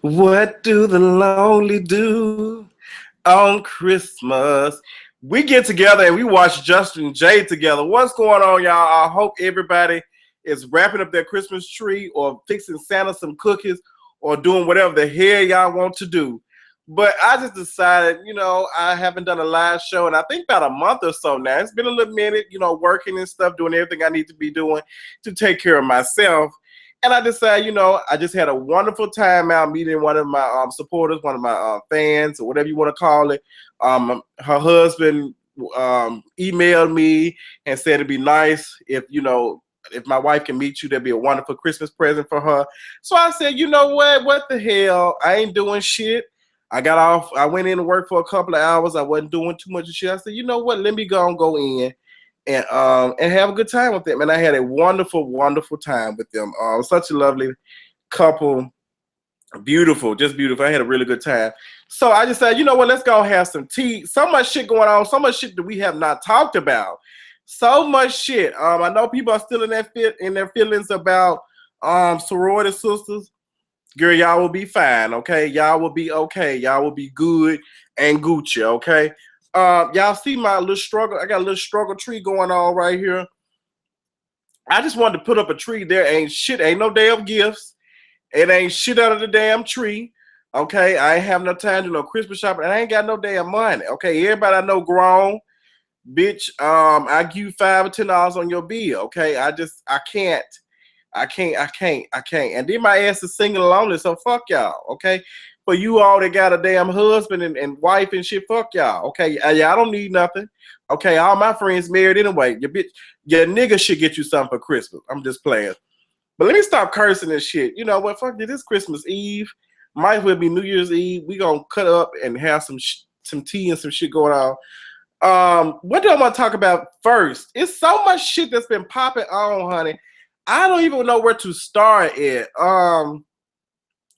What do the lonely do on Christmas? We get together and we watch Justin and Jay together. What's going on, y'all? I hope everybody is wrapping up their Christmas tree or fixing Santa some cookies or doing whatever the hell y'all want to do. But I just decided, I haven't done a live show in I think about a month or so now. It's been a little minute, working and stuff, doing everything I need to be doing to take care of myself. And I decided, I just had a wonderful time out meeting one of my supporters, one of my fans, or whatever you want to call it. Her husband emailed me and said it'd be nice if my wife can meet you, that'd be a wonderful Christmas present for her. So I said, you know what the hell? I ain't doing shit. I got off. I went in to work for a couple of hours. I wasn't doing too much of shit. I said, you know what? Let me go in and have a good time with them. And I had a wonderful, wonderful time with them. Such a lovely couple. Beautiful, just beautiful. I had a really good time. So I just said, you know what? Let's go have some tea. So much shit going on. So much shit that we have not talked about. So much shit. I know people are still in their feelings about sorority sisters. Girl, y'all will be fine, okay? Y'all will be okay. Y'all will be good and Gucci, okay? Y'all see my little struggle? I got a little struggle tree going on right here. I just wanted to put up a tree. There ain't shit. Ain't no damn gifts. It ain't shit out of the damn tree, okay? I ain't have no time to do no Christmas shopping. And I ain't got no damn money, okay? Everybody I know grown. Bitch, I give you $5 or $10 on your bill, okay? I can't. And then my ass is single and lonely, so fuck y'all, okay? For you all that got a damn husband and wife and shit, fuck y'all, okay? Y'all don't need nothing, okay? All my friends married anyway. Your nigga should get you something for Christmas. I'm just playing. But let me stop cursing and shit. You know what? Fuck it. This Christmas Eve. Might as well be New Year's Eve. We gonna cut up and have some tea and some shit going on. What do I want to talk about first? It's so much shit that's been popping on, honey. I don't even know where to start at. You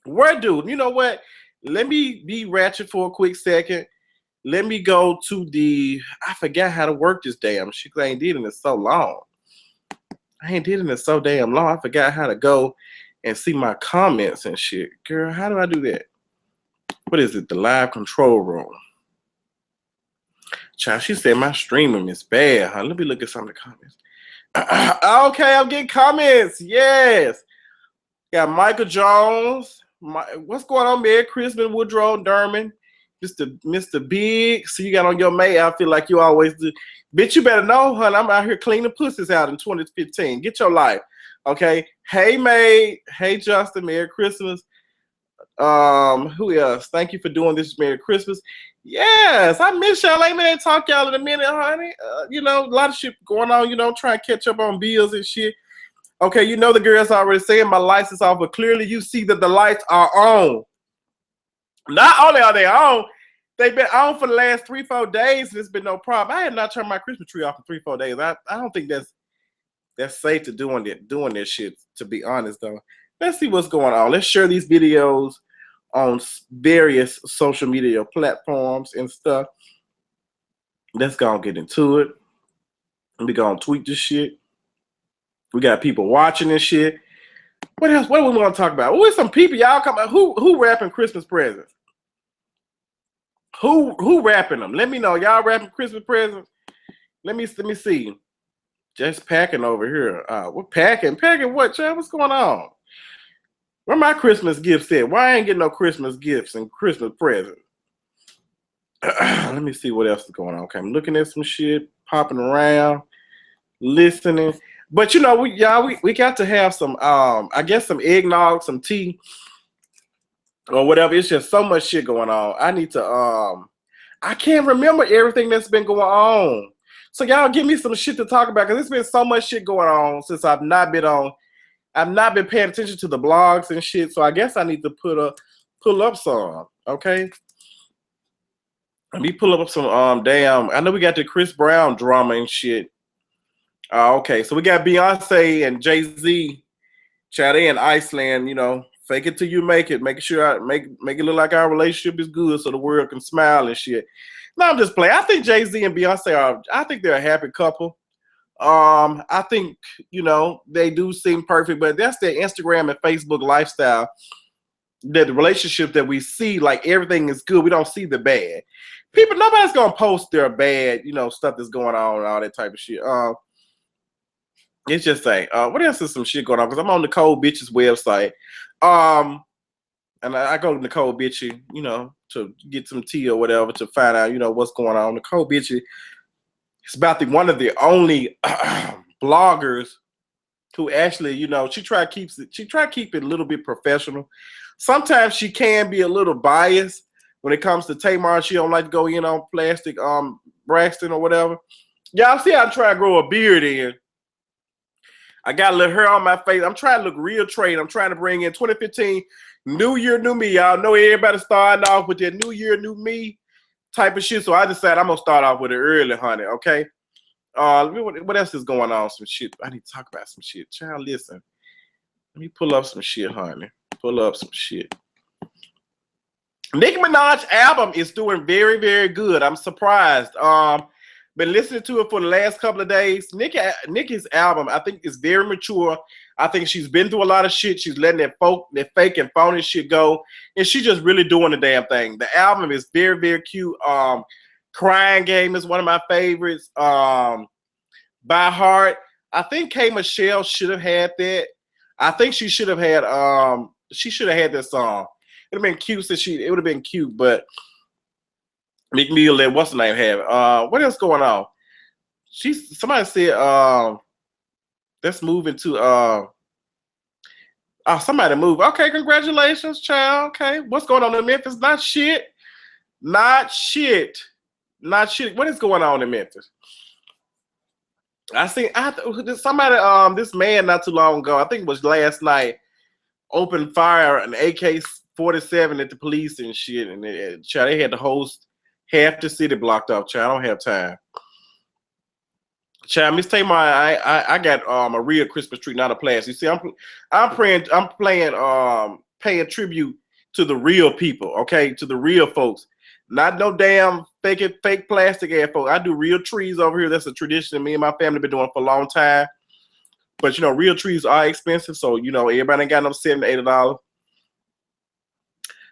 know what? Let me be ratchet for a quick second. Let me go to I forgot how to work this damn shit. I ain't did it in so long. I forgot how to go and see my comments and shit. Girl, how do I do that? What is it? The live control room. Child, she said my streaming is bad, huh? Let me look at some of the comments. Okay, I'm getting comments. Yes. Got Michael Jones. What's going on, Merry Christmas, Woodrow Derman. Mr. Big. So you got on your May outfit like you always do. Bitch, you better know, honey. I'm out here cleaning pussies out in 2015. Get your life. Okay. Hey, May. Hey, Justin. Merry Christmas. Who else? Thank you for doing this. Merry Christmas. Yes, I miss y'all. Ain't man talk y'all in a minute, honey. A lot of shit going on, trying to catch up on bills and shit. Okay, the girls already saying my lights is off, but clearly you see that the lights are on. Not only are they on, they've been on for the last 3-4 days, and it's been no problem. I had not turned my Christmas tree off for 3-4 days. I don't think that's safe to doing this shit, to be honest, though. Let's see what's going on. Let's share these videos on various social media platforms and stuff. Let's go and get into it. We gonna tweet this shit. We got people watching this shit. What else? What do we want to talk about? Who is some people y'all come out? Who wrapping Christmas presents? Who wrapping them? Let me know. Y'all wrapping Christmas presents? Let me see. Just packing over here. What packing? Packing what, child? What's going on? Where my Christmas gifts at? Why I ain't getting no Christmas gifts and Christmas presents? Let me see what else is going on. Okay, I'm looking at some shit, popping around, listening. But we got to have some I guess some eggnog, some tea, or whatever. It's just so much shit going on. I need to I can't remember everything that's been going on. So y'all give me some shit to talk about, because there's been so much shit going on since I've not been paying attention to the blogs and shit. So I guess I need to pull up some, okay? Let me pull up some I know we got the Chris Brown drama and shit. Okay, so we got Beyonce and Jay-Z, chat in Iceland, fake it till you make it, making sure make it look like our relationship is good so the world can smile and shit. No, I'm just playing. I think Jay-Z and Beyonce I think they're a happy couple. I think, they do seem perfect, but that's their Instagram and Facebook lifestyle. that the relationship that we see, like everything is good. We don't see the bad. People, nobody's gonna post their bad, stuff that's going on and all that type of shit. It's just like, what else is some shit going on? Because I'm on Nicole Bitch's website. And I go to Nicole Bitchy, to get some tea or whatever to find out, what's going on. Nicole Bitchy is about one of the only bloggers who actually, she try to keep it a little bit professional. Sometimes she can be a little biased when it comes to Tamar. She don't like to go in on plastic Braxton or whatever. Y'all see I'm trying to grow a beard in. I got a little hair on my face. I'm trying to look real trade. I'm trying to bring in 2015, new year, new me. Y'all know everybody starting off with their new year, new me type of shit. So I decided I'm going to start off with it early, honey, okay? What else is going on? Some shit. I need to talk about some shit. Child, listen. Let me pull up some shit, honey. Pull up some shit. Nicki Minaj's album is doing very, very good. I'm surprised. Been listening to it for the last couple of days. Nicki's album, I think, is very mature. I think she's been through a lot of shit. She's letting that fake and phony shit go, and she's just really doing the damn thing. The album is very, very cute. Crying Game is one of my favorites. By Heart, I think K. Michelle should have had that. I think she should have had that song. It would have been cute it would have been cute, but Meek Mill let what's the name have? What else going on? Somebody said let's move into somebody move. Okay, congratulations, child. Okay, what's going on in Memphis? Not shit. What is going on in Memphis? I seen somebody this man not too long ago, I think it was last night, opened fire an AK-47 at the police and shit, and they had to host half the city blocked off. Child, I don't have time. Child, Miss Tamar, I got a real Christmas tree, not a plastic. You see, I'm paying tribute to the real people, okay, to the real folks, not no damn fake plastic ass folks. I do real trees over here. That's a tradition me and my family been doing for a long time. But real trees are expensive, so everybody ain't got no $70-$80.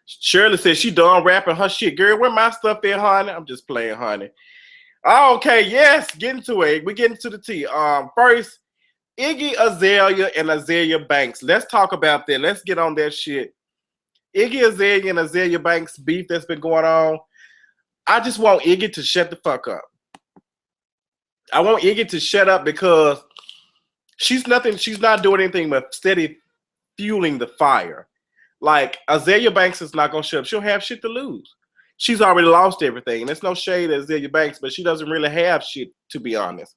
Shirley says she done rapping her shit. Girl, where my stuff at, honey? I'm just playing, honey. Okay, yes, get into it. We get into the tea. First, Iggy Azalea and Azealia Banks. Let's talk about that. Let's get on that shit. Iggy Azalea and Azealia Banks beef that's been going on. I just want Iggy to shut the fuck up. I want Iggy to shut up because she's not doing anything but steady fueling the fire. Like, Azealia Banks is not gonna shut up. She'll have shit to lose. She's already lost everything. And there's no shade at Azealia Banks, but she doesn't really have shit, to be honest.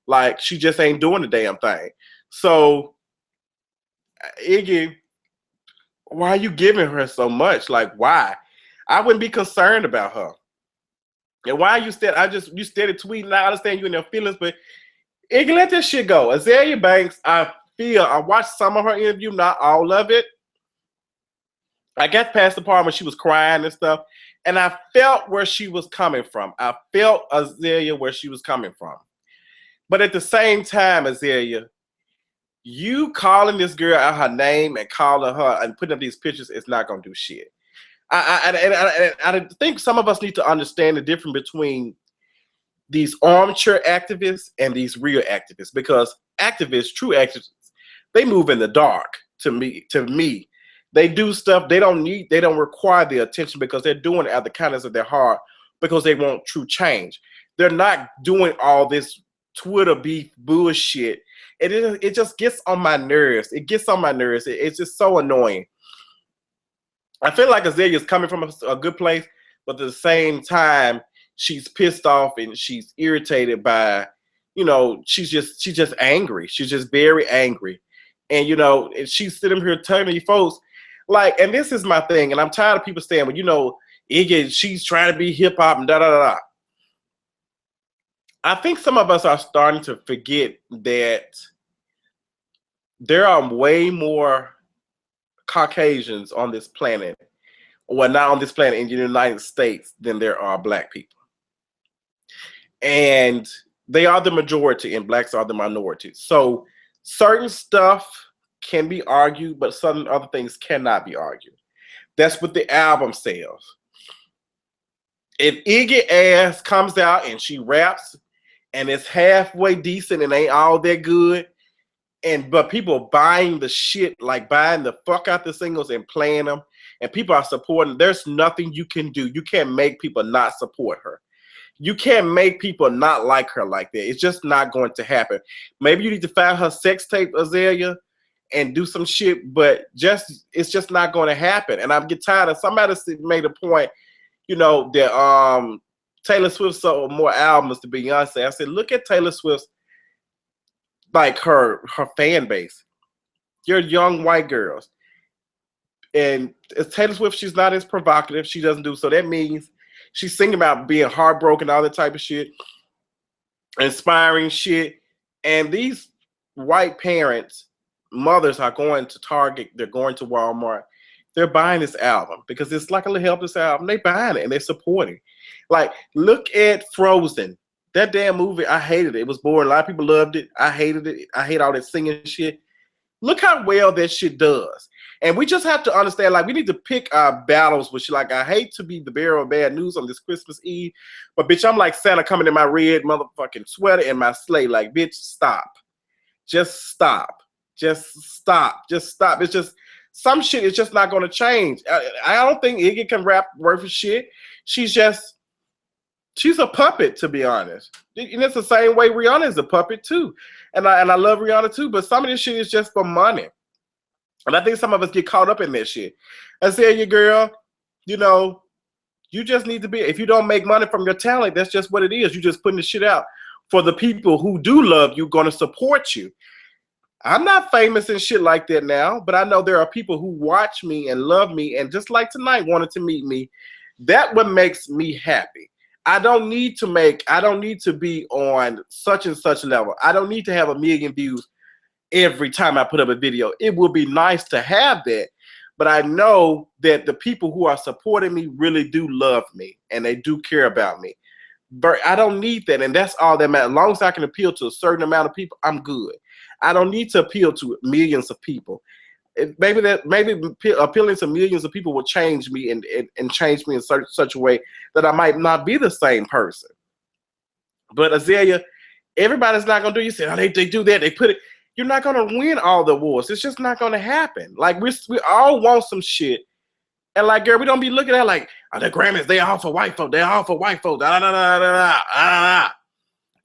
Like, she just ain't doing the damn thing. So, Iggy, why are you giving her so much? Like, why? I wouldn't be concerned about her. And why you steady tweeting? I understand you in their feelings, but Iggy, let this shit go. Azealia Banks, I watched some of her interview, not all of it. I got past the part when she was crying and stuff, and I felt where she was coming from. I felt Azealia where she was coming from. But at the same time, Azealia, you calling this girl out her name and calling her and putting up these pictures is not going to do shit. I think some of us need to understand the difference between these armchair activists and these real activists, because activists, true activists, they move in the dark to me. They do stuff they don't require the attention because they're doing it out of the kindness of their heart because they want true change. They're not doing all this Twitter beef bullshit. It just gets on my nerves. It gets on my nerves. It's just so annoying. I feel like Azealia is coming from a good place, but at the same time, she's pissed off and she's irritated by, she's just angry. She's just very angry. And, and she's sitting here telling you folks, like, and this is my thing, and I'm tired of people saying, well, Iggy, she's trying to be hip hop and da-da-da-da. I think some of us are starting to forget that there are way more Caucasians on this planet, well, not on this planet, in the United States, than there are black people. And they are the majority, and blacks are the minority. So certain stuff can be argued, but certain other things cannot be argued. That's what the album sells. If Iggy ass comes out and she raps and it's halfway decent and ain't all that good, but people buying the shit, like buying the fuck out the singles and playing them, and people are supporting, there's nothing you can do. You can't make people not support her. You can't make people not like her like that. It's just not going to happen. Maybe you need to find her sex tape, Azalea, and do some shit, but it's just not going to happen. And I get tired of, somebody made a point, you know, that Taylor Swift sold more albums to Beyonce. I said, look at Taylor Swift's, like her fan base. You're young white girls. And as Taylor Swift, she's not as provocative. She doesn't do, so that means she's singing about being heartbroken, all that type of shit, inspiring shit. And these white parents, mothers are going to Target, they're going to Walmart, they're buying this album because it's like a little helpless album. They buying it and they're supporting. Like, look at Frozen. That damn movie, I hated it. It was boring. A lot of people loved it. I hated it. I hate all that singing shit. Look how well that shit does. And we just have to understand, like, we need to pick our battles with shit. Like, I hate to be the bearer of bad news on this Christmas Eve, but bitch, I'm like Santa coming in my red motherfucking sweater and my sleigh. Like, bitch, stop. Just stop. Just stop. Just stop. It's just, some shit is just not going to change. I don't think Iggy can rap worth of shit. She's a puppet, to be honest. And it's the same way Rihanna is a puppet too. And I love Rihanna too, but some of this shit is just for money. And I think some of us get caught up in that shit. I say, you girl, you know, you just need to be, if you don't make money from your talent, that's just what it is. You just putting the shit out for the people who do love you, going to support you. I'm not famous and shit like that now, but I know there are people who watch me and love me and just like tonight wanted to meet me. That what makes me happy. I don't need to be on such and such level. I don't need to have 1 million views every time I put up a video. It would be nice to have that, but I know that the people who are supporting me really do love me and they do care about me. But I don't need that, and that's all that matters. As long as I can appeal to a certain amount of people, I'm good. I don't need to appeal to millions of people. Maybe appealing to millions of people will change me and change me in such a way that I might not be the same person. But Azalea, everybody's not gonna do. You said, oh, they do that. They put it. You're not gonna win all the awards. It's just not gonna happen. Like we all want some shit, and like girl, we don't be looking at like, oh, the Grammys, they all for white folk. They all for white folk. Da, da, da, da, da, da.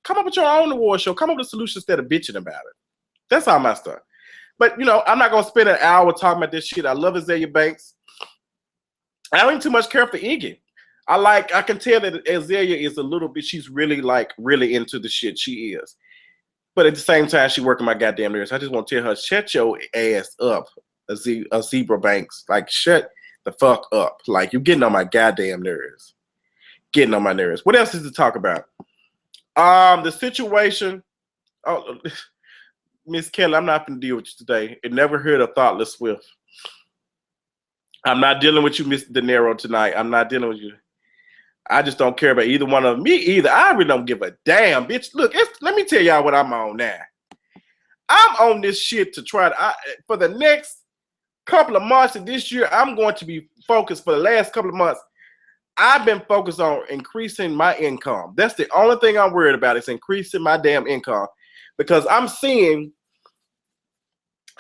Come up with your own award show. Come up with solutions instead of bitching about it. That's all my stuff. But, you know, I'm not going to spend an hour talking about this shit. I love Azalea Banks. I don't even too much care for Iggy. I can tell that Azalea is a little bit, she's really into the shit. She is. But at the same time, she working my goddamn nerves. I just want to tell her, shut your ass up, Zebra Banks. Like, shut the fuck up. Like, you're getting on my goddamn nerves. Getting on my nerves. What else is to talk about? The situation. Oh, Miss Kelly, I'm not going to deal with you today. It never heard of Thoughtless Swift. I'm not dealing with you, Mr. De Niro, tonight. I'm not dealing with you. I just don't care about either one of them. Me either. I really don't give a damn, bitch. Look, let me tell y'all what I'm on now. I'm on this shit to try to, for the next couple of months of this year, I'm going to be focused for the last couple of months. I've been focused on increasing my income. That's the only thing I'm worried about is increasing my damn income because I'm seeing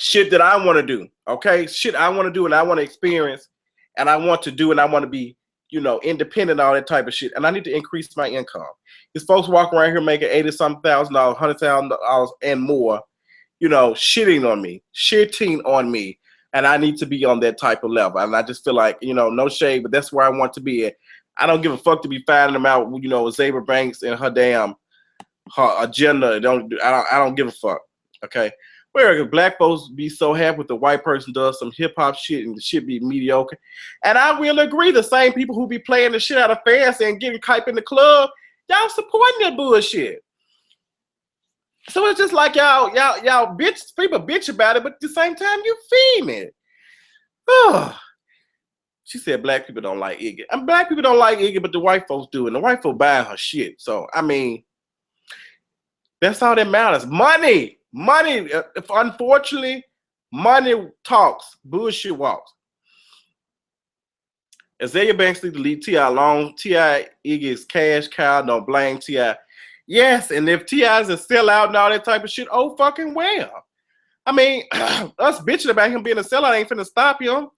shit that I want to do, okay? Shit I want to do and I want to experience and I want to do and I want to be, you know, independent, all that type of shit. And I need to increase my income. These folks walking around here making $80-something thousand, $100,000 and more, you know, shitting on me. And I need to be on that type of level. And I just feel like, you know, no shade, but that's where I want to be at. I don't give a fuck to be finding them out, you know, Zebra Banks and her agenda. I don't give a fuck, okay? Where black folks be so happy with the white person does some hip hop shit and the shit be mediocre. And I will agree, the same people who be playing the shit out of Fancy and getting hype in the club, y'all supporting that bullshit. So it's just like y'all bitch, people bitch about it, but at the same time you feeding it. Oh. She said black people don't like Iggy. And black people don't like Iggy, but the white folks do, and the white folks buying her shit. So I mean, that's all that matters. Money. Unfortunately, money talks, bullshit walks. Azealia Banks need to leave T.I. alone. T.I. is cash cow. Don't blame T.I. Yes, and if T.I. is a sellout and all that type of shit, oh fucking well. I mean, us bitching about him being a sellout ain't finna stop him.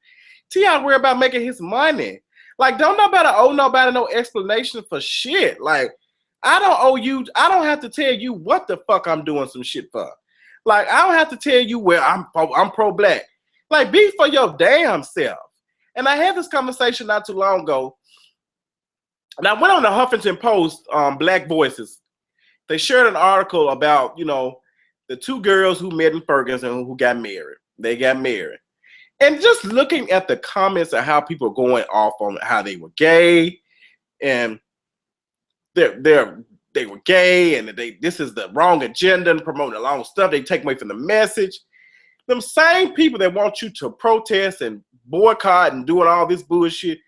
T.I. worry about making his money. Like, don't nobody owe nobody no explanation for shit. Like, I don't owe you. I don't have to tell you what the fuck I'm doing some shit for. Like, I don't have to tell you where I'm pro-black. Like, be for your damn self. And I had this conversation not too long ago. And I went on the Huffington Post, Black Voices. They shared an article about, you know, the two girls who met in Ferguson who got married. They got married. And just looking at the comments of how people are going off on how they were gay and they were gay and this is the wrong agenda and promoting the wrong stuff. They take away from the message. Them same people that want you to protest and boycott and doing all this bullshit,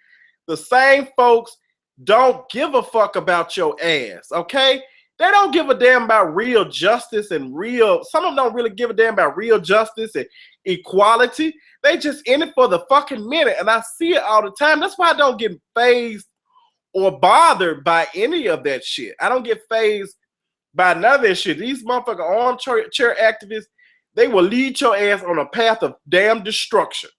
the same folks don't give a fuck about your ass, okay? They don't give a damn about real justice and some of them don't really give a damn about real justice and equality. They just in it for the fucking minute, and I see it all the time. That's why I don't get fazed or bothered by any of that shit. I don't get fazed by none of that shit. These motherfucking armchair activists, they will lead your ass on a path of damn destruction.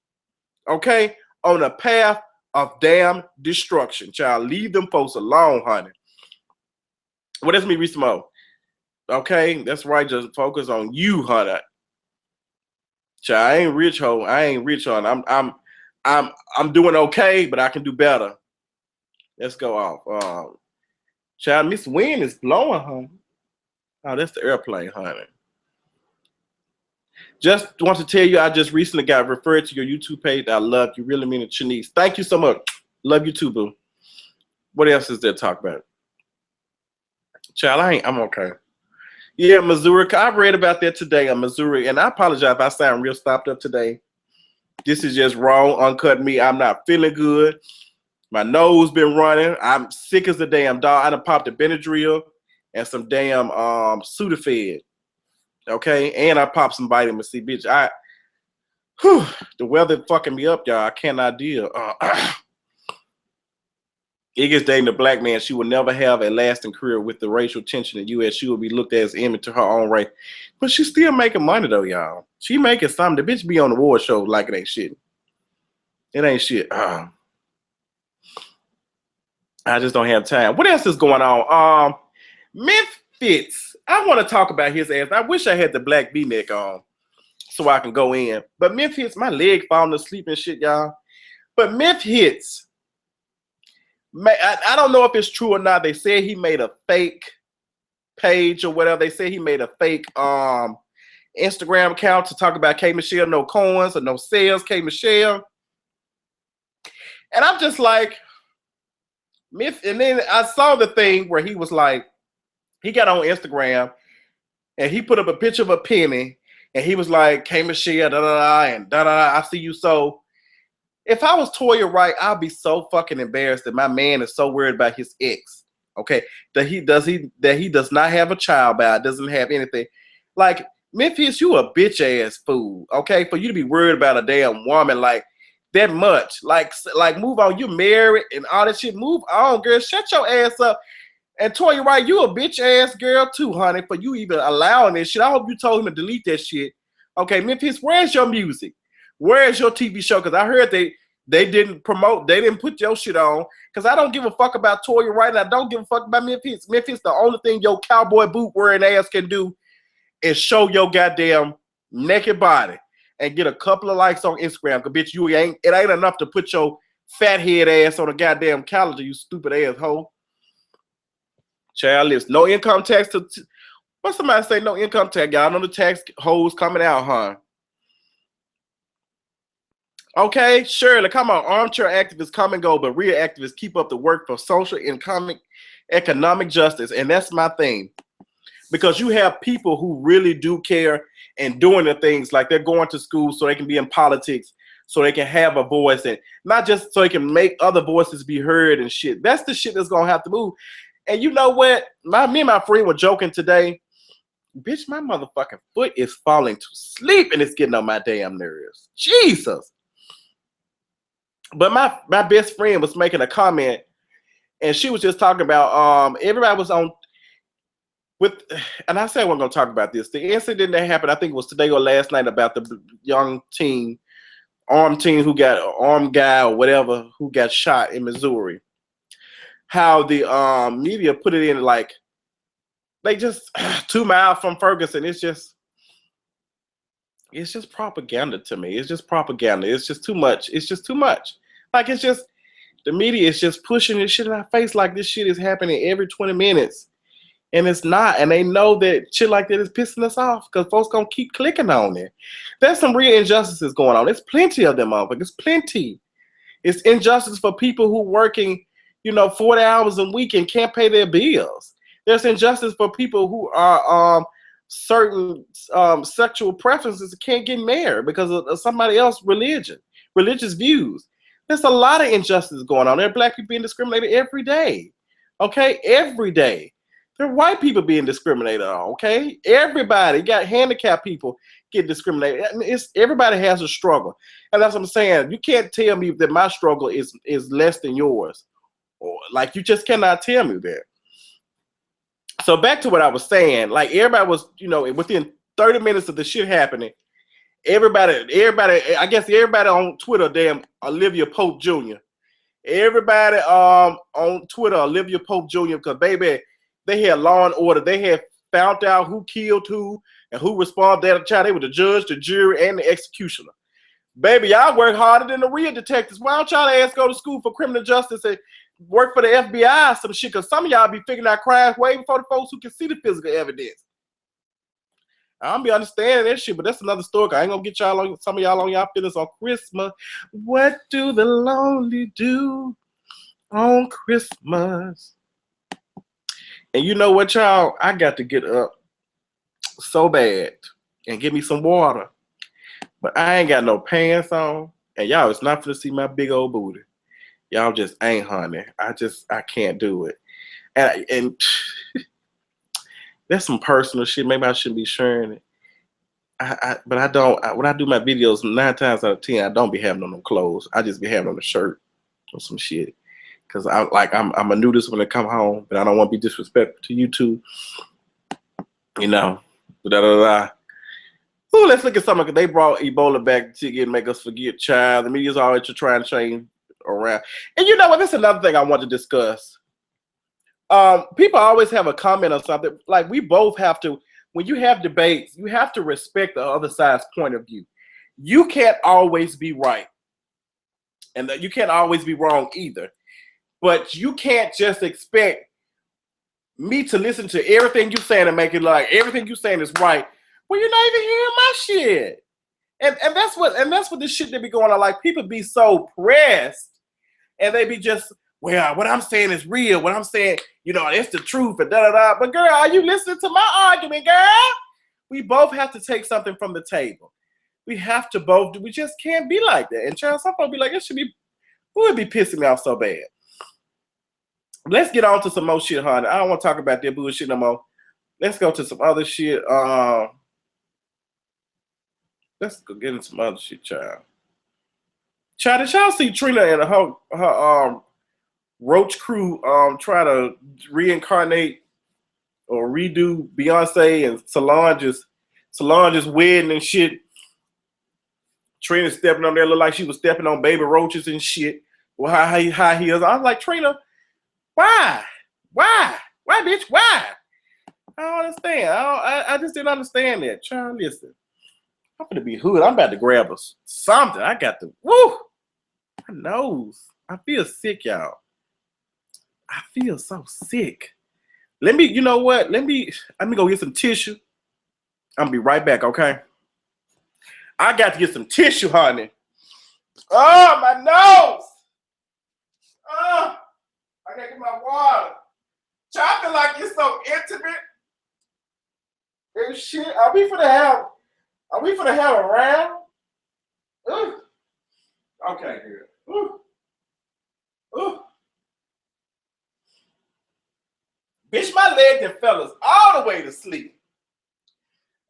Okay? On a path of damn destruction. Child, leave them folks alone, honey. Well, that's me, Reese Mo. Okay? That's right. Just focus on you, honey. Child, I ain't rich, ho. I ain't rich, honey. I'm doing okay, but I can do better. Let's go off. Child, Miss Wind is blowing, honey. Oh, that's the airplane, honey. Just want to tell you, I just recently got referred to your YouTube page. I love you. Really mean it, Shanice. Thank you so much. Love you too, boo. What else is there to talk about? Child, I'm okay. Yeah, Missouri. I've read about that today in Missouri, and I apologize if I sound real stopped up today. This is just wrong, uncut me. I'm not feeling good. My nose been running. I'm sick as a damn dog. I done popped a Benadryl and some damn Sudafed. Okay, and I popped some vitamin C, bitch. The weather fucking me up, y'all. I cannot deal. Iggy's dating a black man. She will never have a lasting career with the racial tension in the U.S. She will be looked at as image to her own race. But she's still making money, though, y'all. She making something. The bitch be on the award show like it ain't shit. It ain't shit. I just don't have time. What else is going on? Memphis. I want to talk about his ass. I wish I had the black V-neck on so I can go in. But Memphis, my leg falling asleep and shit, y'all. But Memphis, I don't know if it's true or not. They said he made a fake page or whatever. They said he made a fake Instagram account to talk about K. Michelle, no coins or no sales, K. Michelle. And I'm just like, and then I saw the thing where he was like, he got on Instagram and he put up a picture of a penny and he was like, K. Michelle, da-da-da, and da-da-da, I see you. So if I was Toya Wright, I'd be so fucking embarrassed that my man is so worried about his ex. Okay. That he does not have a child by, doesn't have anything. Like, Memphis, you a bitch ass fool. Okay. For you to be worried about a damn woman like that much. Like move on. You married and all that shit. Move on, girl. Shut your ass up. And Toya Wright, you a bitch ass girl too, honey, for you even allowing this shit. I hope you told him to delete that shit. Okay, Memphis, where's your music? Where's your TV show? Because I heard they didn't promote, they didn't put your shit on. Because I don't give a fuck about Toya Wright, and I don't give a fuck about Memphis. Memphis, the only thing your cowboy boot wearing ass can do is show your goddamn naked body and get a couple of likes on Instagram. Because bitch, it ain't enough to put your fat head ass on a goddamn calendar, you stupid ass hoe. Child list, no income tax to what somebody say, no income tax. Y'all know the tax hoes coming out, huh? Okay, Shirley, come on. Armchair activists come and go, but real activists keep up the work for social and economic justice. And that's my thing. Because you have people who really do care and doing the things like they're going to school so they can be in politics, so they can have a voice, and not just so they can make other voices be heard and shit. That's the shit that's going to have to move. And you know what? Me and my friend were joking today. Bitch, my motherfucking foot is falling to sleep and it's getting on my damn nerves. Jesus. But my best friend was making a comment, and she was just talking about everybody was on with, and I said we're gonna talk about this. The incident that happened, I think it was today or last night, about the young teen, armed teen who got armed guy or whatever who got shot in Missouri. How the media put it in like they just 2 miles from Ferguson. It's just propaganda to me. It's just propaganda. It's just too much. It's just too much. Like it's just the media is just pushing this shit in our face like this shit is happening every 20 minutes. And it's not. And they know that shit like that is pissing us off because folks gonna keep clicking on it. There's some real injustices going on. There's plenty of them motherfuckers. There's plenty. It's injustice for people who working, 40 hours a week and can't pay their bills. There's injustice for people who are certain sexual preferences can't get married because of somebody else's religious views. There's a lot of injustice going on. There are black people being discriminated every day. Okay, every day. There are white people being discriminated on. Okay, everybody. You got handicapped people get discriminated. Everybody has a struggle, and that's what I'm saying. You can't tell me that my struggle is less than yours, or like you just cannot tell me that. So back to what I was saying, like everybody was, within 30 minutes of the shit happening, everybody, I guess everybody on Twitter, damn Olivia Pope Jr. Everybody on Twitter, Olivia Pope Jr., because baby, they had Law and Order. They had found out who killed who and who responded to that child. They were the judge, the jury, and the executioner. Baby, y'all work harder than the real detectives. Why don't y'all ass go to school for criminal justice and work for the FBI or some shit? Because some of y'all be figuring out crimes way before the folks who can see the physical evidence. I don't be understanding that shit, but that's another story. I ain't gonna get y'all on some of y'all on y'all feelings on Christmas. What do the lonely do on Christmas? And you know what, y'all? I got to get up so bad and get me some water. But I ain't got no pants on. And y'all, it's not for to see my big old booty. Y'all just ain't, honey. I can't do it. And that's some personal shit. Maybe I shouldn't be sharing it. But I don't. When I do my videos, 9 times out of 10, I don't be having on no clothes. I just be having on a shirt or some shit. Cause I'm a nudist when I come home, but I don't want to be disrespectful to you two. Ooh, let's look at something. They brought Ebola back to again, make us forget, child. The media's always trying to change around. And you know what? That's another thing I want to discuss. People always have a comment on something. Like we both have to, when you have debates, you have to respect the other side's point of view. You can't always be right. And you can't always be wrong either. But you can't just expect me to listen to everything you're saying and make it like everything you're saying is right. Well, you're not even hearing my shit. And that's what the shit that be going on. Like people be so pressed and they be just, well, what I'm saying is real. What I'm saying, it's the truth and da-da-da. But girl, are you listening to my argument, girl? We both have to take something from the table. We have to both, we just can't be like that. And child, some folks be like, who would be pissing me off so bad? Let's get on to some more shit, honey. I don't want to talk about that bullshit no more. Let's go to some other shit. Let's go get into some other shit, child. Child, did y'all see Trina and her Roach crew try to reincarnate or redo Beyonce and Solange's wedding and shit? Trina stepping on there, looked like she was stepping on baby roaches and shit. Well, high heels. I was like, Trina, why, bitch? Why? I don't understand. I just didn't understand that. Child, listen. I'm gonna be hood. I'm about to grab something. I got to. Woo! My nose. I feel sick, y'all. I feel so sick. You know what? Let me go get some tissue. I'm gonna be right back, okay? I got to get some tissue, honey. Oh, my nose. Oh, I gotta get my water. I feel like it's so intimate. And shit. Are we finna have a round? Ooh. Okay, good. Ooh. Ooh. Bitch, my leg done fell us all the way to sleep.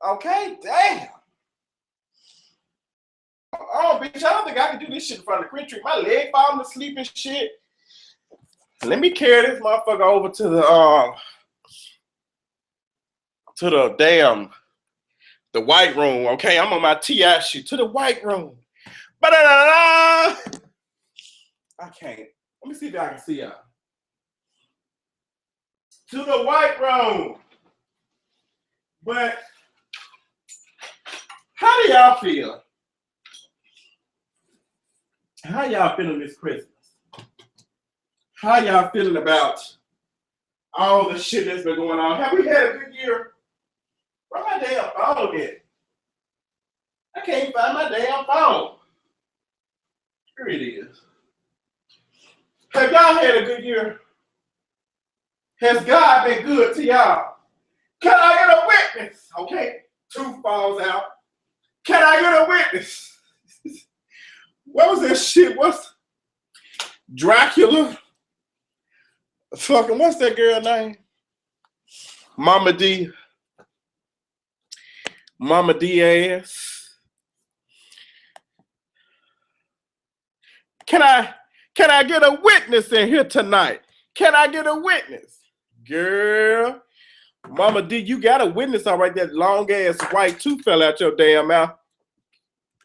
Okay, damn. Oh, bitch. I don't think I can do this shit in front of the Christmas tree. My leg falling asleep and shit. Let me carry this motherfucker over to the damn the white room. Okay, I'm on my TI shit to the white room. Ba-da-da-da! I can't. Let me see if I can see y'all. To the white room. But how do y'all feel? How y'all feeling this Christmas? How y'all feeling about all the shit that's been going on? Have we had a good year? Where my damn phone at? I can't find my damn phone. Here it is. Have y'all had a good year? Has God been good to y'all? Can I get a witness? Okay, 2 falls out. Can I get a witness? What was that shit? What's Dracula? Fucking, what's that girl name? Mama D. Mama Diaz. Can I get a witness in here tonight? Can I get a witness? Girl, Mama D, you got a witness all right. That long ass white tooth fell out your damn mouth.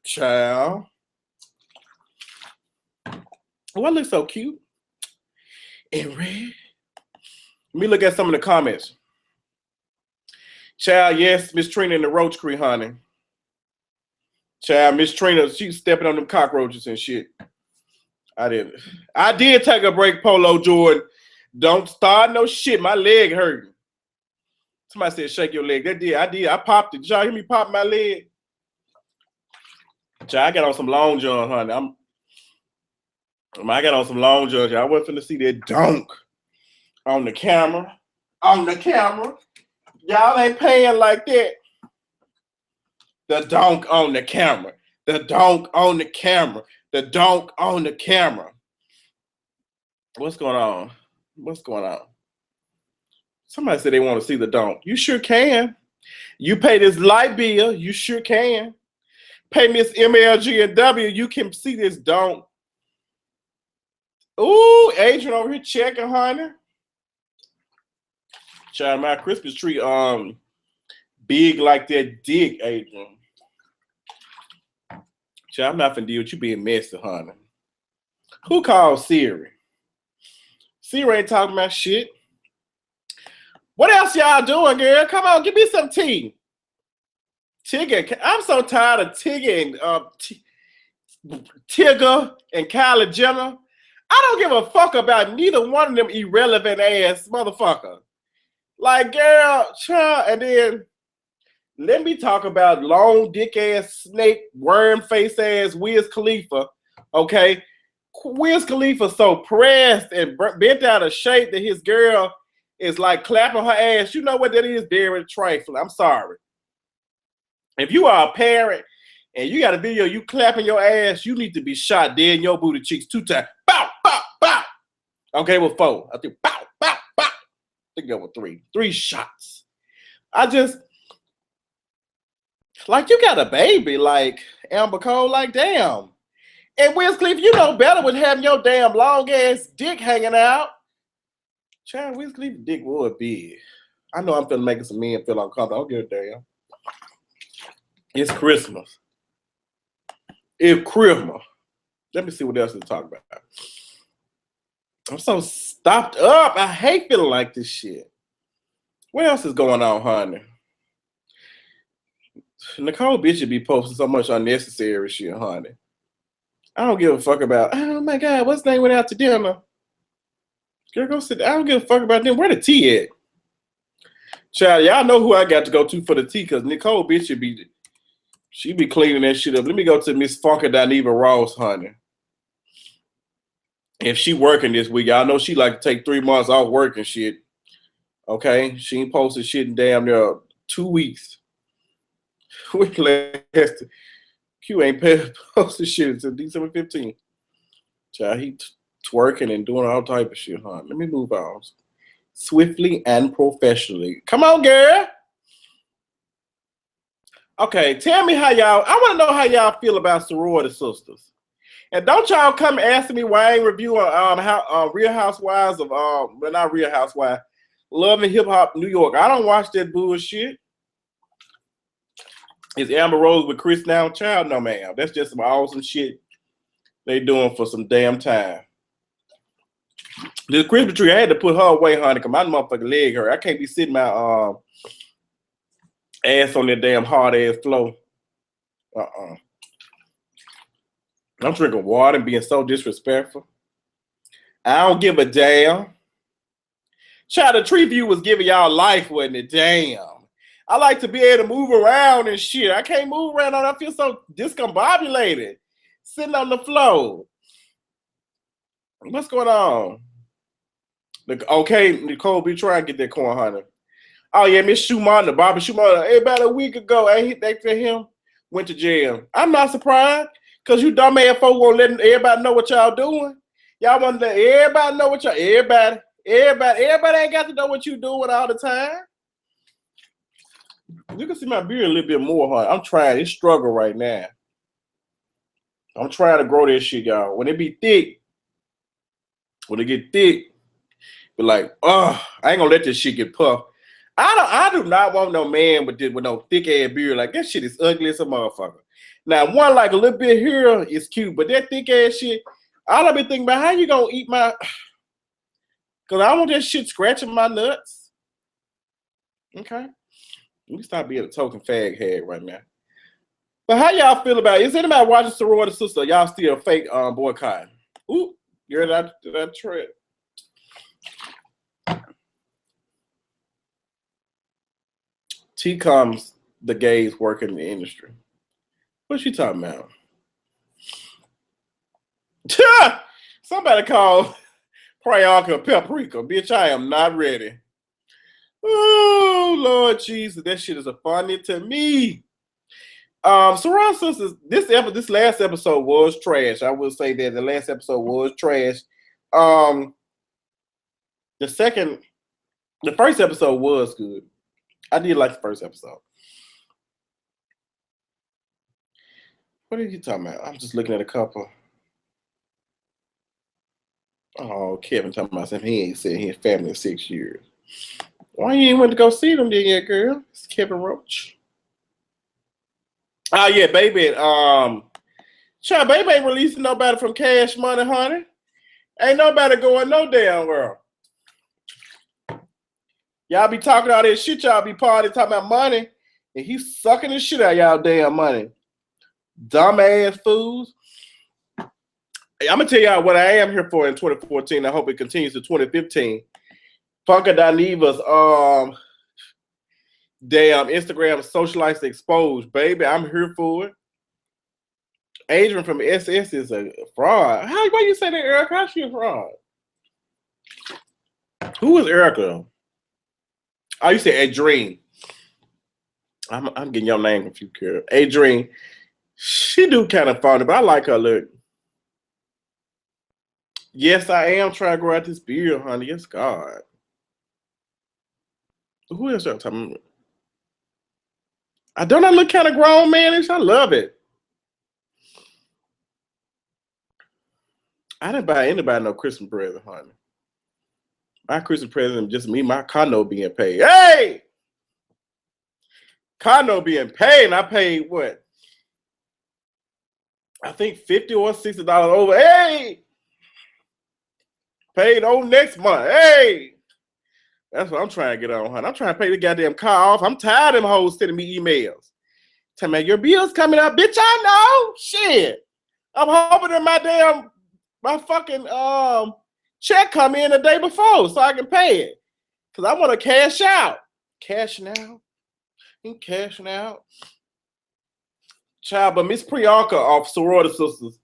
Child. Oh, I look so cute. And red. Let me look at some of the comments. Child, yes, Miss Trina in the Roach Creek, honey. Child, Miss Trina, she's stepping on them cockroaches and shit. I did take a break, Polo Jordan. Don't start no shit. My leg hurting. Somebody said shake your leg. That did. I did. I popped it. Did y'all hear me pop my leg? Child, I got on some long johns, honey. I got on some long johns. I wasn't finna see that dunk on the camera. On the camera. Y'all ain't paying like that. The dunk on the camera. The dunk on the camera. The dunk on the camera. What's going on? What's going on? Somebody said they want to see the dunk. You sure can. You pay this light bill. You sure can. Pay Miss MLG and W. You can see this dunk. Ooh, Adrian over here checking, honey. Child, my Christmas tree, big like that dick, Adrian. Child, I'm not finna deal with you being messy, honey. Who called Siri? Siri ain't talking about shit. What else y'all doing, girl? Come on, give me some tea. Tigger, I'm so tired of Tigger and Tigger and Kylie Jenner. I don't give a fuck about neither one of them irrelevant ass motherfucker. Like, girl, child, and then let me talk about long dick ass snake worm face ass Wiz Khalifa. Okay, Wiz Khalifa so pressed and bent out of shape that his girl is like clapping her ass. You know what that is? Very trifling. I'm sorry. If you are a parent and you got a video you clapping your ass, you need to be shot dead in your booty cheeks 2 times. Bow, bow, bow. Okay, well, 4. I think bow, bow, bow. I think that was 3. 3 shots. I just, like, you got a baby, like Amber Cole, like, damn. And Wiz Khalifa, you know better with having your damn long ass dick hanging out. Child, Wiz Khalifa dick was big. I know I'm finna make some men feel uncomfortable. I don't give a damn. It's Christmas. It's Christmas. Let me see what else to talk about. I'm so stopped up. I hate feeling like this shit. What else is going on, honey? Nicole Bishop be posting so much unnecessary shit, honey. I don't give a fuck about, oh my God, what's name went out to dinner? Girl, go sit down. I don't give a fuck about them. Where the tea at? Child, y'all know who I got to go to for the tea, because Nicole Bishop she be cleaning that shit up. Let me go to Miss Funky Dineva Ross, honey. If she working this week, y'all know she like to take 3 months off work and shit. Okay? She ain't posted shit in damn near 2 weeks. Q ain't posted shit until December 15th. Child, he twerking and doing all type of shit, huh? Let me move on. Swiftly and professionally. Come on, girl. Okay, tell me how y'all. I want to know how y'all feel about sorority sisters. And don't y'all come asking me why I ain't reviewing Real Housewives of well, not Real Housewives, Love and Hip Hop New York. I don't watch that bullshit. It's Amber Rose with Chris now, child? No, ma'am. That's just some awesome shit they doing for some damn time. This Christmas tree, I had to put her away, honey, because my motherfucking leg hurt. I can't be sitting my ass on that damn hard ass floor. I'm drinking water and being so disrespectful. I don't give a damn. Child, the tree view was giving y'all life, wasn't it? Damn. I like to be able to move around and shit. I can't move around. I feel so discombobulated. Sitting on the floor. What's going on? Okay, Nicole, be trying to get that corn, honey. Oh, yeah, Miss Schumann, Bobby Schumann, about a week ago, I hit that for him, went to jail. I'm not surprised, because you dumb ass folk won't let everybody know what y'all doing. Y'all want to let everybody know what y'all, everybody ain't got to know what you doing all the time. You can see my beard a little bit more, honey. I'm trying, it's struggle right now. I'm trying to grow this shit, y'all. When it be thick, when it get thick, be like, oh, I ain't gonna let this shit get puffed. I do not want no man with no thick ass beard. Like that shit is ugly as a motherfucker. Now one like a little bit here is cute, but that thick ass shit, all I be thinking about how you gonna eat my, cause I want that shit scratching my nuts. Okay, we stop being a token fag head right now. But how y'all feel about it? Is anybody watching sorority sister? Y'all still fake boycott? Ooh, you heard that trip. T comes the gays work in the industry. What's she talking about? Somebody call Priyanka Paprika. Bitch, I am not ready. Oh, Lord Jesus. That shit is a funny to me. Sorority sisters, this last episode was trash. I will say that the last episode was trash. The first episode was good. I did like the first episode. What are you talking about? I'm just looking at a couple. Oh, Kevin talking about something. He ain't said he had family in 6 years. Why you ain't went to go see them then yet, girl? It's Kevin Roach. Oh, yeah, baby. Child, baby ain't releasing nobody from Cash Money, honey. Ain't nobody going no damn world. Y'all be talking all that shit, y'all be partying, talking about money, and he's sucking the shit out of y'all damn money. Dumbass fools. I'm going to tell y'all what I am here for in 2014. I hope it continues to 2015. Funka Daniva's damn Instagram socialites exposed, baby. I'm here for it. Adrian from SS is a fraud. Why you say that, Erica? How's she a fraud? Who is Erica? Oh, you said Adrian. I'm getting your name confused, girl. Adrian. She do kind of funny, but I like her look. Yes, I am trying to grow out this beard, honey. Yes, God. Who else y'all talking about? I don't I look kind of grown, manish? I love it. I didn't buy anybody no Christmas present, honey. My Christmas present just me, my condo being paid. Hey! Condo being paid, and I paid what? I think $50 or $60 over. Hey! Paid on next month. Hey! That's what I'm trying to get on, honey. I'm trying to pay the goddamn car off. I'm tired of them hoes sending me emails. Tell me your bill's coming up. Bitch, I know. Shit. I'm hoping that my fucking check come in the day before so I can pay it. Because I want to cash out. Cashing out. And cashing out. Child, but Miss Priyanka off Sorority Sisters,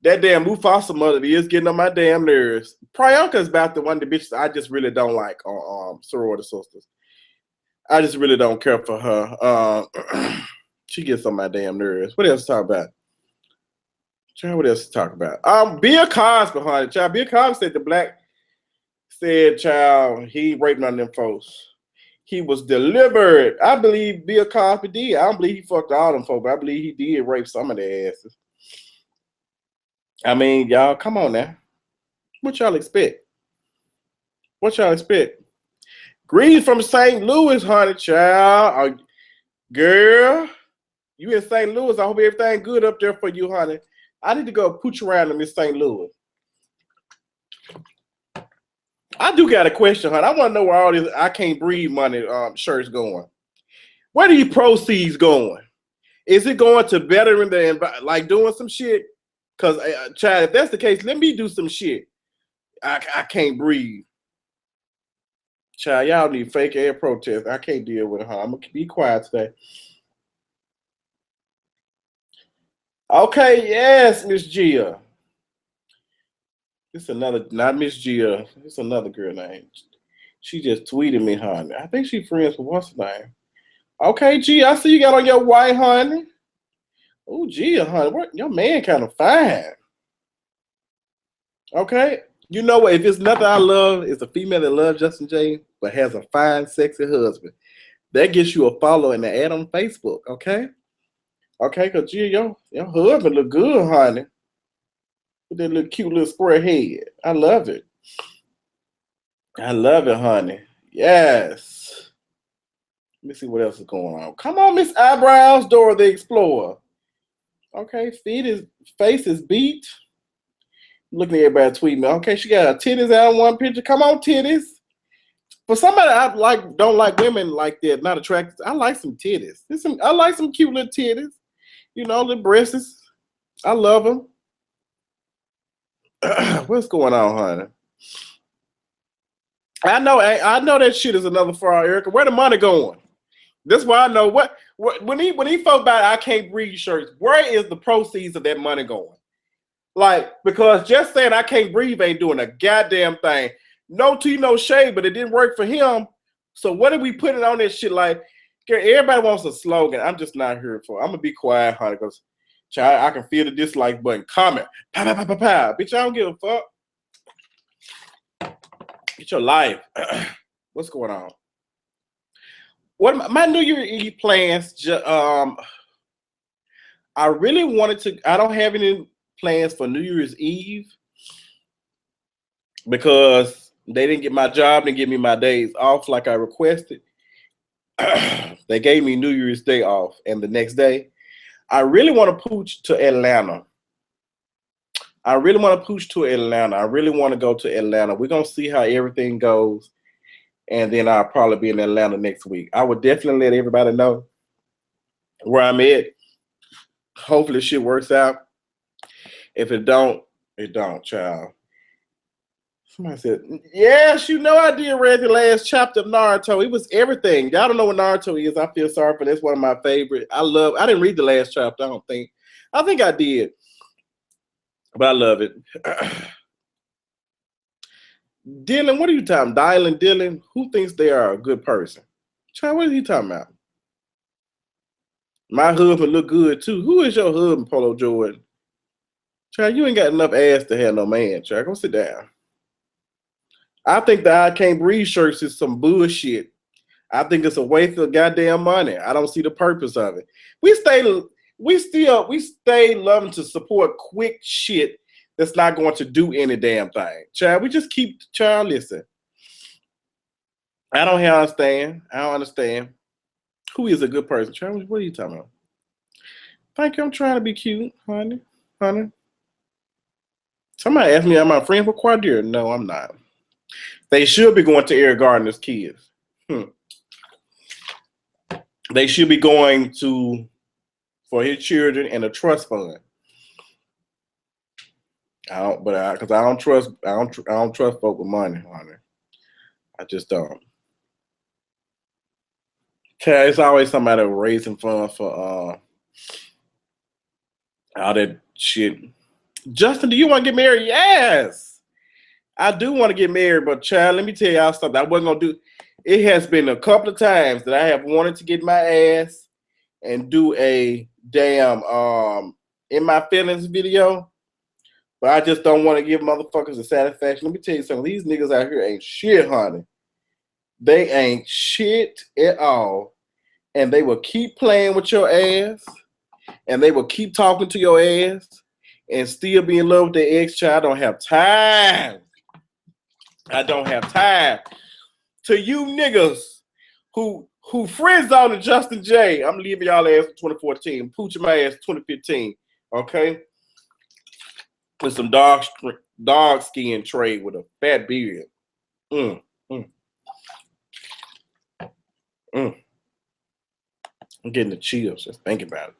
that damn Mufasa mother is getting on my damn nerves. Priyanka is about the one of the bitches I just really don't like on Sorority Sisters. I just really don't care for her. She gets on my damn nerves. What else to talk about? Child, what else to talk about? Bill Cosby, honey. Child, Bill Cosby said child, he raped none of them folks. he was delivered. I believe Bill Cosby did. I don't believe he fucked all them folks, but I believe he did rape some of their asses. I mean, y'all, come on now. What y'all expect? What y'all expect? Greetings from St. Louis, honey, child. Girl, you in St. Louis. I hope everything good up there for you, honey. I need to go pooch around in Miss St. Louis. I do got a question, honey. I want to know where all this I Can't Breathe money shirts going. Where are these proceeds going? Is it going to bettering the like doing some shit? Because, child, if that's the case, let me do some shit. I can't breathe. Child, y'all need fake air protest. I can't deal with it, huh? I'm going to be quiet today. Okay, yes, Miss Gia. It's another, not Miss Gia. It's another girl name. She just tweeted me, honey. I think she friends with what's her name. Okay, Gia, I see you got on your white, honey. Oh, Gia, honey, what? Your man kind of fine. Okay. You know what? If it's nothing I love, it's a female that loves Justin Jay, but has a fine, sexy husband. That gets you a follow and an ad on Facebook, okay? Okay, because your husband look good, honey. With that little cute little square head. I love it. I love it, honey. Yes. Let me see what else is going on. Come on, Miss Eyebrows, Dora the Explorer. Okay, face is beat. Looking at everybody tweeting me. Okay, she got her titties out in one picture. Come on, titties. For somebody I don't like women like that, not attracted. I like some titties. I like some cute little titties. You know, little breasts. I love them. What's going on, honey? I know that shit is another fraud, Erica. Where the money going? That's why I know what when he folk about I Can't Breathe shirts. Where is the proceeds of that money going? Like, because just saying I can't breathe ain't doing a goddamn thing. No tea, no shade, but it didn't work for him. So what are we putting on this shit? Like, everybody wants a slogan. I'm just not here for it. I'm gonna be quiet, honey, because I can feel the dislike button. Comment. Pow, pow, pow, pow, pow. Bitch, I don't give a fuck. Get your life. What's going on? What my New Year Eve plans? I really wanted to. I don't have any plans for New Year's Eve because they didn't get my job, didn't give me my days off like I requested. They gave me New Year's Day off, and the next day, I really want to pooch to Atlanta. I really want to pooch to Atlanta. I really want to go to Atlanta. We're gonna see how everything goes, and then I'll probably be in Atlanta next week. I would definitely let everybody know where I'm at. Hopefully, shit works out. If it don't, it don't, child. Somebody said, yes, you know I did read the last chapter of Naruto. It was everything. Y'all don't know what Naruto is. I feel sorry for that's one of my favorite. I didn't read the last chapter, I don't think. I think I did. But I love it. Dylan, what are you talking about? Dylan? Who thinks they are a good person? Child, what is he talking about? My husband look good too. Who is your husband, Polo Jordan? Child, you ain't got enough ass to have no man. Child, go sit down. I think the I Can't Breathe shirts is some bullshit. I think it's a waste of goddamn money. I don't see the purpose of it. We stay loving to support quick shit that's not going to do any damn thing. Child, we just keep, child, listen. I don't understand. I don't understand. Who is a good person? Child, what are you talking about? Thank you. I'm trying to be cute, honey. Somebody asked me, am I friends with Quadira? No, I'm not. They should be going to Eric Gardner's kids. They should be going for his children and a trust fund. Because I don't trust folk with money, honey. I just don't. Okay, it's always somebody raising funds for all that shit. Justin, do you want to get married? Yes, I do want to get married, but child, let me tell y'all something. I wasn't gonna do. It has been a couple of times that I have wanted to get my ass and do a damn in my feelings video, but I just don't want to give motherfuckers a satisfaction. Let me tell you something. These niggas out here ain't shit, honey. They ain't shit at all. And they will keep playing with your ass. And they will keep talking to your ass. And still be in love with their ex-child. I don't have time. I don't have time. To you niggas who friends on to Justin J, I'm leaving y'all ass in 2014. Pooching my ass 2015. Okay? With some dog skin trade with a fat beard. Mm, mm, mm. I'm getting the chills just thinking about it.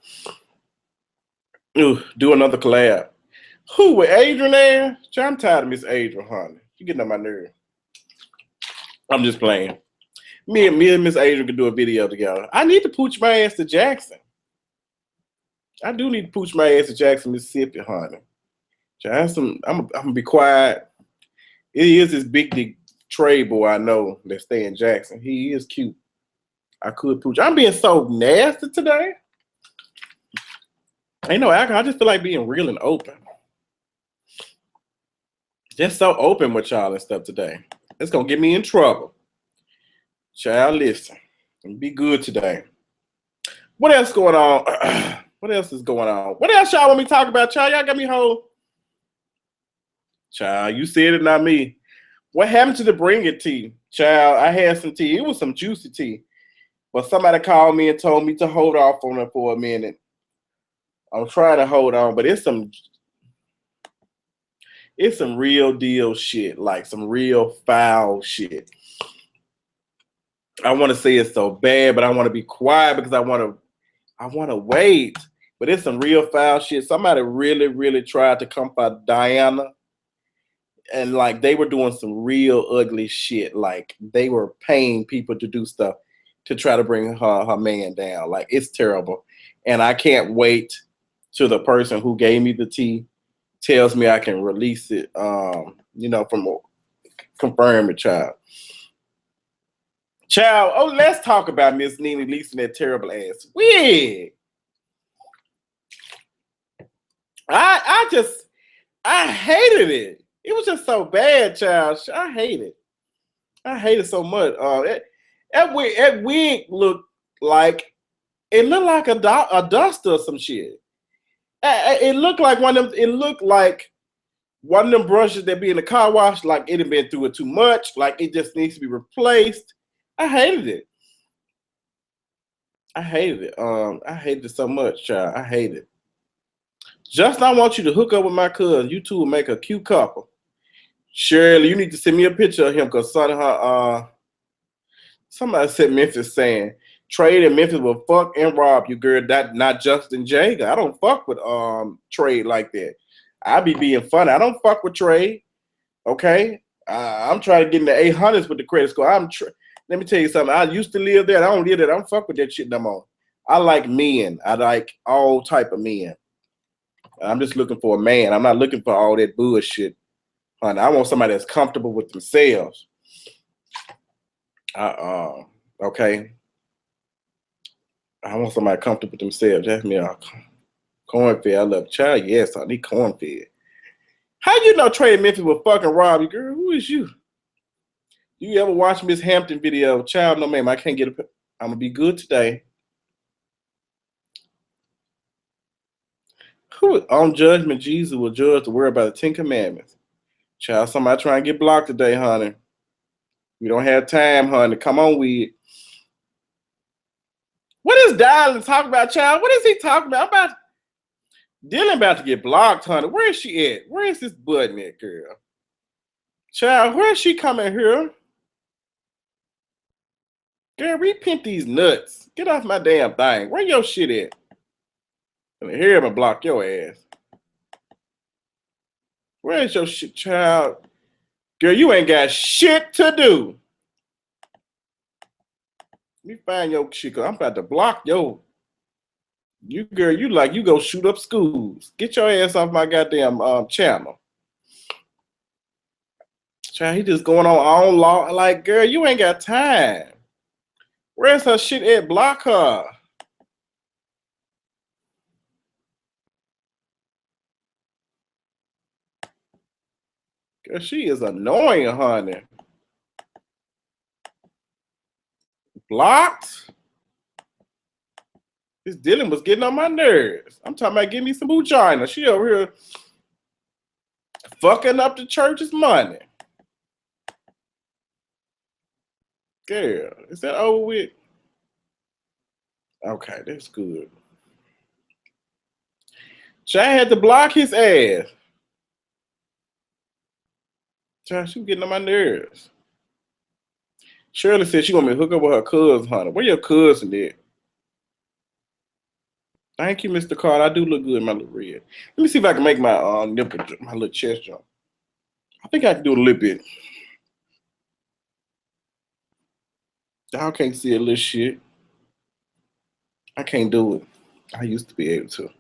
Ooh, do another collab. Who, with Adrian there? I'm tired of Miss Adrian, honey. You getting on my nerve. I'm just playing. Me and Miss Adrian can do a video together. I need to pooch my ass to Jackson. I do need to pooch my ass to Jackson, Mississippi, honey. I'm gonna be quiet. It is this big dick trade boy I know that stay in Jackson. He is cute. I could pooch. I'm being so nasty today. Ain't no alcohol. I just feel like being real and open. Just so open with y'all and stuff today. It's gonna get me in trouble. Child, listen. Be good today. What else going on? What else is going on? What else y'all want me to talk about, child? Y'all got me whole. Child, you said it, not me. What happened to the bring it tea? Child, I had some tea. It was some juicy tea. But somebody called me and told me to hold off on it for a minute. I'm trying to hold on, but it's some real deal shit, like some real foul shit. I want to say it so bad, but I want to be quiet because I want to wait. But it's some real foul shit. Somebody really, really tried to come for Diana. And like they were doing some real ugly shit. Like they were paying people to do stuff to try to bring her man down. Like it's terrible. And I can't wait till the person who gave me the tea tells me I can release it, from confirm it, child. Child, let's talk about Miss Nene leasing that terrible ass wig. I hated it. It was just so bad, child. I hate it. I hate it so much. That wig looked like a duster or some shit. It looked like one of them. It looked like one of them brushes that be in the car wash. Like it had been through it too much. Like it just needs to be replaced. I hated it. I hated it. I hated it so much, child. I hate it. Just I want you to hook up with my cousin. You two will make a cute couple. Shirley, you need to send me a picture of him because somebody said Memphis saying Trade and Memphis will fuck and rob you, girl. That not Justin Jager. I don't fuck with Trade like that. I be being funny. I don't fuck with Trade. Okay, I'm trying to get in the 800s with the credit score. Let me tell you something. I used to live there. I don't live there. I don't fuck with that shit no more. I like men. I like all type of men. I'm just looking for a man. I'm not looking for all that bullshit. Honey, I want somebody that's comfortable with themselves. Okay. I want somebody comfortable with themselves. That's me. Cornfed. I love child. Yes, I need cornfed. How you know Trey Memphis will fucking rob you, girl? Who is you? You ever watch Miss Hampton video? Child, no ma'am. I can't get a. I'm gonna be good today. Who on judgment Jesus will judge the world by the 10 Commandments? Child, somebody trying to get blocked today, honey. We don't have time, honey. Come on with it. What is Dylan talking about, child? What is he talking about? Dylan about to get blocked, honey. Where is she at? Where is this button at, girl? Child, where is she coming here? Girl, repent these nuts. Get off my damn thing. Where your shit at? I'm gonna hear him and block your ass. Where is your shit, child? Girl, you ain't got shit to do. Let me find your shit, cause I'm about to block yo. You girl, you go shoot up schools. Get your ass off my goddamn channel. Child, he just going on all law. Like, girl, you ain't got time. Where's her shit at? Block her. Girl, she is annoying, honey. Blocked? This Dylan was getting on my nerves. I'm talking about getting me some China. She over here fucking up the church's money. Girl, is that over with? Okay, that's good. Chad had to block his ass. Chad, she was getting on my nerves. Shirley said she want me to hook up with her cousin, honey. Where your cousin at? Thank you, Mr. Carter. I do look good in my little red. Let me see if I can make my nipple, my little chest jump. I think I can do a little bit. Y'all can't see a little shit. I can't do it. I used to be able to.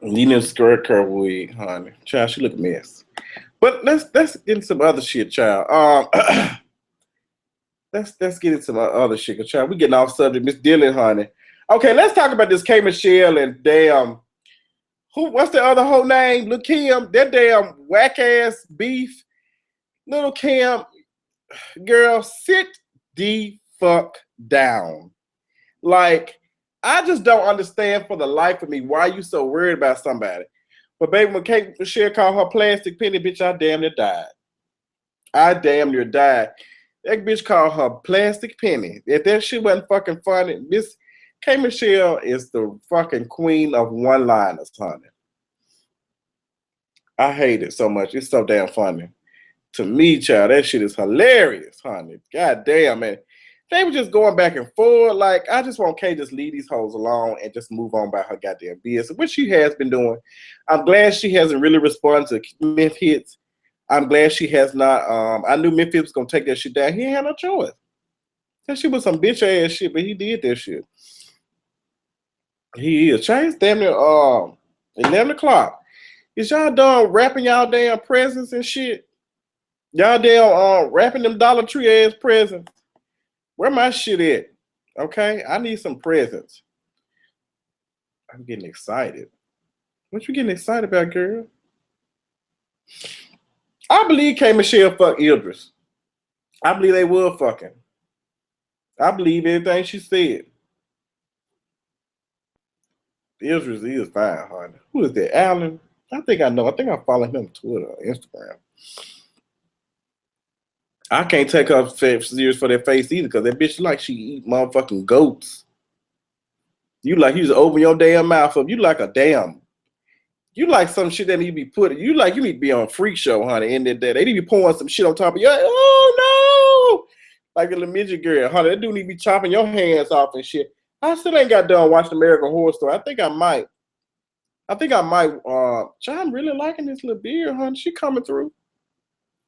You know, skirt curl wig, honey. Child, she look a mess. But let's get into some other shit, child. Let's get into some other shit, child. We getting off subject, Miss Dylan, honey. Okay, let's talk about this K Michelle and damn. What's the other whole name? Lil' Kim. That damn whack ass beef. Little Kim, girl, sit the fuck down. Like, I just don't understand for the life of me why you so worried about somebody. But baby, when K Michelle called her plastic penny, bitch, I damn near died. I damn near died. That bitch called her plastic penny. If that shit wasn't fucking funny, Miss K Michelle is the fucking queen of one-liners, honey. I hate it so much. It's so damn funny. To me, child, that shit is hilarious, honey. God damn, man. They were just going back and forth. Like, I just want Kay just leave these hoes alone and just move on by her goddamn business, which she has been doing. I'm glad she hasn't really responded to Myth hits. I'm glad she has not. I knew Myth was going to take that shit down. He had no choice. That shit was some bitch ass shit, but he did that shit. He is. Chase damn near 11 o'clock. Is y'all done wrapping y'all damn presents and shit? Y'all damn wrapping them Dollar Tree ass presents? Where my shit at? Okay, I need some presents. I'm getting excited. What you getting excited about, girl? I believe K Michelle fucked Idris. I believe they were fucking. I believe everything she said. Idris is fine, honey. Who is that? Alan? I think I know. I think I follow him on Twitter or Instagram. I can't take her serious for that face either, because that bitch like she eat motherfucking goats. You like you just open your damn mouth up. You like a damn. You like some shit that need to be put. You like you need to be on Freak Show, honey. And they need to be pouring some shit on top of you. Oh no! Like a little midget girl, honey. That dude need to be chopping your hands off and shit. I still ain't got done watching American Horror Story. I think I might. I'm really liking this little beard, honey. She coming through.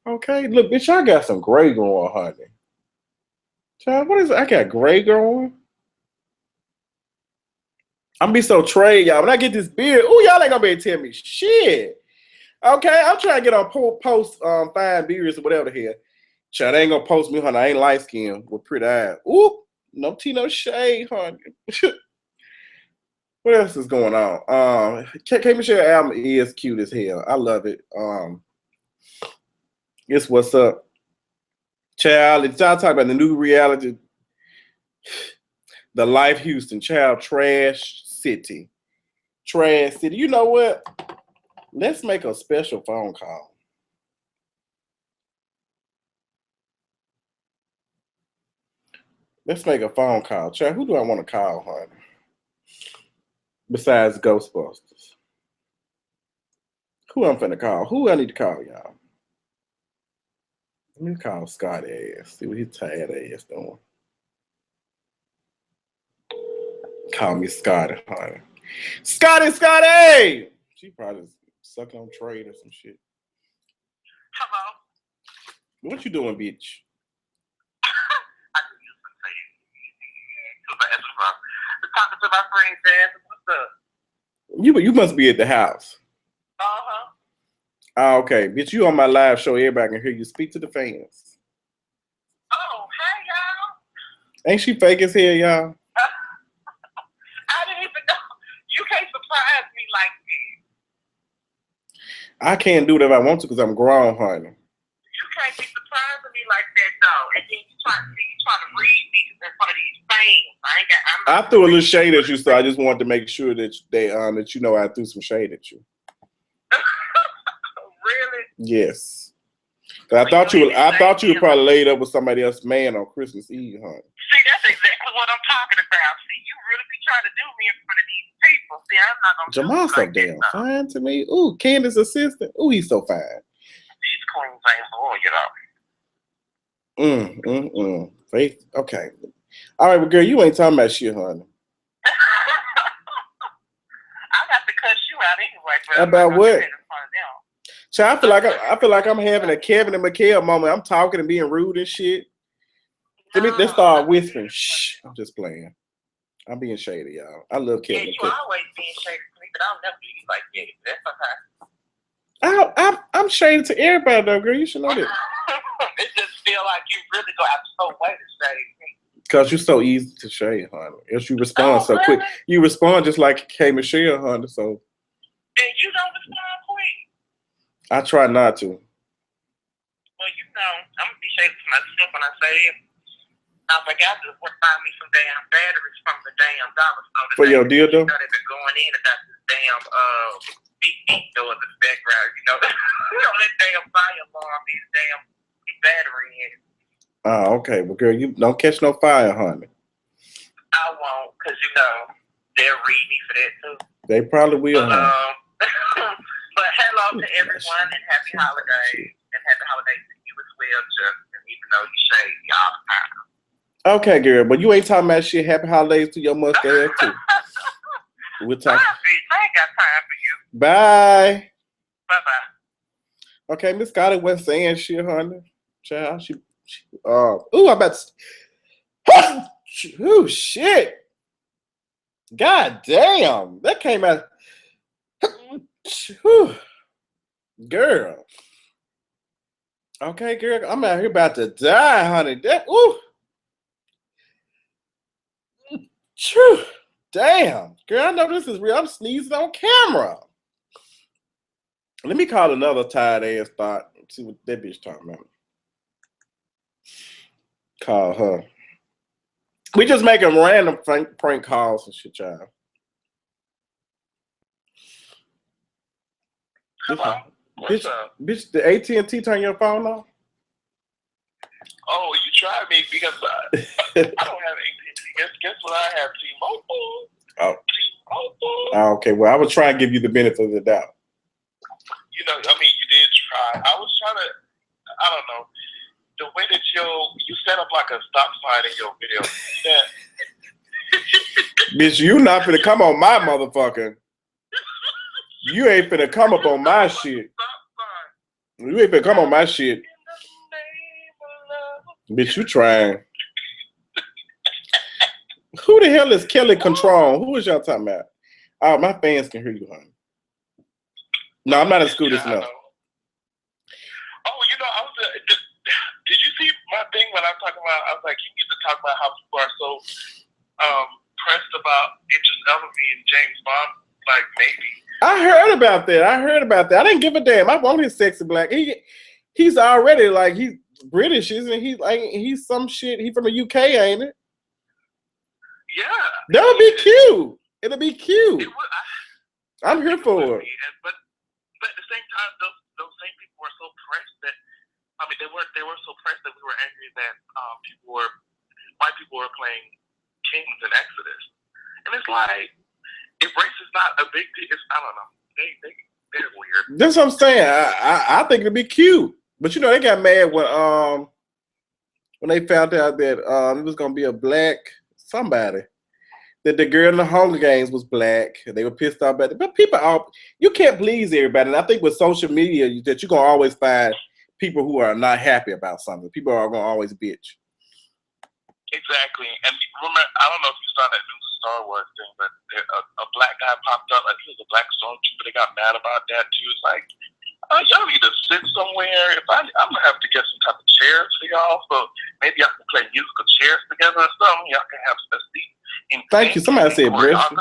Okay, look, bitch, I got some gray going, honey. Child, what is it? I got gray going. I'm be so trade, y'all. When I get this beard, ooh, y'all ain't gonna be able to tell me shit. Okay, I'm trying to get on post fine beards or whatever the hell. Child, they ain't gonna post me, honey. I ain't light skinned with pretty eyes. Ooh, no tea, no shade, honey. What else is going on? K Michelle album is cute as hell. I love it. Guess what's up? Child, it's y'all talking about the new reality, the Life Houston, child, Trash City. Trash City. You know what? Let's make a special phone call. Let's make a phone call. Child, who do I want to call, honey? Besides Ghostbusters. Who I'm finna call? Who I need to call, y'all? Let me call Scott ass. See what his tired ass doing. Call me Scotty, honey. Scotty! She probably sucking on trade or some shit. Hello. What you doing, bitch? I just used to say it. Talking to my friend Jazz. What's up? You must be at the house. Uh-huh. Oh, okay. Bitch, you on my live show. Everybody can hear you. Speak to the fans. Oh, hey, y'all. Ain't she fake as hell, y'all? I didn't even know. You can't surprise me like that. I can't do whatever I want to because I'm grown, honey. You can't be surprising me like that, though. And then you try to see trying to read me in front of these fans. I threw a little shade at you, so I just wanted to make sure that that you know I threw some shade at you. Really? Yes. I thought you were probably laid up with somebody else's man on Christmas Eve, huh? See, that's exactly what I'm talking about. See, you really be trying to do me in front of these people. See, I'm not gonna Jamal's so damn fine to me. Ooh, Candace's assistant. Ooh, he's so fine. These queens ain't loyal, you know. Faith. Okay. All right, well, girl, you ain't talking about shit, honey. I got to cuss you out anyway. About what? So I feel like I'm having a Kevin and Mikhail moment. I'm talking and being rude and shit. Let's start whispering. Shh. I'm just playing. I'm being shady, y'all. I love Kevin. Yeah, you always being shady to me, but I'll never do you like that. That's okay. I'm shady to everybody, though, girl. You should know that. It just feel like you really go out some way to shade me. Because you're so easy to shade, honey. Yes, you respond so quick. You respond just like K. Michelle, honey. So. And you don't respond quick. I try not to. Well, you know, I'm gonna be shady to myself when I say it. I forgot to find me some damn batteries from the damn dollar store. For your dildo? You know, they've been going in about this damn beep door in the background. You know, that damn fire alarm, these damn battery in. Oh, okay. Well, girl, you don't catch no fire, honey. I won't, because, you know, they'll read me for that, too. They probably will, honey. But hello to everyone, and happy holidays. And happy holidays to you as well, Justin, even though you shade me all the time. Okay, girl, but you ain't talking about shit. Happy holidays to your mustache, too. We'll talk. Bye, bitch. I ain't got time for you. Bye. Bye-bye. Okay, Miss Scotty wasn't saying shit, honey. Child, I'm about to. Oh, shit. God damn. That came out. Girl. Okay, girl. I'm out here about to die, honey. Damn. Girl, I know this is real. I'm sneezing on camera. Let me call another tired ass thought. See what that bitch talking about. Call her. We just making random prank calls and shit, y'all. Hello. What's up? Bitch, the AT&T turn your phone off? Oh, you tried me because I don't have AT&T. Guess what I have? T-Mobile. Oh. T-Mobile. Oh, okay. Well, I was trying to give you the benefit of the doubt. You know, I mean, you did try. I was trying to, I don't know, the way that you set up like a stop sign in your video. Yeah. Bitch, you not finna come on my motherfucker. You ain't finna come up on my shit. You ain't finna come on my shit. Bitch, you trying. Who the hell is Kelly Control? Who is y'all talking about? Oh, my fans can hear you, honey. No, I'm not as good as enough. Oh, you know, did you see my thing when I was talking about, I was like, you need to talk about how people are so pressed about Idris Elba being James Bond, like maybe. I heard about that. I didn't give a damn. I want his sexy black. He's already like, he's British, isn't he? Like, he's some shit. He from the UK, ain't it? Yeah. That would be cute. It'll be cute. It would, I'm here for it. But at the same time, those same people were so pressed that, I mean, they were so pressed that we were angry that white people were playing kings in Exodus. And it's like, if race is not a big deal, I don't know. They're weird. That's what I'm saying. I think it'd be cute. But you know, they got mad when they found out that it was gonna be a black somebody. That the girl in the Hunger Games was black. They were pissed off about it. But you can't please everybody. And I think with social media, that you're gonna always find people who are not happy about something. People are gonna always bitch. Exactly. And remember, I don't know if you saw that new Star Wars thing, but a black guy popped up. Like, he was a black stormtrooper. They got mad about that too. It's like, y'all need to sit somewhere. I'm gonna have to get some type of chairs for y'all, so maybe y'all can play musical chairs together or something. Y'all can have a seat. Thank you. Somebody said bless you.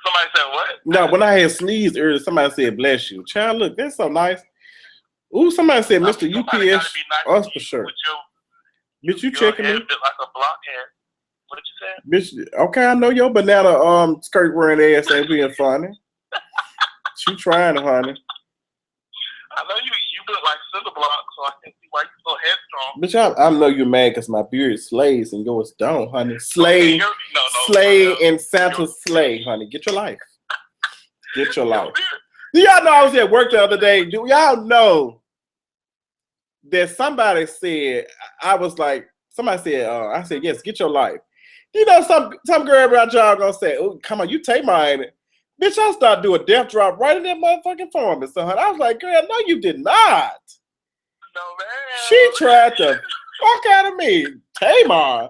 Somebody said what? No, when I had sneezed earlier, somebody said bless you. Child, look, that's so nice. Ooh, somebody said Mr. UPS, us for sure. Bitch, you Your checking head me? built like a blockhead. What did you say? Bitch, okay, I know your banana skirt wearing ass ain't being funny. She trying, honey. I know you built like cinder block, so I can see why you so headstrong. Bitch, I know you mad because my beard slays and yours don't, honey. Slay, Okay, slay, and Santa slay, honey. Get your life. Get your life. Do y'all know I was at work the other day? Do y'all know that somebody said, I was like, somebody said, I said, yes, get your life. You know, some girl around y'all gonna say, oh, come on, you take mine. Bitch, I started doing a death drop right in that motherfucking form. So I was like, girl, no, you did not. No, man. She tried to fuck out of me. Tamar.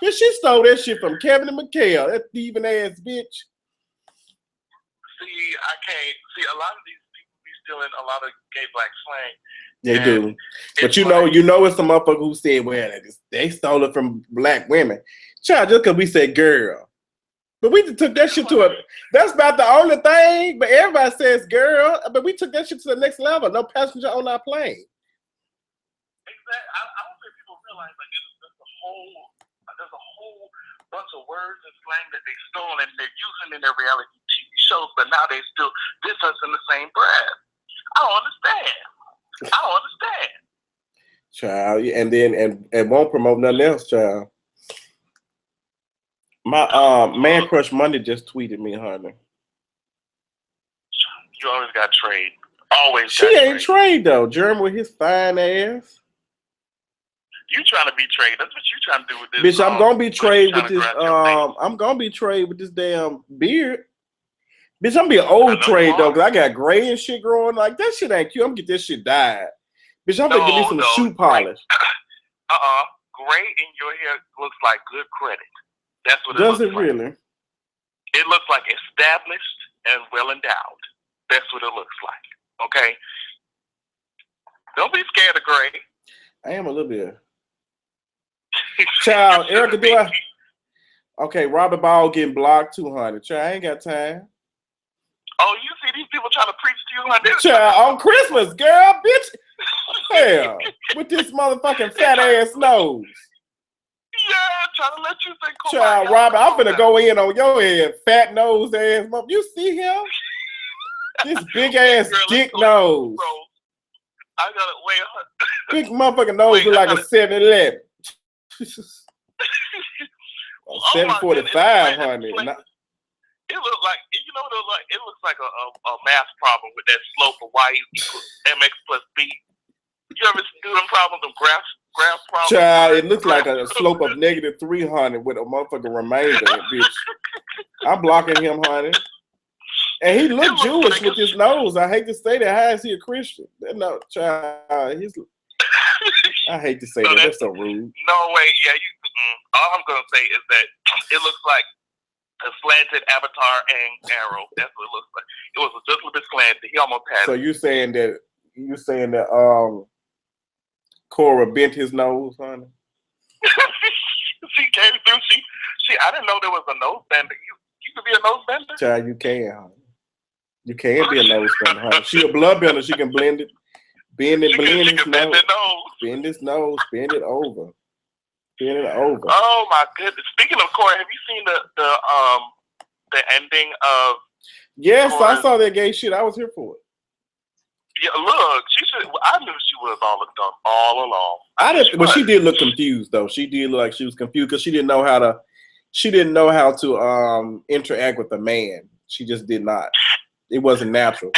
Bitch, she stole that shit from Kevin and McHale. That thieving ass bitch. See, I can't. See, a lot of these people be stealing a lot of gay black slang. They do. But you know it's some motherfucker who said, well, they stole it from black women. Child, just because we said girl. But we took that shit to that's about the only thing. But everybody says girl. But we took that shit to the next level. No passenger on our plane. Exactly. I don't think people realize like there's a whole bunch of words and slang that they stole and they're using in their reality TV shows, but now they still diss us in the same breath. I don't understand. Child, and then and won't promote nothing else, child. My man crush Monday just tweeted me, honey. You always got trade. Always. She ain't trade though. Jeremy with his fine ass. You trying to be trade? That's what you trying to do with this. Bitch, I'm gonna be trade with this. I'm gonna be trade with this damn beard. Bitch, I'm gonna be an old trade though, cause I got gray and shit growing. Like that shit ain't cute. I'm gonna get this shit dyed. Bitch, I'm gonna give me some shoe polish. Gray in your hair looks like good credit. That's what it looks like. Does it really? It looks like established and well endowed. That's what it looks like. Okay? Don't be scared of gray. I am a little bit. Child, Erica, do I? Okay, Robert Ball getting blocked 200. Child, I ain't got time. Oh, you see these people trying to preach to you like this? Child, on Christmas, girl, bitch. Hell, with this motherfucking fat ass nose. Yeah, trying to let you think. Child, Robert, I'm finna go in on your head, fat nose ass. You see him? This big ass dick nose. Bro, I gotta wait. Big motherfucking nose look like a 7-Eleven. 745, honey. It looked like, you know what it looked like? It looks like a math problem with that slope of y equals mx plus b. You ever do them problems, them graph problems? Child, it looks like a slope of negative 300 with a motherfucking remainder, bitch. I'm blocking him, honey. And he looked Jewish with his nose. I hate to say that. How is he a Christian? No, child, he's... I hate to say that. That's so rude. No way. Yeah, all I'm gonna say is that it looks like a slanted Avatar and arrow. That's what it looks like. It was just a little bit slanted. He almost had. So you're saying that Cora bent his nose, honey? She came through. She. I didn't know there was a nose bender. You could be a nose bender. Child, you can, honey. You can be a nose bender, honey. She a blood bender. She can blend it. Bend his nose. Bend his nose. Bend it over. Bend it over. Oh my goodness! Speaking of Cora, have you seen the ending of? Yes, Cora's... I saw that gay shit. I was here for it. Yeah, look, she should. I knew she was all along. I didn't. But she did look confused though. She did look like she was confused because she didn't know how to. She didn't know how to interact with a man. She just did not. It wasn't natural.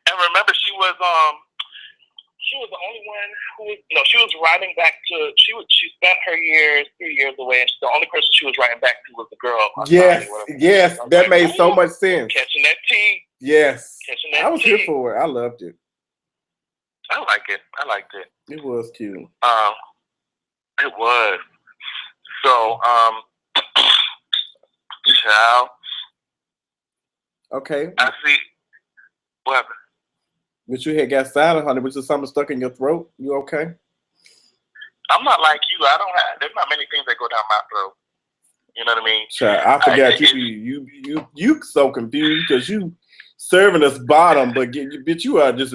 And remember, she was the only one who she was writing back to. She spent her 3 years away, and the only person she was writing back to was the girl. Yes, that made so much sense. Catching that tea. Yes, I was here for it. I loved it. I liked it. It was cute. It was. So, child. Okay. I see. What happened? But you had got silent, honey. Was there something stuck in your throat? You okay? I'm not like you. There's not many things that go down my throat. You know what I mean? Child, I forgot you so confused because you serving us bottom, but bitch, you are just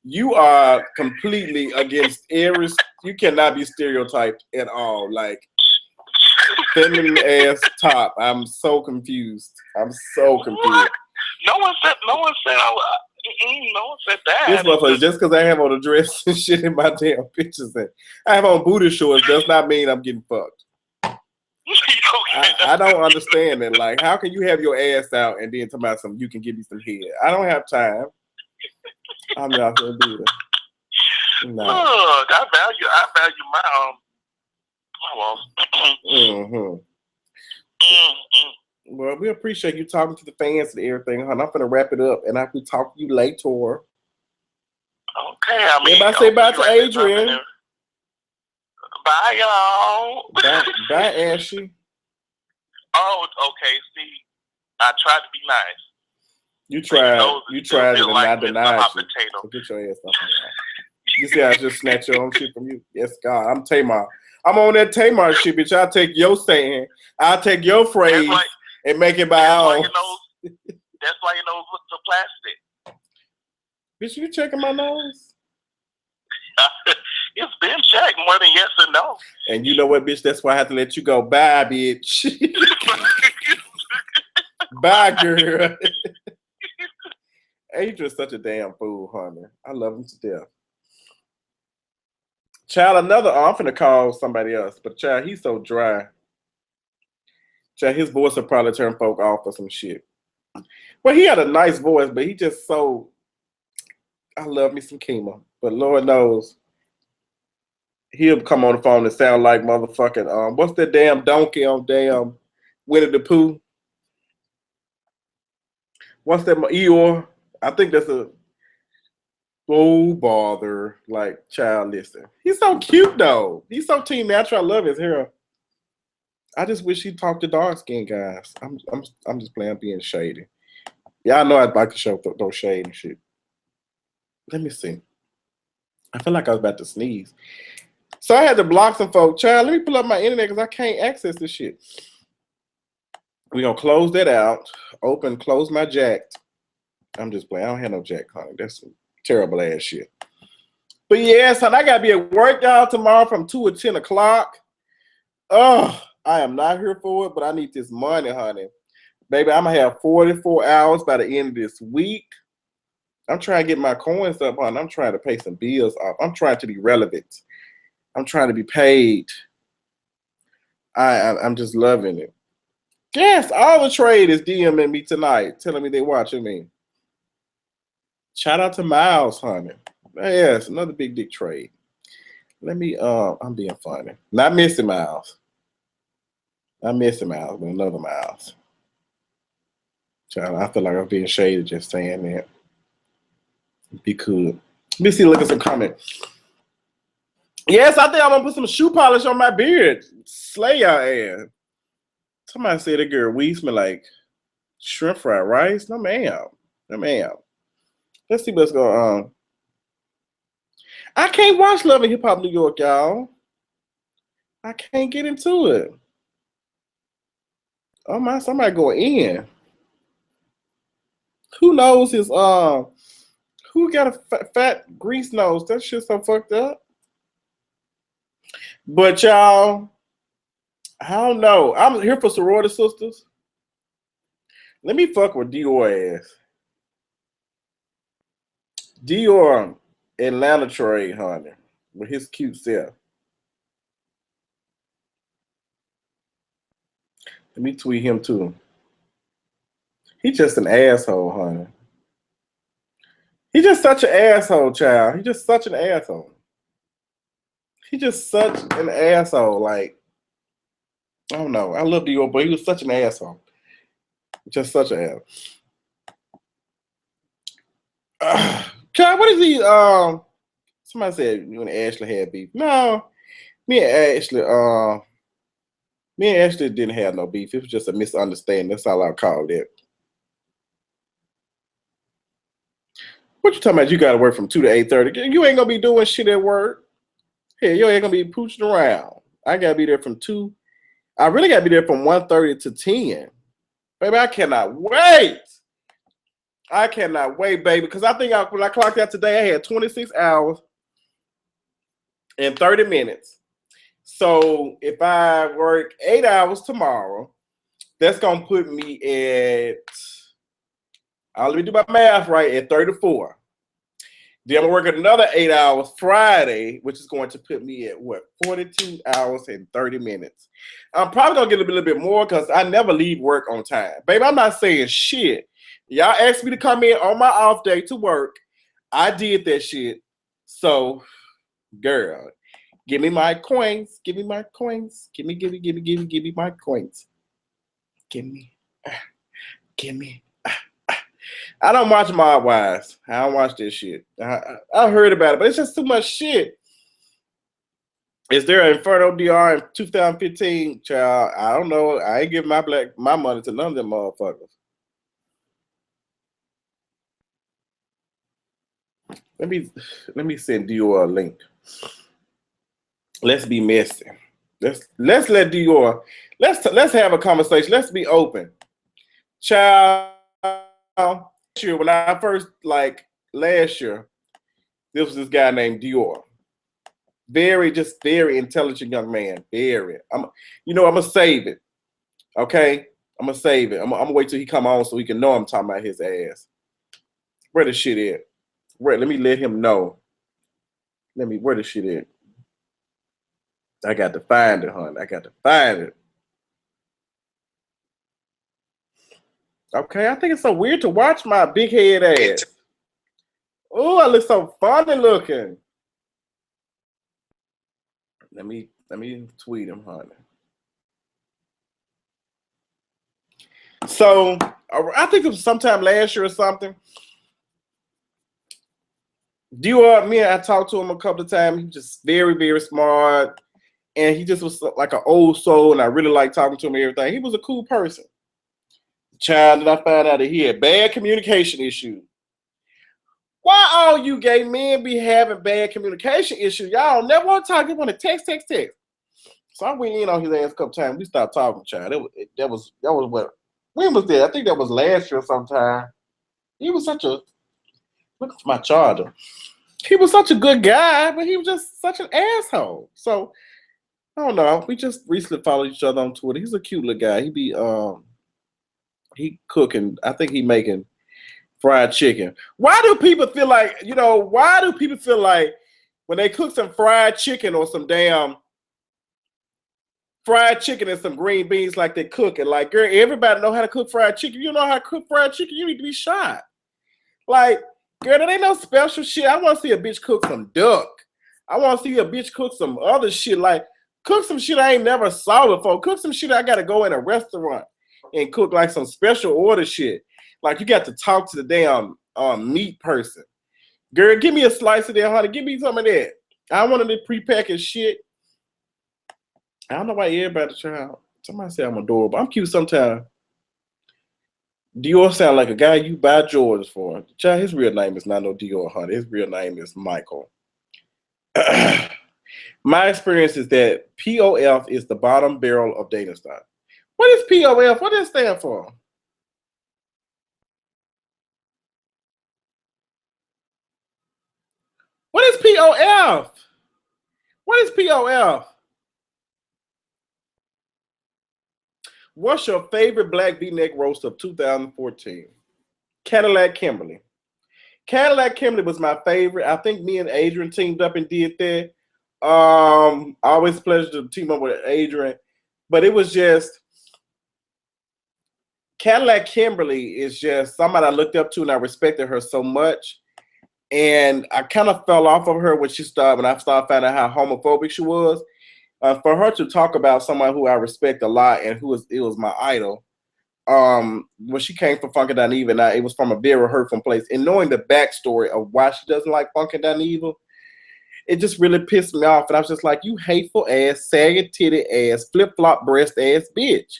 You are completely against every. You cannot be stereotyped at all. Like feminine ass top. I'm so confused. I'm so confused. What? No one said. No one said. No one said that. This motherfucker, just because I have on a dress and shit in my damn pictures, and I have on booty shorts, does not mean I'm getting fucked. I don't understand that. Like, how can you have your ass out and then talk about something? You can give me some head. I don't have time. I'm not gonna do that. No. Look, I value my walls. Well, we appreciate you talking to the fans and everything, hon. I'm gonna wrap it up, and I will talk to you later. Okay, I mean, everybody say bye to Adrian. Bye, y'all. Bye, Ashley. Oh, okay. See, I tried to be nice. You tried it, and I denied you. So get your ass up. You see, I just snatched your own shit from you. Yes, God, I'm Tamar. I'm on that Tamar shit, bitch. I'll take your saying, I'll take your phrase, and make it by all. That's why your nose looks so plastic. Bitch, you checking my nose? It's been checked more than yes or no. And you know what, bitch? That's why I have to let you go. Bye, bitch. Bye, girl. Adrian's such a damn fool, honey. I love him to death. Child, I'm finna call somebody else, but child, he's so dry. Child, his voice will probably turn folk off or some shit. Well, he had a nice voice, but he just so. I love me some Kima, but Lord knows he'll come on the phone and sound like motherfucking what's that damn donkey on damn Winnie the Pooh? What's that Eeyore? I think that's a bother. Like, child, listen. He's so cute though. He's so teen natural. I love his hair. I just wish he'd talk to dark skinned guys. I'm just playing being shady. Yeah, I know I'd like to show those shade and shit. Let me see. I feel like I was about to sneeze. So I had to block some folks. Child, let me pull up my internet because I can't access this shit. We're going to close that out. Close my jack. I'm just playing. I don't have no jack, honey. That's some terrible ass shit. But yeah, son, I got to be at work, y'all, tomorrow from 2 to 10 o'clock. Oh, I am not here for it, but I need this money, honey. Baby, I'm going to have 44 hours by the end of this week. I'm trying to get my coins up, honey. I'm trying to pay some bills off. I'm trying to be relevant. I'm trying to be paid. I'm just loving it. Yes, all the trade is DMing me tonight, telling me they're watching me. Shout out to Miles, honey. Yes, another big dick trade. Let me, I'm being funny. Not missing Miles. I'm missing Miles, but another Miles. Child, I feel like I'm being shaded just saying that. Be cool. Let me see, look at some comments. Yes, I think I'm gonna put some shoe polish on my beard. Slay y'all ass. Somebody said that girl weed smell like shrimp fried rice. No ma'am. No ma'am. Let's see what's going on. I can't watch Love and Hip Hop New York, y'all. I can't get into it. Oh my, somebody going in. Who knows his who got a fat grease nose? That shit's so fucked up. But y'all, I don't know. I'm here for sorority sisters. Let me fuck with Dior ass. Dior Atlanta trade, honey, with his cute self. Let me tweet him too. He's just an asshole, honey. He's just such an asshole, child. He's just such an asshole. He's just such an asshole. Like, I don't know. I love Dior, but he was such an asshole. Just such an asshole. Child, what is he? Somebody said you and Ashley had beef. No, me and Ashley didn't have no beef. It was just a misunderstanding. That's all I called it. What you talking about? You got to work from 2 to 8:30. You ain't gonna be doing shit at work. Hey, you ain't gonna be pooching around. I gotta be there from 2. I really gotta be there from 1:30 to 10. Baby, I cannot wait. I cannot wait, baby, because I think when I clocked out today, I had 26 hours and 30 minutes. So if I work 8 hours tomorrow, that's going to put me at, let me do my math right, at 34. Then I'm going to work another 8 hours Friday, which is going to put me at what, 42 hours and 30 minutes. I'm probably going to get a little bit more because I never leave work on time. Baby, I'm not saying shit. Y'all asked me to come in on my off day to work. I did that shit. So, girl, give me my coins. Give me my coins. Give me my coins. Give me. I don't watch Mob Wives. I don't watch this shit. I heard about it, but it's just too much shit. Is there an Inferno DR in 2015? Child, I don't know. I ain't giving my money to none of them motherfuckers. Let me send Dior a link. Let's be messy. Let's let Dior. Let's have a conversation. Let's be open. Child, when I first last year, this was this guy named Dior. Very intelligent young man. I'm gonna save it. Okay, I'm gonna save it. I'm gonna wait till he come on so he can know I'm talking about his ass. Where the shit is? Let me let him know. Where the shit is? I got to find it, hon. I got to find it. Okay, I think it's so weird to watch my big head ass. Oh, I look so funny looking. Let me tweet him, honey. So I think it was sometime last year or something. I talked to him a couple of times. He was just very, very smart. And he just was like an old soul, and I really liked talking to him and everything. He was a cool person. Child, that I found out that he had bad communication issues. Why all you gay men be having bad communication issues? Y'all never want to talk. You want to text. So I went in on his ass a couple times. We stopped talking, child. That was what, when was that? I think that was last year sometime. He was such a, look at my charger. He was such a good guy, but he was just such an asshole. So I don't know. We just recently followed each other on Twitter. He's a cute little guy. He cooking. I think he making fried chicken. Why do people feel like when they cook some fried chicken or some damn fried chicken and some green beans like they cook it? Like, girl, everybody know how to cook fried chicken. You know how to cook fried chicken, you need to be shot. Like, girl, that ain't no special shit. I want to see a bitch cook some duck. I want to see a bitch cook some other shit. Like, cook some shit I ain't never saw before. Cook some shit I got to go in a restaurant and cook like some special order shit. Like, you got to talk to the damn meat person. Girl, give me a slice of that, honey. Give me some of that. I wanted the prepackaged shit. I don't know why everybody child. Somebody say I'm adorable. I'm cute sometimes. Dior sound like a guy you buy Jordans for. Child, his real name is not no Dior, honey. His real name is Michael. My experience is that POF is the bottom barrel of dating style. What is POF? What does it stand for? What is POF? What is POF? What's your favorite black V-neck roast of 2014? Cadillac Kimberly. Cadillac Kimberly was my favorite. I think me and Adrian teamed up and did that. Always a pleasure to team up with Adrian. But it was just, Cadillac Kimberly is just somebody I looked up to and I respected her so much. And I kind of fell off of her when I started finding out how homophobic she was. For her to talk about someone who I respect a lot and it was my idol, when she came from Funky Dineva, and it was from a very hurtful place. And knowing the backstory of why she doesn't like Funky Dineva, it just really pissed me off. And I was just like, you hateful ass, sagging titty ass, flip-flop breast ass bitch.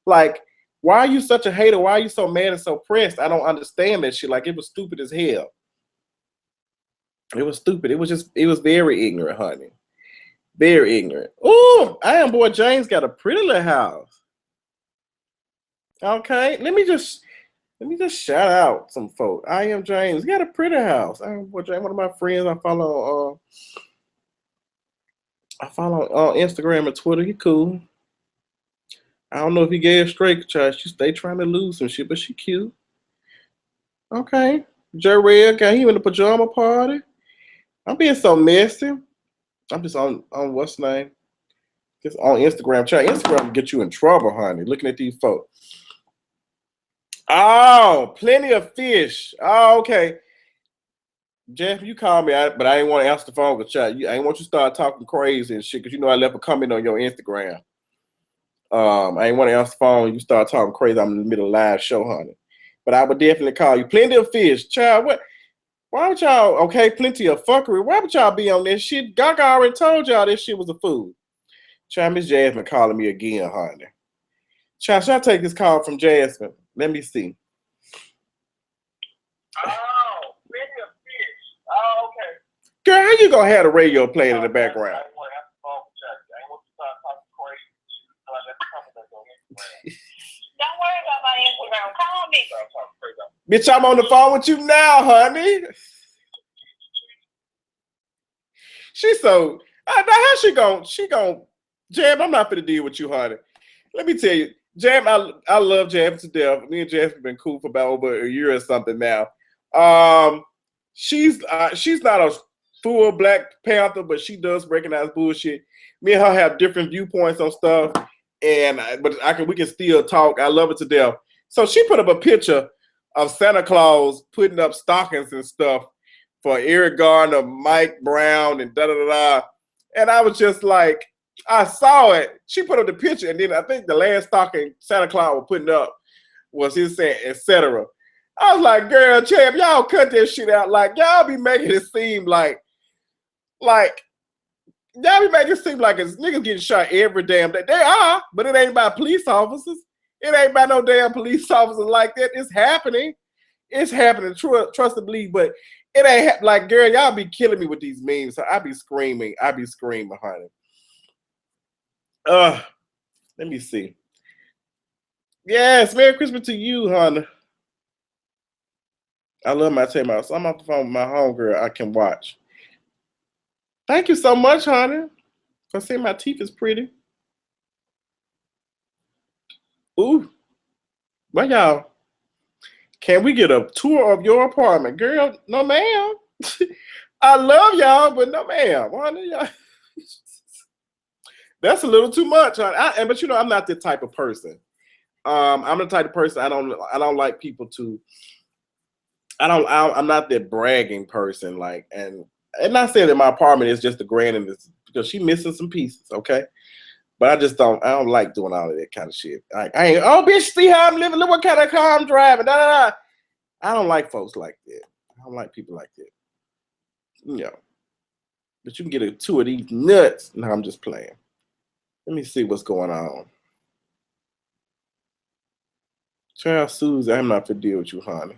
Like, why are you such a hater? Why are you so mad and so pressed? I don't understand that shit. Like, it was stupid as hell. It was stupid. It was very ignorant, honey. Very ignorant. Ooh, I Am Boy James got a pretty little house. Okay, let me just Let me just shout out some folk. I am James. He got a pretty house. I am James, one of my friends I follow. I follow on Instagram and Twitter. He cool. I don't know if he gave straight child. She stay trying to lose some shit, but she cute. Okay. Jarrell got him in the pajama party. I'm being so messy. I'm just on what's the name? Just on Instagram. Child, Instagram will get you in trouble, honey. Looking at these folks. Oh, plenty of fish. Oh, okay. Jeff, you called me, but I didn't want to answer the phone with chat. I didn't want you to start talking crazy and shit because you know I left a comment on your Instagram. I didn't want to answer the phone. You start talking crazy. I'm in the middle of live show, honey. But I would definitely call you. Plenty of fish, child. What? Why would y'all? Okay, plenty of fuckery. Why would y'all be on this shit? Gaga already told y'all this shit was a food. Child, Miss Jasmine calling me again, honey. Child, should I take this call from Jasmine? Let me see. Oh, plenty of fish. Oh, okay. Girl, how you gonna have the radio playing in the background? I want to have the phone check. I want to start talking crazy. So I let the comment on Instagram. Don't worry about my Instagram. Call me. Bitch, I'm on the phone with you now, honey. She's so. Now how she gon' Jam, I'm not gonna deal with you, honey. Let me tell you, Jam, I love Jam to death. Me and Jam have been cool for about over a year or something now. She's not a full Black Panther, but she does recognize bullshit. Me and her have different viewpoints on stuff, but we can still talk. I love it to death. So she put up a picture of Santa Claus putting up stockings and stuff for Eric Garner, Mike Brown, and da-da-da-da. And I was just like, I saw it. She put up the picture, and then I think the last stocking Santa Claus was putting up was his saying, etc. I was like, girl, champ, y'all cut that shit out. Like, y'all be making it seem like y'all be making it seem like it's niggas getting shot every damn day. They are, but it ain't by police officers. It ain't by no damn police officers like that. It's happening. It's happening. Trust and believe, but it ain't like, girl, y'all be killing me with these memes. So I be screaming, honey. Let me see. Yes, Merry Christmas to you, honey. I love my time out. So I'm off the phone with my homegirl. I can watch. Thank you so much, honey, for saying my teeth is pretty. Ooh. Well, y'all, can we get a tour of your apartment? Girl, no, ma'am. I love y'all, but no, ma'am. Y'all? That's a little too much, honey. But you know, I'm not the type of person. I'm the type of person I don't like people to. I'm not that bragging person. Like, and not saying that my apartment is just the grand and this because she missing some pieces, okay? But I don't like doing all of that kind of shit. I ain't, oh bitch, see how I'm living, look what kind of car I'm driving. I don't like folks like that. I don't like people like that. You know. But you can get a tour of these nuts. No, I'm just playing. Let me see what's going on. Charles Susie, I'm not for deal with you, honey.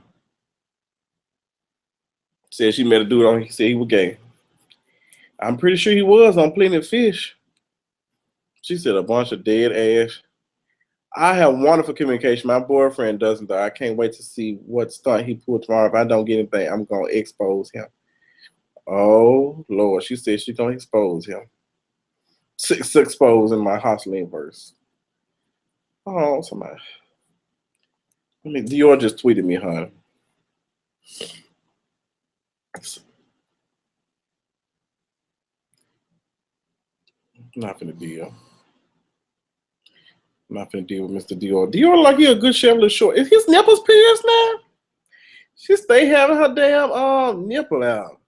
Said she met a dude on, he said he was gay. I'm pretty sure he was on Plenty of Fish. She said a bunch of dead ass. I have wonderful communication. My boyfriend doesn't, though. I can't wait to see what stunt he pulled tomorrow. If I don't get anything, I'm going to expose him. Oh, Lord. She said she's going to expose him. Six expose in my hustling verse. Oh, somebody. Dior just tweeted me, honey. Not finna deal. Not finna deal with Mr. Dior. Dior like he a good Chevrolet short. Is his nipples pierced now? She stay having her damn nipple out.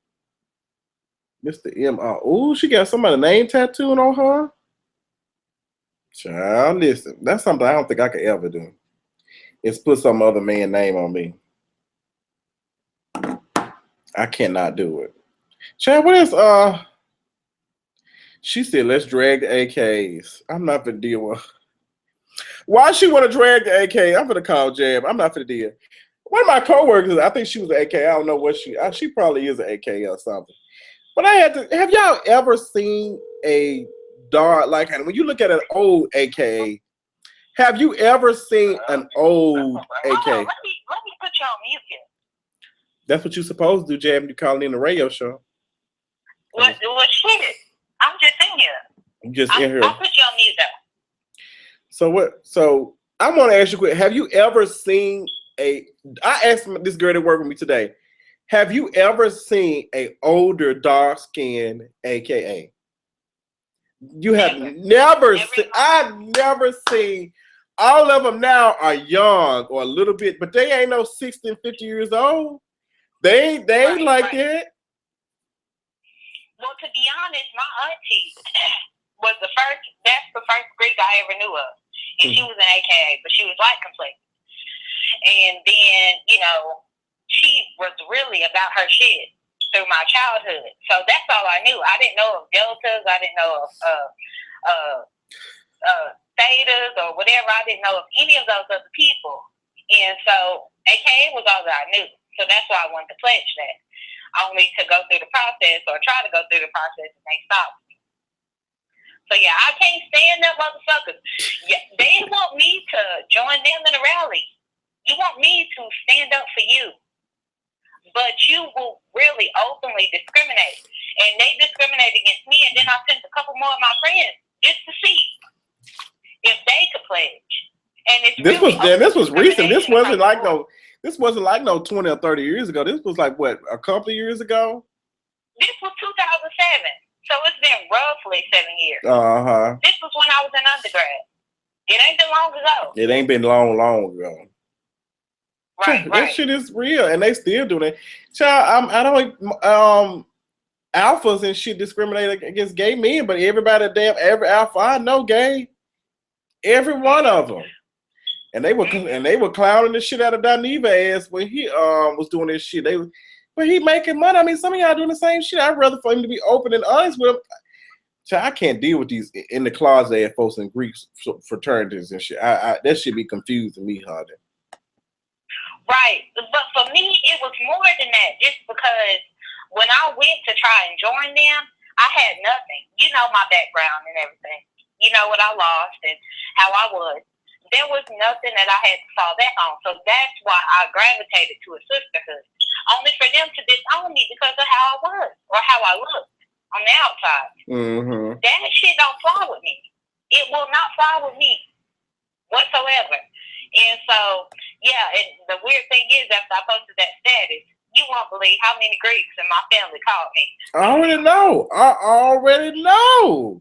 Mr. M. Oh, she got somebody's name tattooed on her. Child, listen. That's something I don't think I could ever do. Is put some other man's name on me. I cannot do it. Child, what is she said, let's drag the AKs. I'm not gonna deal with. Why she want to drag the AK? I'm gonna call Jab. I'm not gonna deal. One of my coworkers, I think she was an AK. I don't know what she probably is an AK or something. But I had to. Have y'all ever seen a dart like when you look at an old AK? Have you ever seen an old Hold on, AK? let me put you on mute here. That's what you're supposed to do, Jam. You calling in the radio show. What shit? I'm just in here. You just in here. I'll put you on mute though. So what? So I want to ask you quick. Have you ever seen I asked this girl that worked with me today. Have you ever seen a older dark-skinned AKA? You have never seen. I've never seen. All of them now are young or a little bit, but they ain't no 60 and 50 years old. They ain't like that. Well, to be honest, my auntie was that's the first Greek I ever knew of. And she was an AKA, but she was light complexion. And then, she was really about her shit through my childhood. So that's all I knew. I didn't know of deltas. I didn't know of thetas or whatever. I didn't know of any of those other people. And so AKA was all that I knew. So that's why I wanted to pledge that. Only to go through the process or try to go through the process and they stopped me. So yeah, I can't stand them motherfuckers. Yeah, they want me to join them in a rally. You want me to stand up for you. But you will really openly discriminate. And they discriminate against me, and then I sent a couple more of my friends just to see if they could pledge. And it's this was recent. This wasn't like no 20 or 30 years ago. This was like what, a couple of years ago? This was 2007. So it's been roughly 7 years. Uh-huh. This was when I was in undergrad. It ain't been long ago. It ain't been long ago. Right. That shit is real, and they still doing it. Child, I don't alphas and shit discriminate against gay men, but every alpha I know gay. Every one of them. And they were clowning the shit out of Daniva ass when he was doing this shit. But he making money. I mean, some of y'all doing the same shit. I'd rather for him to be open and honest with him. Child, I can't deal with these in the closet ass folks in Greek fraternities and shit. That should be confusing me, honey. Right. But for me, it was more than that. Just because when I went to try and join them, I had nothing. You know my background and everything. You know what I lost and how I was. There was nothing that I had to fall back on. So that's why I gravitated to a sisterhood. Only for them to disown me because of how I was or how I looked on the outside. Mm-hmm. That shit don't fly with me. It will not fly with me whatsoever. And so, yeah, and the weird thing is, after I posted that status, you won't believe how many Greeks in my family called me. I already know.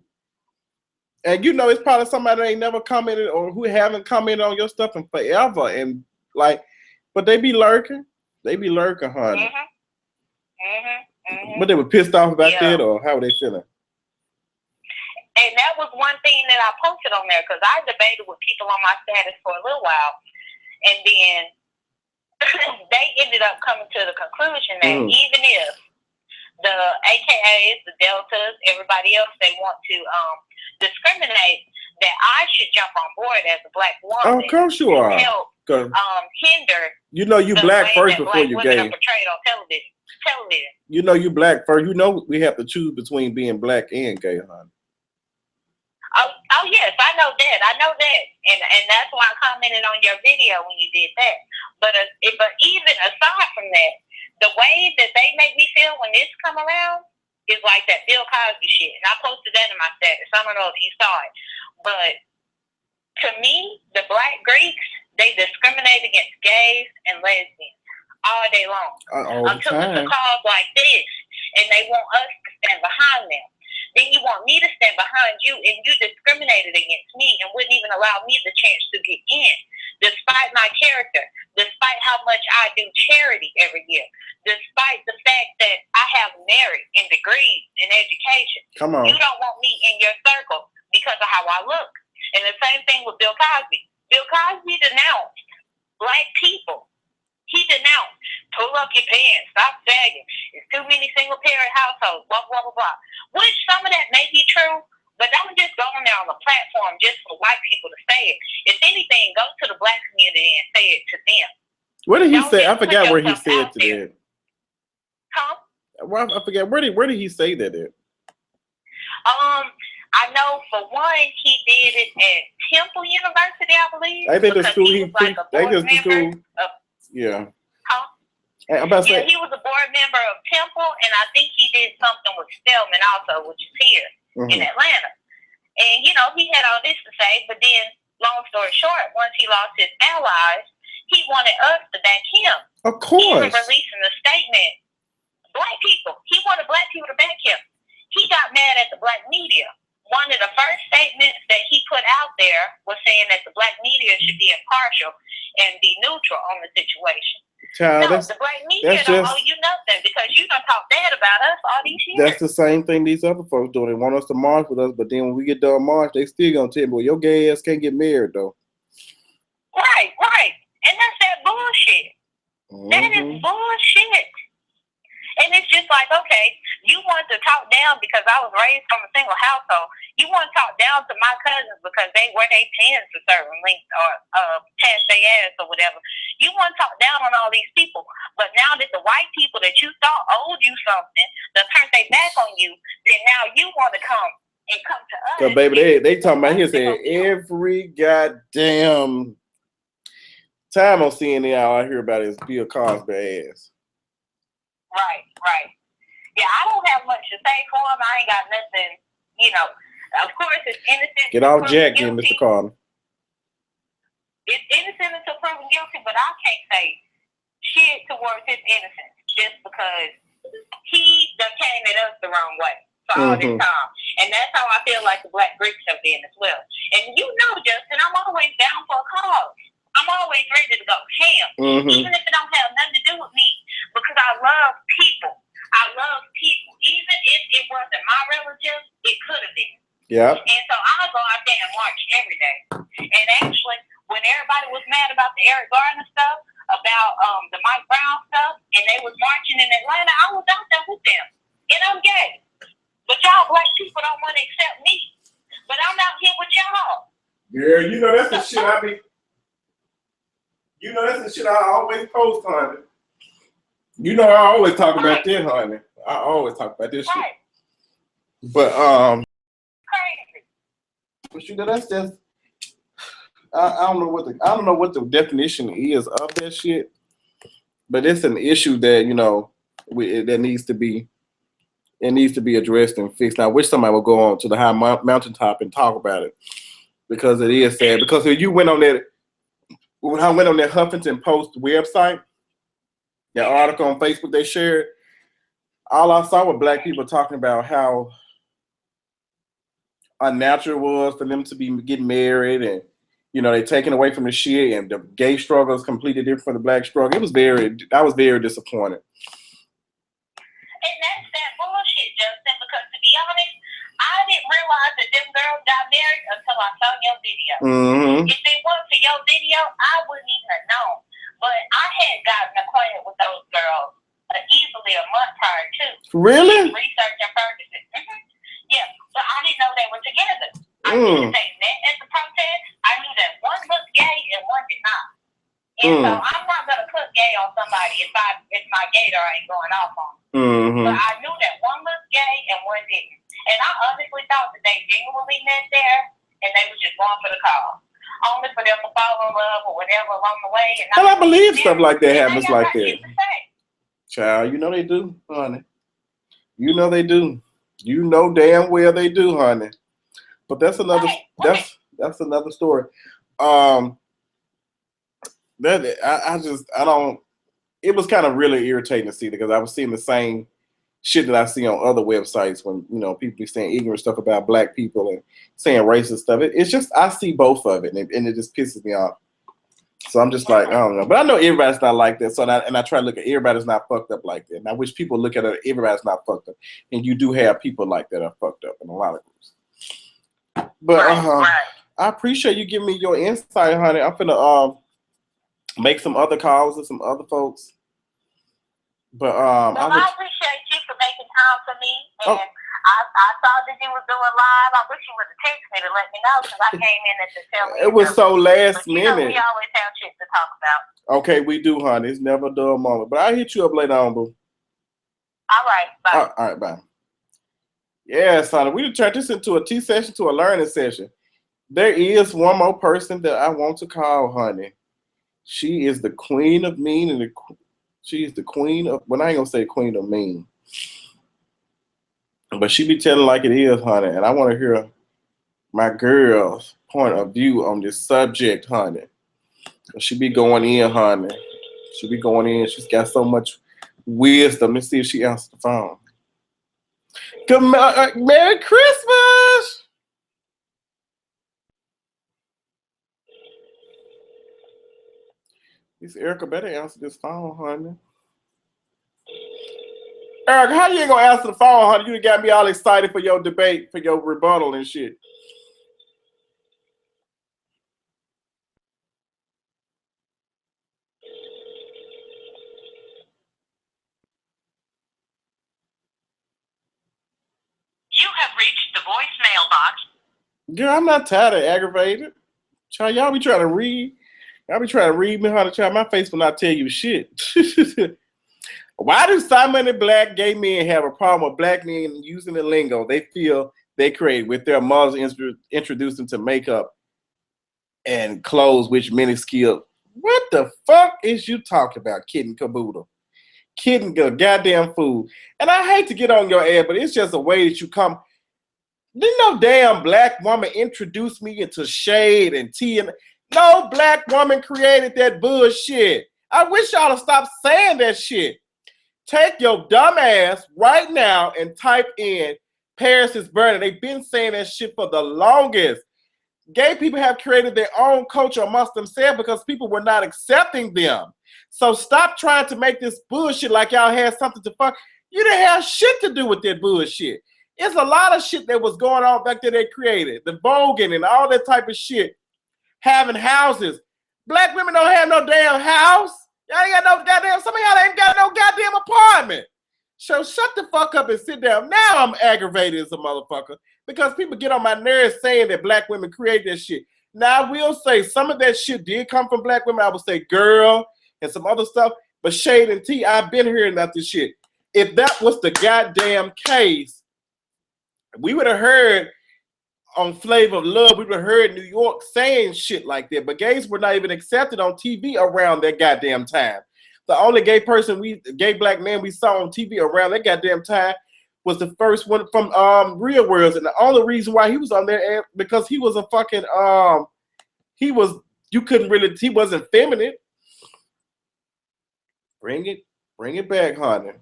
And you know, it's probably somebody that ain't never commented or who haven't commented on your stuff in forever. And but they be lurking. They be lurking, honey. But they were pissed off about that, or how were they feeling? And that was one thing that I posted on there because I debated with people on my status for a little while. And then they ended up coming to the conclusion that even if the AKAs, the Deltas, everybody else, they want to discriminate, that I should jump on board as a black woman. Oh, of course you are. Help hinder. You know you black first before you gay. Portrayed on television. You know you black first. You know we have to choose between being black and gay, honey. Oh yes, I know that. And that's why I commented on your video when you did that. But even aside from that, the way that they make me feel when this come around is like that Bill Cosby shit. And I posted that in my status. I don't know if you saw it. But to me, the black Greeks, they discriminate against gays and lesbians all day long. Until it's a cause like this. And they want us to stand behind them. Then you want me to stand behind you, and you discriminated against me and wouldn't even allow me the chance to get in, despite my character, despite how much I do charity every year, despite the fact that I have merit and degrees in education. Come on. You don't want me in your circle because of how I look. And the same thing with Bill Cosby. Bill Cosby denounced black people. He denounced, pull up your pants, stop sagging. It's too many single-parent households, blah, blah, blah, blah. Which some of that may be true, but don't just go on there on the platform just for white people to say it. If anything, go to the black community and say it to them. What did he say? I forgot where he said to that. Huh? Well, I forget. Where did he say that at? I know for one, he did it at Temple University, I believe. I think the because school he was like a board member of, Yeah. huh? I'm about to Yeah, say, he was a board member of Temple, and I think he did something with Spelman also, which is here in Atlanta. And, you know, he had all this to say, but then, long story short, once he lost his allies, he wanted us to back him. of course. Even releasing a statement, black people, he wanted black people to back him. He got mad at the black media. One of the first statements that he put out there was saying that the black media should be impartial and be neutral on the situation. Child, No, the black media don't owe you nothing because you done talk bad about us all these years. That's the same thing these other folks do. They want us to march with us, but then when we get done march, they still gonna tell me, well, your gay ass can't get married though. Right. And that's that bullshit. That is bullshit. And it's just like, okay, you want to talk down because I was raised from a single household. You want to talk down to my cousins because they wear their pants a certain length or past their ass or whatever. You want to talk down on all these people. But now that the white people that you thought owed you something, that turned their back on you, then now you want to come to us. So baby, they talking about here saying every goddamn time on CNN all I hear about is Bill Cosby ass. Right. Yeah, I don't have much to say for him. I ain't got nothing, you know. Of course, it's innocent. Get off Jack, then, Mr. Carter. It's innocent until proven guilty, but I can't say shit towards his innocence just because he done came at us the wrong way for all this time. And that's how I feel like the black Greeks have been as well. And you know, Justin, I'm always down for a cause. I'm always ready to go ham, even if it don't have nothing to do with me, because I love people. Even if it wasn't my relatives, it could have been. Yeah. And so I go out there and march every day. And actually, when everybody was mad about the Eric Garner stuff, about the Mike Brown stuff, and they was marching in Atlanta, I was out there with them. And I'm gay. But y'all black people don't want to accept me. But I'm out here with y'all. Yeah, you know that's the shit I be. You know that's the shit I always post, honey. You know I always talk about this, honey. I always talk about this shit. But Crazy. but you know that's just I don't know what the definition is of that shit. But it's an issue that, you know, that needs to be addressed and fixed. Now I wish somebody would go on to the high mountaintop and talk about it, because it is sad. Because if you went on that, when I went on that Huffington Post website, that article on Facebook they shared, all I saw were black people talking about how unnatural it was for them to be getting married, and you know they taken away from the shit, and the gay struggle is completely different from the black struggle. I was very disappointed. And that's that bullshit, Justin, because to be honest, I didn't realize that them girls got married until I saw your video. If it wasn't for your video, I wouldn't even have known. But I had gotten acquainted with those girls easily a month prior to. Really? Researching Ferguson. Yeah, but I didn't know they were together. I knew they met at the protest. I knew that one looked gay and one did not. And so I'm not gonna put gay on somebody if my gator ain't going off on them. But I knew that one looked gay and one didn't. And I honestly thought that they genuinely met there and they were just going for the cause. Only for them to fall in love or whatever along the way. And I believe stuff like that happens like that. Say. Child, you know they do, honey. You know they do. You know damn well they do, honey. But that's another that's another story. It was kind of really irritating to see, because I was seeing the same shit that I see on other websites when, you know, people be saying ignorant stuff about black people and saying racist stuff. It's just, I see both of it, and it just pisses me off. So I'm just like, I don't know. But I know everybody's not like that. So I try to look at everybody's not fucked up like that. And I wish people look at it, everybody's not fucked up. And you do have people like that are fucked up in a lot of groups. But I appreciate you giving me your insight, honey. I'm finna make some other calls with some other folks. But I appreciate you for making time for me. And I saw that you was doing live. I wish you would have texted me to let me know, because I came in at the tail end. It was so last minute. Know, we always have shit to talk about. Okay, we do, honey. It's never a dull moment. But I'll hit you up later on, boo. All right, bye. All right, bye. Yes, honey. We done turned this into a tea session to a learning session. There is one more person that I want to call, honey. She is the queen of mean, and she is the queen of. Well, I ain't gonna say queen of mean, but she be telling like it is, honey. And I want to hear my girl's point of view on this subject, honey. She be going in, honey. She be going in. She's got so much wisdom. Let's see if she answers the phone. Merry Christmas! Miss Erica better answer this phone, honey. Erica, how you ain't gonna answer the phone, honey? You got me all excited for your debate, for your rebuttal and shit. You have reached the voicemail box. Girl, I'm not tired of aggravated. Child, y'all be trying to read. Y'all be trying to read me, honey. Child, my face will not tell you shit. Why do so many black gay men have a problem with black men using the lingo they feel they create with their mothers introduced them to makeup and clothes, which many skill? What the fuck is you talking about, Kitten Caboodle? Kitten goddamn fool. And I hate to get on your ass, but it's just a way that you come. Didn't no damn black woman introduce me into shade and tea, and no black woman created that bullshit. I wish y'all to stop saying that shit. Take your dumb ass right now and type in Paris is burning. They've been saying that shit for the longest. Gay people have created their own culture amongst themselves because people were not accepting them. So stop trying to make this bullshit like y'all had something to fuck. You didn't have shit to do with that bullshit. It's a lot of shit that was going on back there they created. The voguing and all that type of shit. Having houses. Black women don't have no damn house. Y'all ain't got no goddamn, some of y'all ain't got no goddamn apartment. So shut the fuck up and sit down. Now I'm aggravated as a motherfucker because people get on my nerves saying that black women create that shit. Now I will say some of that shit did come from black women. I would say girl and some other stuff, but shade and tea, I've been hearing about this shit. If that was the goddamn case, we would have heard on Flavor of Love, we would have heard New York saying shit like that, but gays were not even accepted on TV around that goddamn time. The only gay black man we saw on TV around that goddamn time was the first one from Real Worlds, and the only reason why he was on there because he was a fucking he wasn't feminine. Bring it back, honey,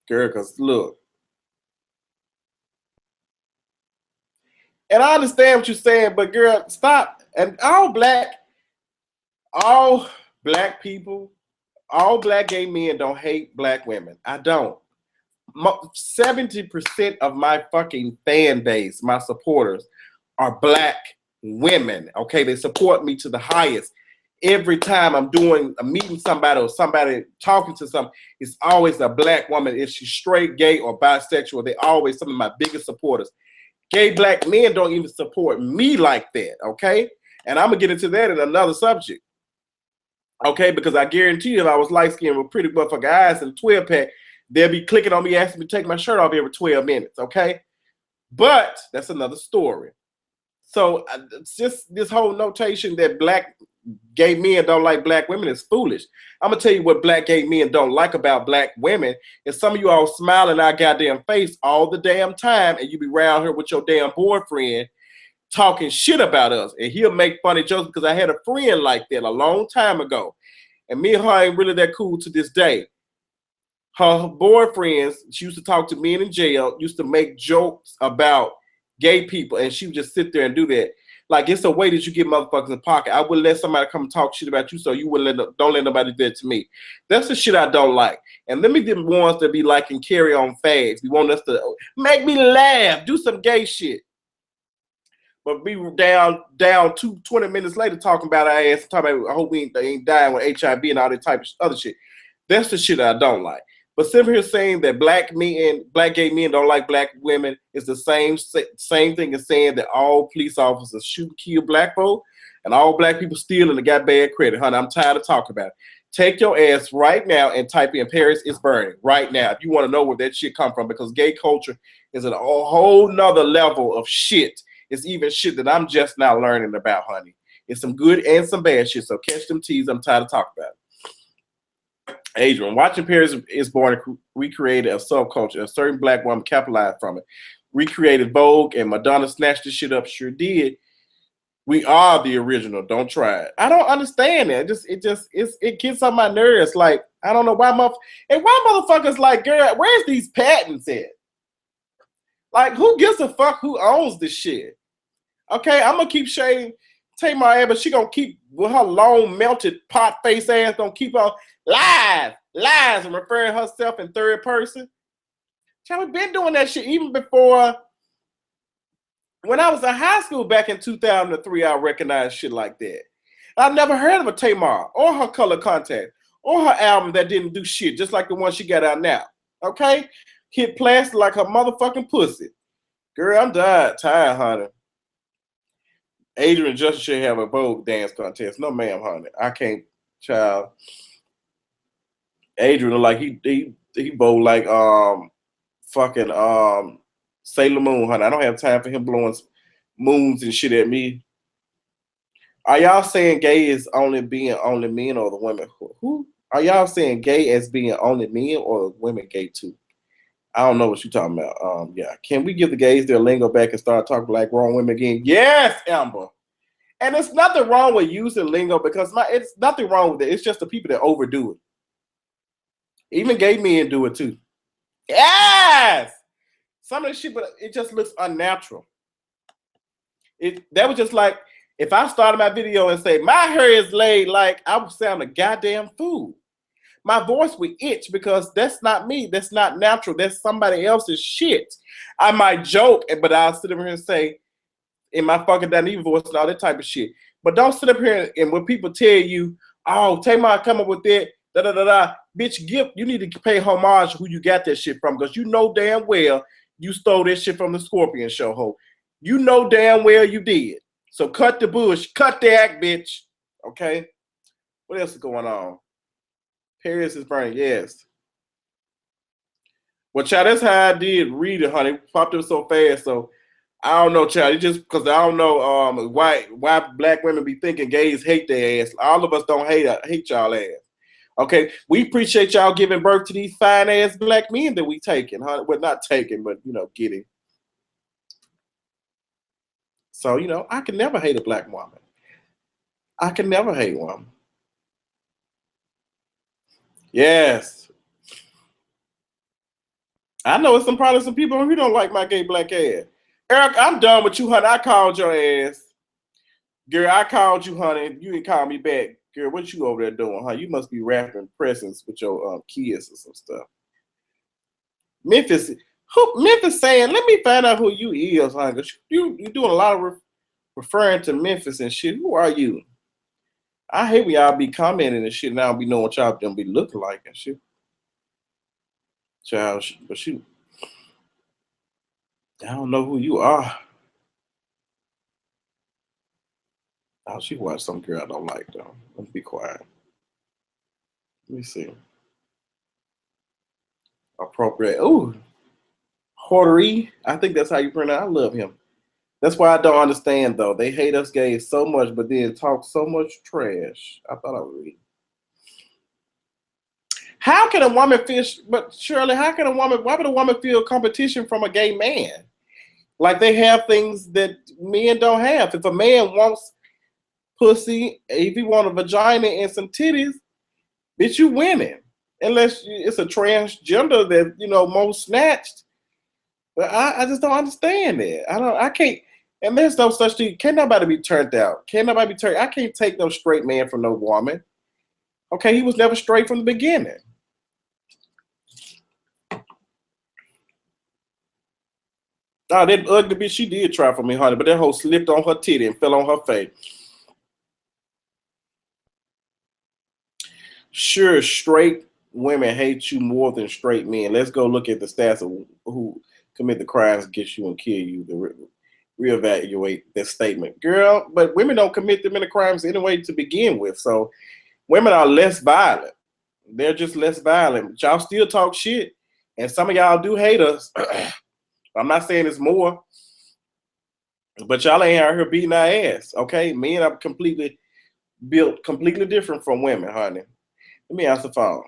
girl. Cause look. And I understand what you're saying, but girl, stop. And all black people, all black gay men don't hate black women. I don't. 70% of my fucking fan base, my supporters, are black women. Okay, they support me to the highest. Every time I'm meeting somebody or somebody talking to somebody, it's always a black woman. If she's straight, gay, or bisexual, they're always some of my biggest supporters. Gay black men don't even support me like that, okay? And I'm gonna get into that in another subject, okay? Because I guarantee you, if I was light-skinned with pretty motherfucking eyes and a 12-pack, they'll be clicking on me asking me to take my shirt off every 12 minutes, okay? But that's another story. So it's just this whole notation that black gay men don't like black women is foolish. I'm gonna tell you what black gay men don't like about black women is some of you all smiling our goddamn face all the damn time, and you be around here with your damn boyfriend talking shit about us, and he'll make funny jokes because I had a friend like that a long time ago, and me and her ain't really that cool to this day. Her boyfriends, she used to talk to men in jail, used to make jokes about gay people, and she would just sit there and do that. Like, it's a way that you get motherfuckers in pocket. I wouldn't let somebody come and talk shit about you, so you wouldn't don't let nobody do that to me. That's the shit I don't like. And let me be the ones that be liking carry on fags. We want us to make me laugh, do some gay shit. But we were down 20 minutes later talking about our ass, talking about I hope we ain't dying with HIV and all that type of other shit. That's the shit I don't like. But sitting here saying that black gay men don't like black women is the same thing as saying that all police officers shoot and kill black folk and all black people steal and they got bad credit. Honey, I'm tired of talking about it. take your ass right now and type in Paris is Burning right now if you want to know where that shit come from, because gay culture is at a whole nother level of shit. It's even shit that I'm just now learning about, honey. It's some good and some bad shit, so catch them teas. I'm tired of talking about it. Adrian, watching Paris is Born recreated a subculture. A certain black woman capitalized from it. Recreated Vogue, and Madonna snatched this shit up. Sure did. We are the original. Don't try it. I don't understand it. It gets on my nerves. Like, I don't know why motherfuckers like, girl, where's these patents at? Like, who gives a fuck who owns this shit? Okay, I'm gonna keep shading Tamar ass, but she gonna keep with her long melted pot face ass gonna keep on lies and referring herself in third person. We've been doing that shit even before. When I was in high school back in 2003, I recognized shit like that. I've never heard of a Tamar or her Color Contact or her album that didn't do shit, just like the one she got out now. Okay? Hit plastic like her motherfucking pussy. Girl, I'm tired, honey. Adrian Justice should have a Vogue dance contest. No, ma'am, honey. I can't, child. Adrian, like, he Vogue like, fucking, Sailor Moon, honey. I don't have time for him blowing moons and shit at me. Are y'all saying gay is only being only men or the women? Who? Are y'all saying gay as being only men or the women gay too? I don't know what you're talking about. Yeah. Can we give the gays their lingo back and start talking like grown women again? Yes, Amber. And there's nothing wrong with using lingo because it's nothing wrong with it. It's just the people that overdo it. Even gay men do it too. Yes! Some of the shit, but it just looks unnatural. That was just like, if I started my video and say, my hair is laid, like, I would sound a goddamn fool. My voice would itch because that's not me. That's not natural. That's somebody else's shit. I might joke, but I'll sit up here and say, in my fucking Danny voice and all that type of shit. But don't sit up here and when people tell you, oh, Tamar come up with that, da-da-da-da, bitch, you need to pay homage to who you got that shit from, because you know damn well you stole that shit from the Scorpion show, ho. You know damn well you did. So cut the bush. Cut the act, bitch. Okay? What else is going on? Paris is Burning. Yes. Well, child, that's how I did read it, honey. It popped up so fast. So, I don't know, child. It's just because I don't know why black women be thinking gays hate their ass. All of us don't hate y'all ass. Okay, we appreciate y'all giving birth to these fine ass black men that we taking, huh? Well, not taking, but getting. So I can never hate a black woman. I can never hate one. Yes, I know it's probably some people who don't like my gay black ass. Eric, I'm done with you, honey. I called your ass, girl. I called you, honey. You didn't call me back. Girl, what you over there doing, huh? You must be wrapping presents with your kids or some stuff. Memphis saying, let me find out who you is, huh? Cause you doing a lot of referring to Memphis and shit. Who are you? I hate when y'all be commenting and shit and I don't be knowing what y'all don't be looking like and shit. Child, but shoot. I don't know who you are. Oh, she watched some girl I don't like though. Let's be quiet. Let me see. Appropriate. Ooh. Hordery. I think that's how you pronounce it. I love him. That's why I don't understand though. They hate us gays so much, but then talk so much trash. I thought I would read. How can a woman feel, but Shirley, why would a woman feel competition from a gay man? Like they have things that men don't have. If a man wants pussy, if he want a vagina and some titties, bitch, you winning. Unless it's a transgender that, most snatched. But I just don't understand it. I can't, and there's no such thing. Can't nobody be turned out. Can't nobody be turned. I can't take no straight man from no woman. Okay, he was never straight from the beginning. Oh, that ugly bitch, she did try for me, honey, but that hoe slipped on her titty and fell on her face. Sure, straight women hate you more than straight men. Let's go look at the stats of who commit the crimes against you and kill you to reevaluate this statement. Girl, but women don't commit them in the crimes anyway to begin with. So women are less violent. They're just less violent. But y'all still talk shit, and some of y'all do hate us. I'm not saying it's more, but y'all ain't out here beating our ass, okay? Men are completely built completely different from women, honey. Let me answer the phone.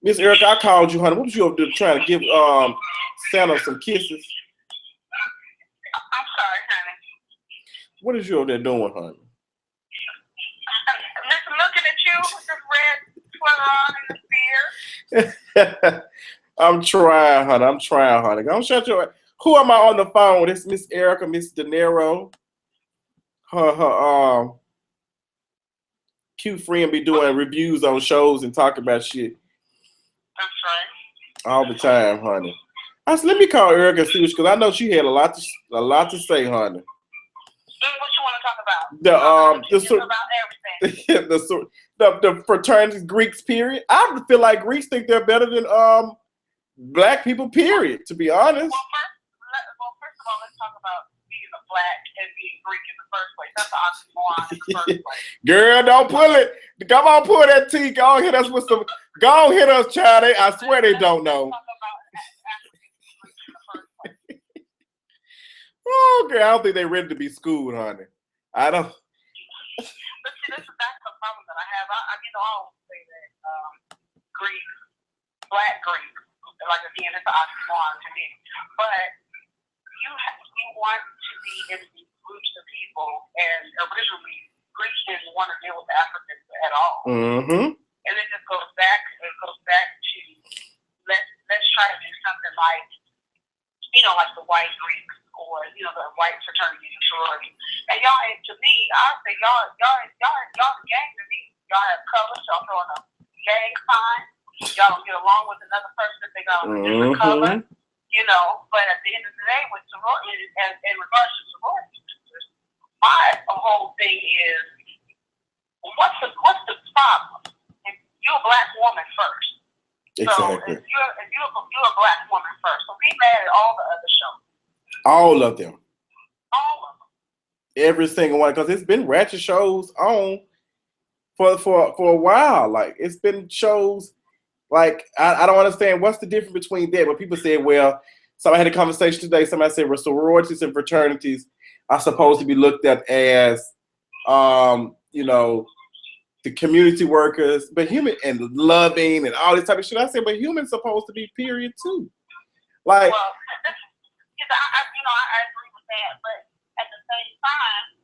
Miss Erica, I called you, honey. What was you up there trying to give Santa some kisses? I'm sorry, honey. What is you up there doing, honey? I'm just looking at you with this red sweater on and the beard. I'm trying, honey. Don't shut your. Who am I on the phone with? It's Miss Erica, Miss De Niro. Her cute friend be doing reviews on shows and talking about shit. That's right. All the time, honey. I said, let me call Erica and see because I know she had a lot to say, honey. What you want to talk about? About everything. the fraternities, Greeks, period. I feel like Greeks think they're better than black people, period. To be honest. Well, first of all, let's talk about being a black and being Greek in the first place. That's the oxymoron in the first place. Girl, don't pull it. Come on, pull that tea. Go on, hit us with some. Go on, hit us, child. I swear they don't know. Oh, girl, I don't think they're ready to be schooled, honey. I don't. But see, that's the problem that I have. I always say that black Greek, like again, it's an oxymoron to me. But you want to be in these groups of people, and originally Greeks didn't want to deal with Africans at all. Mm-hmm. And it just goes back. It goes back to let's try to do something like like the white Greeks or the white fraternity and sorority. And y'all, and to me, I say y'all the gang to me. Y'all have colors. Y'all throwing a gang sign. Y'all don't get along with another person if they got a different color. But at the end of the day, with sorority, in regards to sorority sisters, my whole thing is, what's the problem? If you're a black woman first. Exactly. So if you're a black woman first, so be mad at all the other shows. All of them. All of them. Every single one, because it's been ratchet shows on for a while. Like it's been shows. Like I don't understand what's the difference between that. But people say, well, somebody had a conversation today. Somebody said, well, sororities and fraternities are supposed to be looked at as, the community workers, but human and loving and all this type of shit. I said, but humans supposed to be period too. Like, well, I agree with that, but at the same time,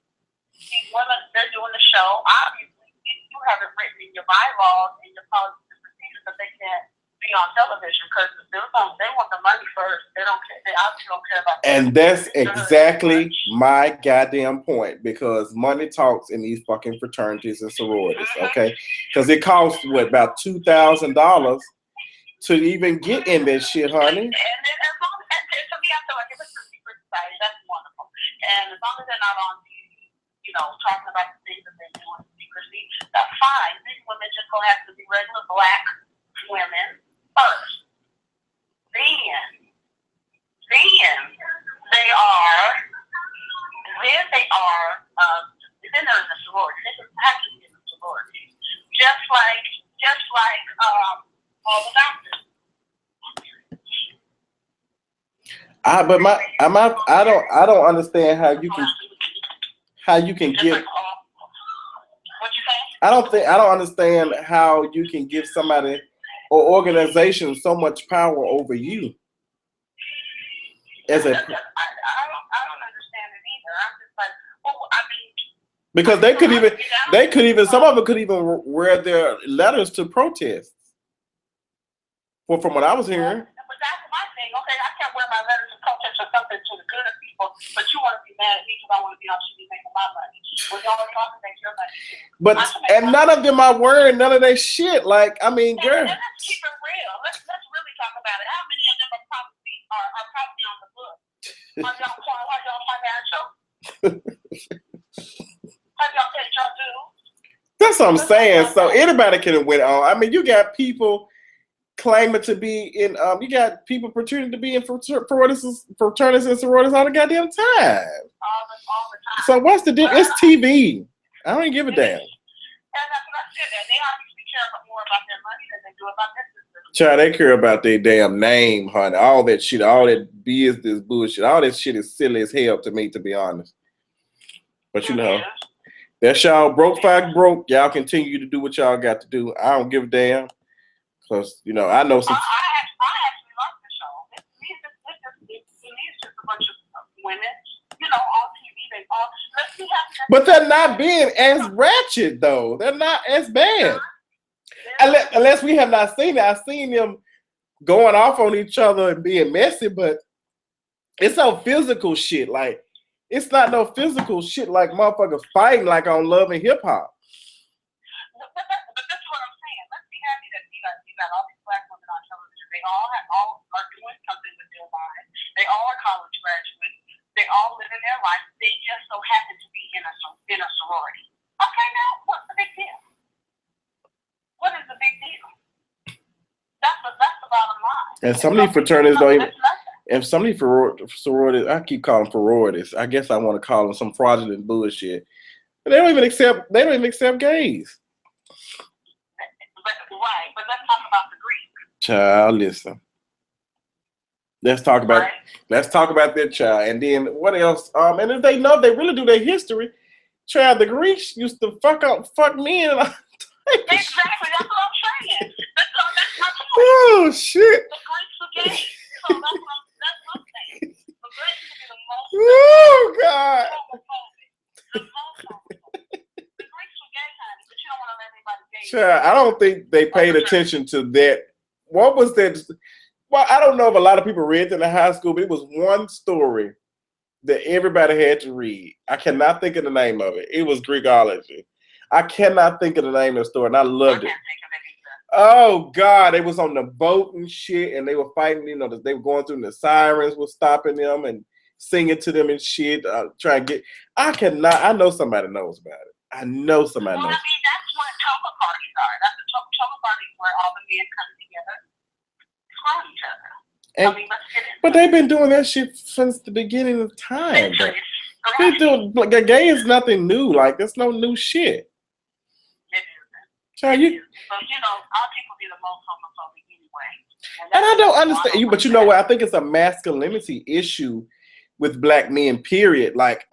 these women, they're doing the show. Obviously, you have it written in your bylaws and your policies and procedures that they can't be on television because they want the money first. They don't care. They obviously don't care about that. And that's exactly my goddamn point, because money talks in these fucking fraternities and sororities, okay? Because it costs about $2,000 to even get in this shit, honey. And as long as, to me, I feel like if it's a secret society, that's wonderful. And as long as they're not on TV, talking about the things that they do in secrecy, that's fine. These women just gonna have to be regular black women first. Then they're in the sorority. They just have to be in the sorority. Just like all the doctors. I don't understand how you can give. What you say? I don't understand how you can give somebody or organization so much power over you. As a, I don't understand it either. I'm just like, well, I mean, because they could even some of them could even wear their letters to protest. Well, from what I was hearing. But that's my thing. Okay, I can't wear my letters to protest or something to the good of people, but you want to be mad at me because I want to be on TV making my money. Well, y'all talking make your money too. But and none of them are wearing none of that shit. Like, I mean, girl. Let's keep it real. Let's really talk about it. How many of them are probably on the book? Are y'all financial? Have y'all paid y'all dues? That's what I'm saying. So anybody can win on. I mean, you got people claiming to be in. You got people pretending to be in fraternities and sororities all the goddamn time. All the time. So what's the difference? It's TV. I don't even give a damn. And about their money than they do about their system. Child, they care about their damn name, honey. All that shit, all that business bullshit, all that shit is silly as hell to me, to be honest. But you know, that's y'all broke fact broke. Y'all continue to do what y'all got to do. I don't give a damn. Cause you know, I know some. I actually like the show. It's just a bunch of women, you know, on TV. They all let's see how. But they're not being as ratchet though. They're not as bad. Unless we have not seen it. I've seen them going off on each other and being messy, but it's no physical shit. Like it's not no physical shit like motherfuckers fighting like on Love and Hip Hop. But that's what I'm saying. Let's be happy that you got all these black women on television. They all are doing something with their lives. They all are college graduates. They all live in their life. They just so happen to be in a sorority. Okay, now what's the big deal? What is the big deal? That's the bottom line. And some of these fraternities don't even. And some of these sororities, I keep calling them sororities. I guess I want to call them some fraudulent bullshit. But they don't even accept gays. Right, but let's talk about the Greek. Child, listen. Let's talk about that, child. And then what else? And if they know, they really do their history. Child, the Greeks used to fuck men. Exactly, that's what I'm saying. That's my point. Oh shit. The Greeks were gay. So that's what I'm saying. The Greeks would be the most. Oh God. The most homophobic. The Greeks were gay, honey, but you don't want to let anybody gay. Child, I don't think they paid attention to that. What was that? Well, I don't know if a lot of people read it in the high school, but it was one story that everybody had to read. I cannot think of the name of it. It was Greekology. I cannot think of the name of the story, and I loved it. Oh God, they was on the boat and shit, and they were fighting. You know, they were going through, and the sirens were stopping them and singing to them and shit. Trying to get. I know somebody knows about it. I know somebody knows. Well, I mean, that's what Toga parties are. That's the Toga parties where all the men come together to harm each other. And, I mean, let's get into but they've been doing that shit since the beginning of time. They do. Like, gay is nothing new. Like, there's no new shit. Child, you. So, you know, our people be the most homophobic anyway. And I don't understand you, but you know what? I think it's a masculinity issue with black men, period. Like,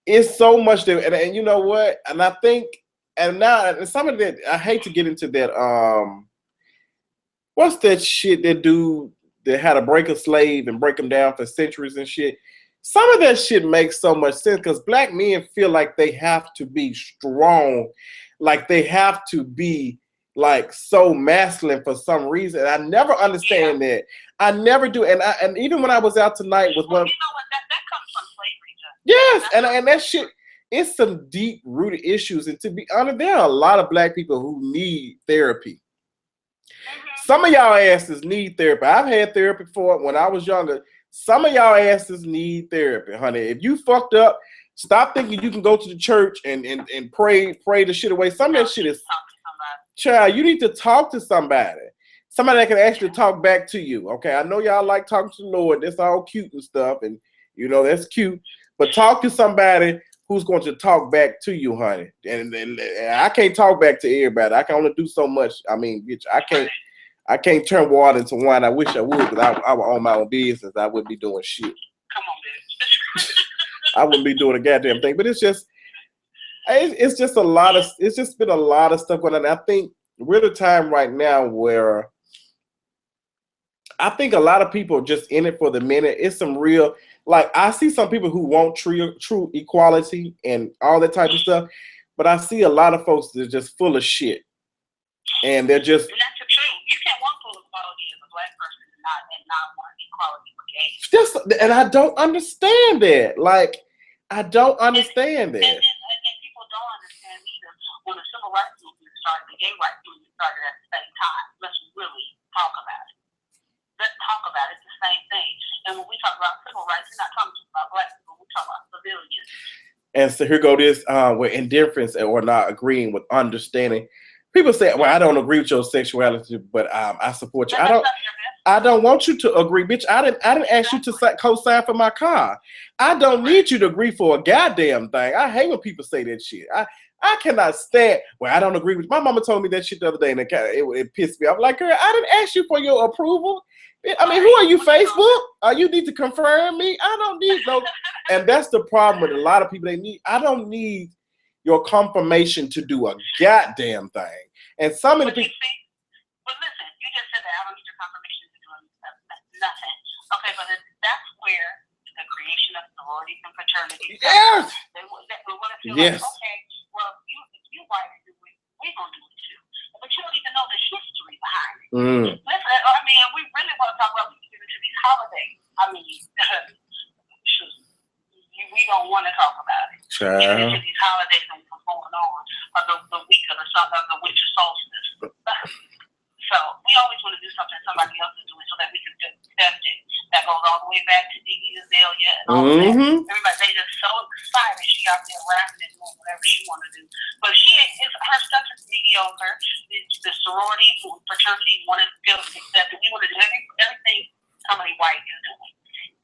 it's so much that, and you know what? And I think, and now, and some of that, I hate to get into that, what's that shit that dude that had to break a slave and break them down for centuries and shit? Some of that shit makes so much sense because black men feel like they have to be strong, like they have to be like so masculine for some reason. And I never understand that. I never do. And even when I was out tonight with one, you know what? That comes from slavery. Yes, and that shit, it's some deep rooted issues. And to be honest, there are a lot of black people who need therapy. Some of y'all asses need therapy. I've had therapy for when I was younger. Some of y'all asses need therapy, honey. If you fucked up, stop thinking you can go to the church and pray the shit away. Some of that shit is, child, you need to talk to somebody. Somebody that can actually talk back to you. Okay, I know y'all like talking to the Lord. That's all cute and stuff. And, you know, that's cute. But talk to somebody who's going to talk back to you, honey. And I can't talk back to everybody. I can only do so much. I mean, bitch, I can't turn water into wine. I wish I would, because I would own my own business. I wouldn't be doing shit. Come on, bitch. I wouldn't be doing a goddamn thing. But it's just a lot of, it's just been a lot of stuff going on. I think we're at a time right now where I think a lot of people are just in it for the minute. It's some real, like, I see some people who want true equality and all that type of stuff, but I see a lot of folks that are just full of shit. And they're just... And that's the truth. You can't want full equality as a black person and not want equality for gays. And I don't understand that. Like, I don't understand that. And people don't understand either. When the civil rights movement started, the gay rights movement started at the same time. Let's really talk about it. Let's talk about it. It's the same thing. And when we talk about civil rights, we're not talking about black people. We're talking about civilians. And so here go this with indifference or not agreeing with understanding. People say, well, I don't agree with your sexuality, but I support you. I don't want you to agree, bitch. I didn't ask you to co-sign for my car. I don't need you to agree for a goddamn thing. I hate when people say that shit. I cannot stand. Well, I don't agree with. My mama told me that shit the other day, and it pissed me off. Like, girl, I didn't ask you for your approval. I mean, who are you, Facebook? You need to confirm me. I don't need no. And that's the problem with a lot of people. I don't need your confirmation to do a goddamn thing. And some of the people. But listen, you just said that I don't need your confirmation to do nothing. Okay, but that's where the creation of sororities and fraternities. Yes. They want to feel yes. like, okay, well, if you white do it, we're gonna do it too. But you don't even know the history behind it. Listen, I mean, we really want to talk about we get into these holidays. I mean, we don't want to talk about it. Get into these holidays and what's going on, or the week of the winter solstice. So we always want to do something somebody else is doing so that we can accept it. That goes all the way back to Iggy Azalea and all that. Everybody, they just so excited. She out there rapping and doing whatever she want to do. But her stuff is mediocre. The sorority, fraternity want to feel accepted. We want to do everything somebody white is doing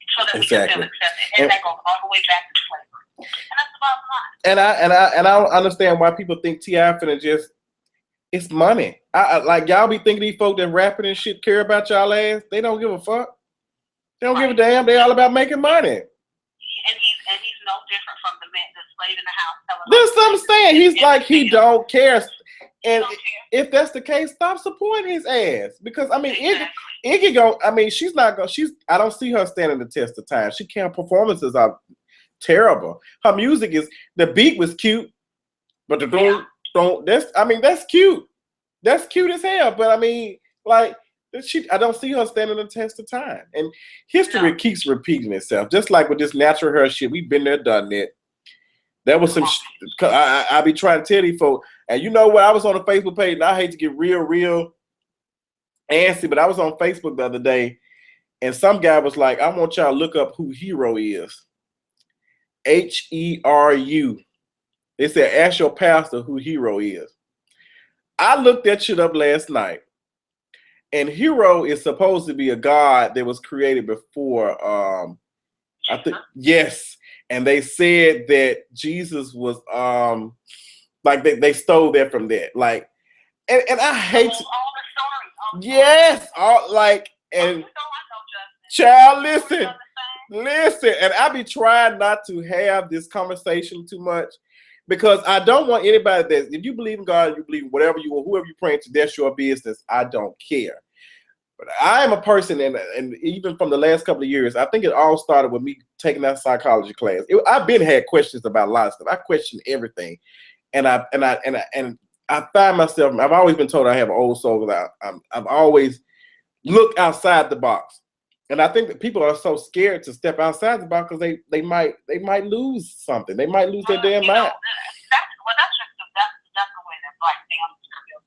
so that we can feel accepted. And that goes all the way back to slavery. And that's the bottom line. And I don't understand why people think T.I. finna just. It's money. Like y'all be thinking these folk that rapping and shit care about y'all ass. They don't give a fuck. They don't give a damn. They all about making money. And he's no different from the man, the slave in the house. That's what I'm saying. He's like he don't care. And if that's the case, stop supporting his ass. Because I mean, Iggy go. I mean, she's not going. I don't see her standing the test of time. She can't. Performances are terrible. Her music is. The beat was cute, but the that's cute. That's cute as hell. But I mean, like, I don't see her standing the test of time. And history keeps repeating itself. Just like with this natural hair shit, we've been there, done that. That was some. I be trying to tell these folks. And you know what? I was on the Facebook page, and I hate to get real antsy, but I was on Facebook the other day, and some guy was like, "I want y'all to look up who Hero is. Heru." They said, ask your pastor who Hero is. I looked that shit up last night. And Hero is supposed to be a god that was created before, I think, yes. And they said that Jesus was, like they stole that from that. Like, and I hate to, yes, child, listen. And I be trying not to have this conversation too much. Because I don't want anybody if you believe in God, you believe in whatever you want, whoever you're praying to, that's your business. I don't care. But I am a person, and even from the last couple of years, I think it all started with me taking that psychology class. I've been had questions about a lot of stuff. I question everything, and I find myself. I've always been told I have an old soul. I've always looked outside the box, and I think that people are so scared to step outside the box because they might lose something. They might lose their damn mind. That's the way that black families are built.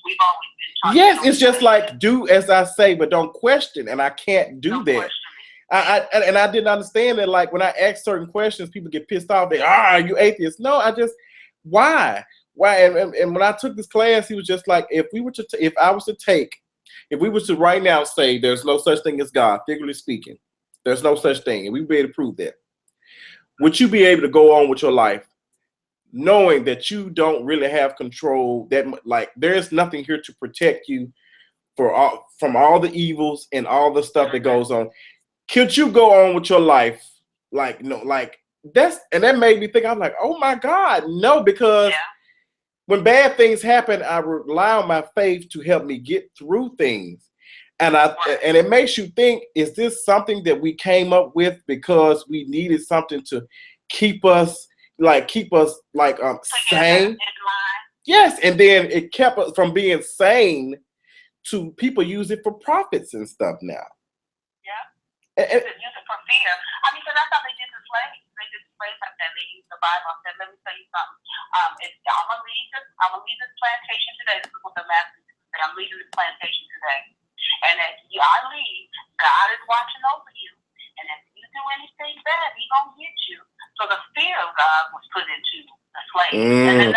We've always been taught. Yes, it's just like do as I say, but don't question. And I can't do that. I didn't understand that. Like when I ask certain questions, people get pissed off. They are you atheist? No, why? And when I took this class, he was just like, if we were to right now say there's no such thing as God, figuratively speaking, there's no such thing, and we'd be able to prove that, would you be able to go on with your life knowing that you don't really have control, that like there's nothing here to protect you from all the evils and all the stuff that goes on? Could you go on with your life? Like, no, like that made me think, I'm like, oh my God, no, because when bad things happen, I rely on my faith to help me get through things. And it makes you think, is this something that we came up with because we needed something to keep us sane? Yes, and then it kept us from being sane to people use it for profits and stuff now. Yeah. And use it for fear. I mean, because that's how they did the slaves. They did the slaves like that. They used the Bible and said, let me tell you something. I'm gonna leave this plantation today. This is what the master said. I'm leaving this plantation today. And as I leave, God is watching over you. And if you do anything bad, He's gonna get you. So the fear of God was put into the slaves.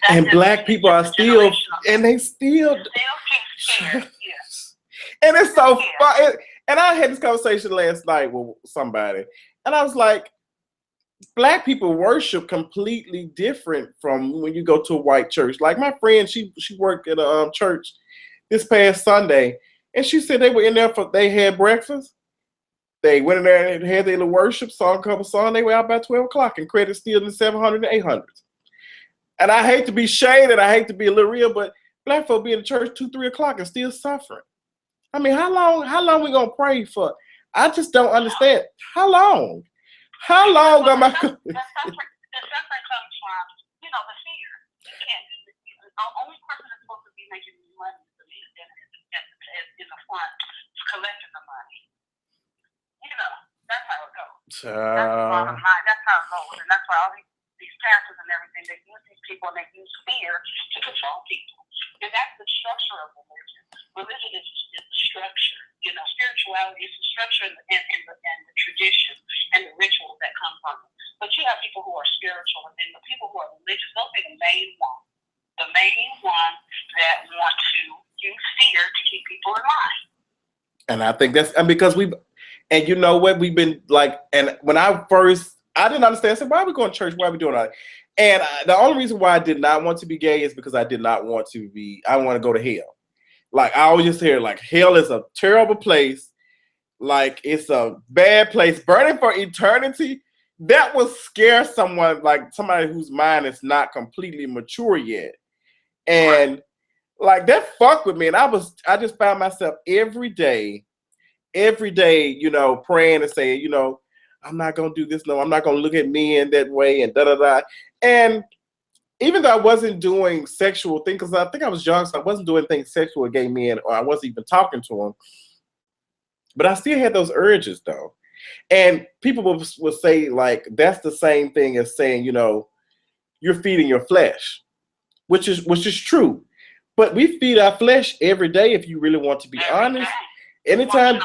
And then black people are still, and they still can't scared. Yes. And it's so fun. And I had this conversation last night with somebody, and I was like, Black people worship completely different from when you go to a white church. Like my friend, she worked at a church this past Sunday, and she said they were in there they had breakfast. They went in there and had their little worship, song, a couple songs. They were out by 12 o'clock, and credit still in the 700 and 800s. And I hate to be shaded, I hate to be a little real, but black folk be in the church 2, 3 o'clock and still suffering. I mean, how long we gonna pray for? I just don't understand. How long? How long am I? The suffering comes from, you know, the fear. The only person that's supposed to be making money is the leader in the front, collecting the money. You know, that's how it goes. That's the bottom line. That's how it goes, and that's why all these pastors and everything, they use these people and they use fear to control people. And that's the structure of religion. Religion is the structure. You know, spirituality is the structure and the tradition and the rituals that come from it. But you have people who are spiritual, and then the people who are religious, they'll be the main one that want to use fear to keep people in line. And I think that's because and you know what, we've been like, and when I didn't understand. I said, why are we going to church? Why are we doing that? And the only reason why I did not want to be gay is because I did not want to be, I want to go to hell. Like, I always just hear, like, hell is a terrible place. Like, it's a bad place. Burning for eternity, that would scare someone, like somebody whose mind is not completely mature yet. And, like, that fucked with me. And I just found myself every day, you know, praying and saying, you know, I'm not going to do this. No, I'm not going to look at men that way and da-da-da. And even though I wasn't doing sexual things, because I think I was young, so I wasn't doing things sexual with gay men, or I wasn't even talking to them. But I still had those urges, though. And people will say, like, that's the same thing as saying, you know, you're feeding your flesh, which is true. But we feed our flesh every day, if you really want to be honest. Anytime.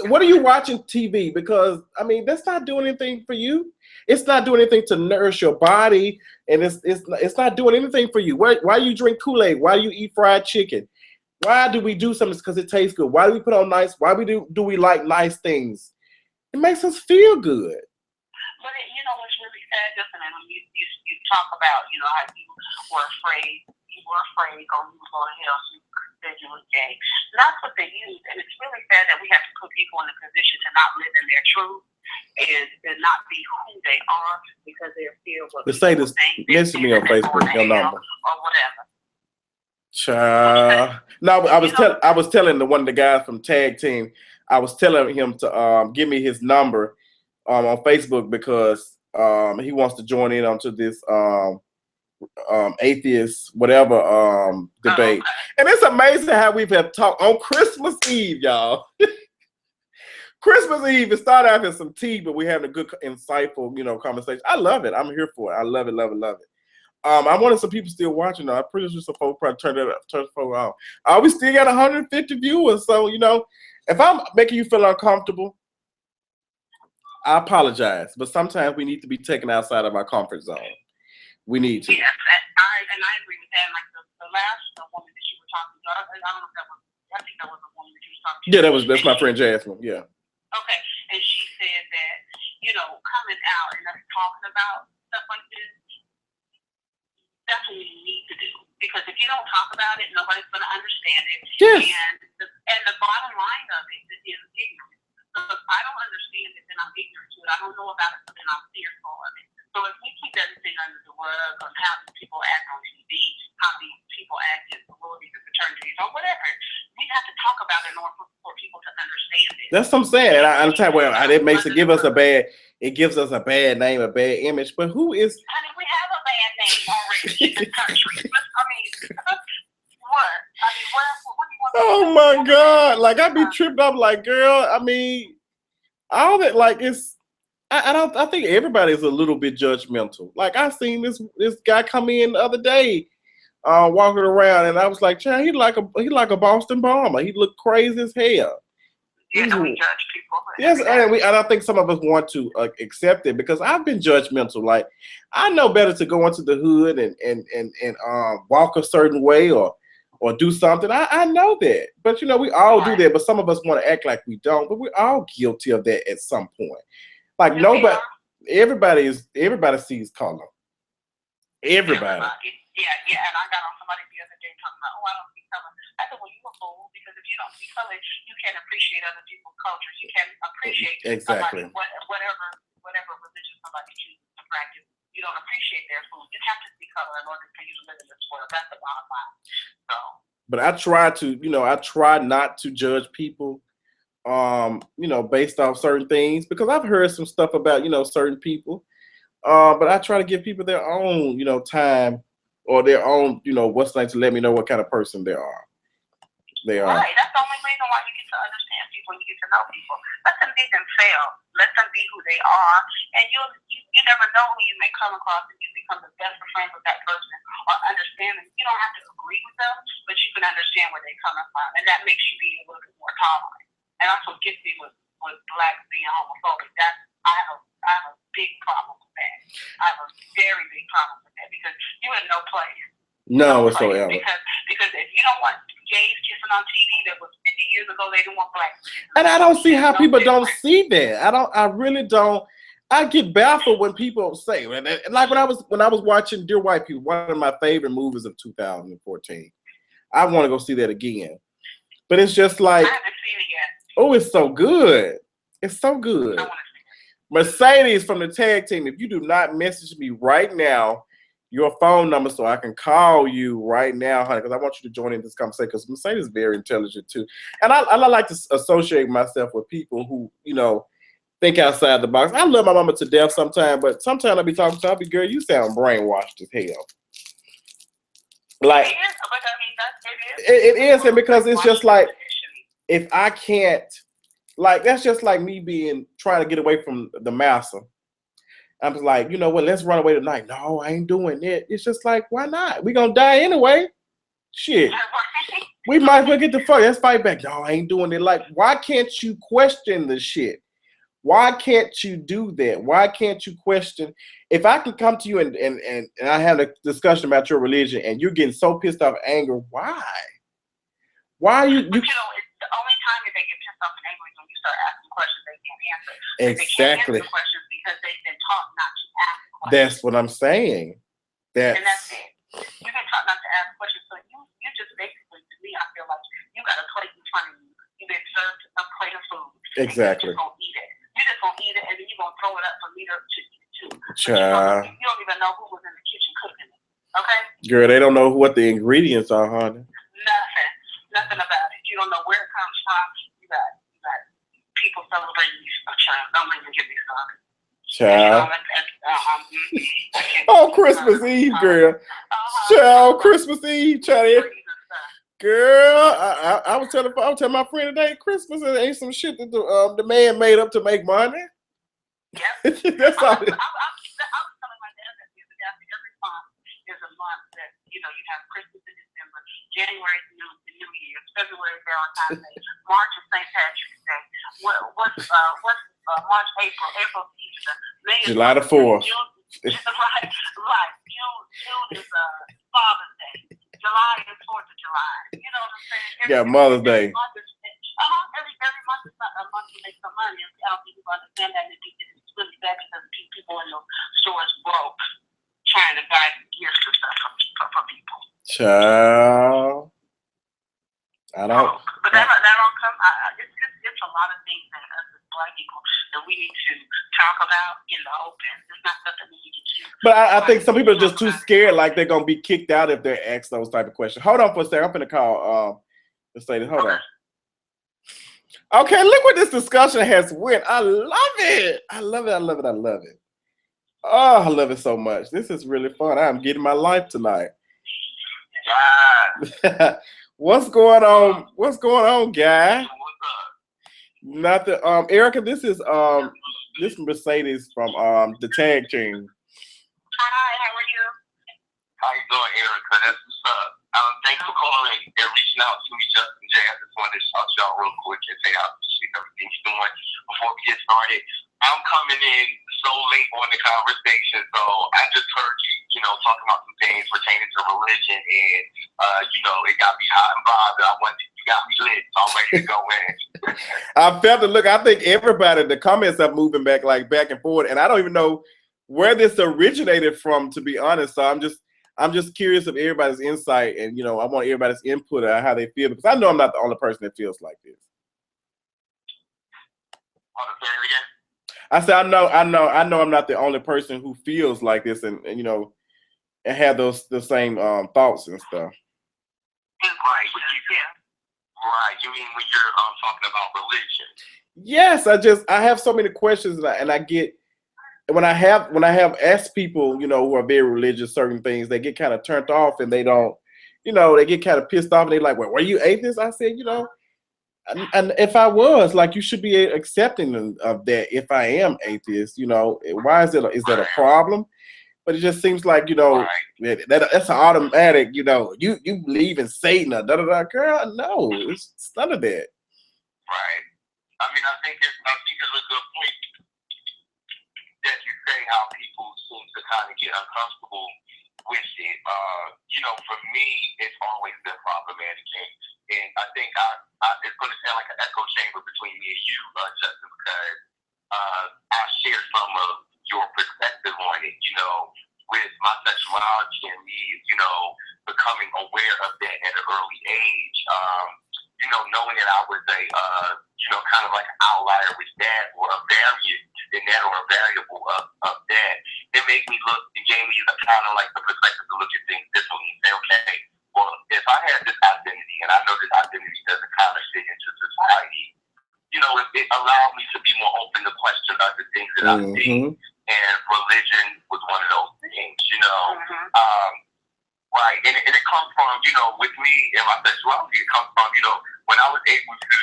What are you watching TV? Because, I mean, that's not doing anything for you. It's not doing anything to nourish your body, and it's not doing anything for you. Why you drink Kool-Aid? Why you eat fried chicken? Why do we do something? Because it tastes good. Why do we put on why do we like nice things? It makes us feel good. But you know what's really sad, Justin, and when you talk about, you know, how you were afraid or you were going to hell, so you said you were gay. That's what they use, and it's really sad that we have to put people in a position to not live in their truth and not be who they are because they're fear what people say this. Message me on Facebook, your number or whatever. No, I was telling one of the guys from Tag Team. I was telling him to give me his number on Facebook because he wants to join in onto this atheist whatever debate. And it's amazing how we've had talk on Christmas Eve, y'all. Christmas Eve, it started out as some tea, but we're having a good, insightful, you know, conversation. I love it. I'm here for it. I love it, love it, love it. I wanted some people still watching. I'm pretty sure some folks probably turn the phone off. We still got 150 viewers, so you know, if I'm making you feel uncomfortable, I apologize. But sometimes we need to be taken outside of our comfort zone. We need to. Yes, and I agree with that. Like the last woman that you were talking to, I don't know if that was. I think that was the woman that you were talking to. Yeah, that's my friend Jasmine. Yeah. Okay, and she said that, you know, coming out and us talking about stuff like this, that's what we need to do. Because if you don't talk about it, nobody's going to understand it. Yes. And the bottom line of it is ignorance. So if I don't understand it, then I'm ignorant to it. I don't know about it, so then I'm fearful of it. So if we keep everything under the rug on how these people act on TV, how these people act in sororities and fraternities or whatever, we have to talk about it in order for people to understand it. That's what I'm saying. And I'm telling you, it makes it gives us a bad name, a bad image. But who is? I mean, we have a bad name already in this country. I mean, what? I mean, what do you want? Oh my God! Like I be tripped up. Like, girl, I mean, all that. Like it's. I think everybody's a little bit judgmental. Like I seen this guy come in the other day, walking around, and I was like, "Child, he like a Boston bomber. He looked crazy as hell." Yeah, we judge people. Yes, and I think some of us want to accept it because I've been judgmental. Like I know better to go into the hood and walk a certain way or do something. I know that, but you know we all do that. But some of us want to act like we don't. But we're all guilty of that at some point. Like everybody sees color. Everybody. Yeah, and I got on somebody the other day talking about, I don't see color. I said, well, you a fool, because if you don't see color, you can't appreciate other people's cultures. You can't appreciate exactly whatever religion somebody chooses to practice. You don't appreciate their food. You have to see color in order for you to live in this world. That's the bottom line. So. But I try not to judge people, based off certain things, because I've heard some stuff about, certain people. But I try to give people their own, time or their own, what's like to let me know what kind of person they are. Right. That's the only reason why you get to understand people. You get to know people. Let them be themselves. Let them be who they are. And you never know who you may come across, and you become the best of friends with that person or understand them. You don't have to agree with them, but you can understand where they're coming from. And that makes you be a little bit more tolerant. And that's what gets me with blacks being homophobic. I have a big problem with that. I have a very big problem with that, because you in no place. No whatsoever. Because if you don't want gays kissing on TV, that was 50 years ago, they didn't want blacks. And I don't see how people don't see that. I really don't. I get baffled when people say, like when I was watching Dear White People, one of my favorite movies of 2014. I want to go see that again. But it's just like, I haven't seen it yet. Oh, it's so good. It's so good. I want to see it. Mercedes from the tag team, if you do not message me right now, your phone number, so I can call you right now, honey, because I want you to join in this conversation, because Mercedes is very intelligent too. And I like to associate myself with people who, think outside the box. I love my mama to death sometimes, but sometimes I'll be talking to her, girl, you sound brainwashed as hell. Like, it is, and because it's just like, if I can't, like, that's just like me trying to get away from the master. I'm just like, you know what, let's run away tonight. No, I ain't doing it. It's just like, why not? We gonna die anyway. Shit. We might as well get the fuck. Let's fight back. No, I ain't doing it. Like, why can't you question the shit? Why can't you do that? Why can't you question? If I can come to you and I have a discussion about your religion and you're getting so pissed off, anger, why? Why are you? But it's the only time that they get pissed off and angry when you start asking questions they can't answer. Exactly. They can't answer the questions because they've been taught not to ask questions. That's what I'm saying. And that's it. You've been taught not to ask questions, so you just basically, to me, I feel like you got a plate in front of you. You've been served a plate of food. Exactly. You're just gonna eat it. You're just gonna eat it, and then you're gonna throw it up for me to eat it too. Child. You don't even know who was in the kitchen cooking it. Okay? Girl, they don't know what the ingredients are, honey. Nothing about it. You don't know where it comes from. You got people celebrating Easter. Child, don't even get me started. Child. Oh, Christmas Eve, girl. Child, Christmas Eve, child. Girl, I was telling my friend today, Christmas ain't some shit that the man made up to make money. Yep. That's all. I was telling my dad that the other day, every month is a month that, you have Christmas in December, January is the New Year's, February is Valentine's Day, March is St. Patrick's Day. What's March, April? April's Easter. May is July the 4th. June is Father's Day. July is 4th of July. You know what I'm saying? Yeah, Mother's Day. Every month is a month to make some money. I don't think people understand that. It's really bad because people in the stores broke trying to buy gifts and stuff for people. Child. I don't. But that don't come. It's a lot of things that us as Black people that we need to talk about in the open. It's not something we need to do. But I think some people are just too scared, like they're gonna be kicked out if they're asked those type of questions. Hold on for a second. I'm gonna call let's say this. Hold on. Okay, look what this discussion has went. I love it. I love it. Oh, I love it so much. This is really fun. I'm getting my life tonight. Yeah. What's going on? What's going on, guy? What's up? Nothing. Erica, this is Mercedes from the tag team. Hi, how are you? How you doing, Erica? That's what's up. Thanks for calling and reaching out to me, Justin J. I just wanted to shout you out real quick and say I appreciate everything you're doing. Before we get started, I'm coming in so late on the conversation, so I just heard you talking about some things pertaining to religion, and it got me hot and bothered. I wanted to got me lit, so I'm ready to go in. I felt it. Look, I think everybody, the comments are moving back and forth, and I don't even know where this originated from, to be honest. So I'm just curious of everybody's insight, and I want everybody's input on how they feel, because I know I'm not the only person that feels like this. I said I know I'm not the only person who feels like this, and have the same thoughts and stuff. Right. Right. You mean when you're talking about religion? Yes, I have so many questions, and I get when I have asked people, who are very religious, certain things, they get kind of turned off, and they don't, they get kind of pissed off, and they're like, "Well, were you atheist?" I said, and if I was, like, you should be accepting of that. If I am atheist, why is that a problem? But it just seems like, that's an automatic, you believe in Satan or da-da-da. Girl, no, it's none of that. Right. I mean, I think it's a good point that you say, how people seem to kind of get uncomfortable with it. For me, it's always been problematic. And I think it's going to sound like an echo chamber between me and you, Justin, because I share some of your perspective on it, with my sexuality and me, becoming aware of that at an early age, knowing that I was a, kind of like an outlier with that, or a variant in that, or a variable of that, it made me look, it gave me kind of like the perspective to look at things differently and say, okay, well, if I had this identity, and I know this identity doesn't kind of fit into society, it allowed me to be more open to question other things that I see. And religion was one of those things, right? And it comes from, with me and my sexuality, it comes from, when I was able to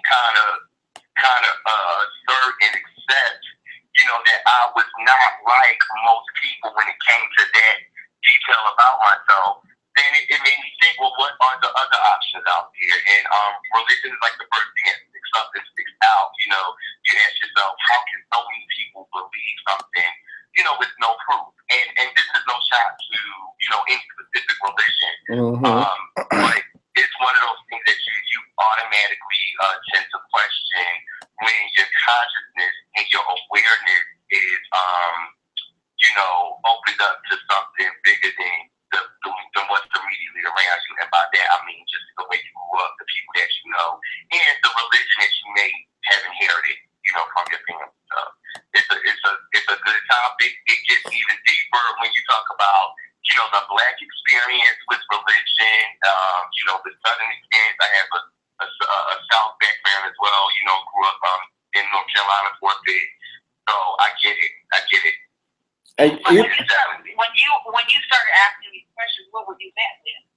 kind of serve and accept, that I was not like most people when it came to that detail about myself, then it made me think, well, what are the other options out there? And religion is like the first thing that sticks out. You ask yourself, how can so many people believe something, with no proof? And this is no shot to, any specific religion. But it's one of those things that you automatically tend to question when your consciousness and your awareness is, opened up to something bigger than what's immediately around you. And by that, I mean just the way you grew up, the people that you know, and the religion that you may have inherited, from your family. So it's a good topic. It gets even deeper when you talk about, the Black experience with religion, the Southern experience. I have a South background as well, grew up in North Carolina for a bit. So I get it. And when you started asking these questions, what were you met with?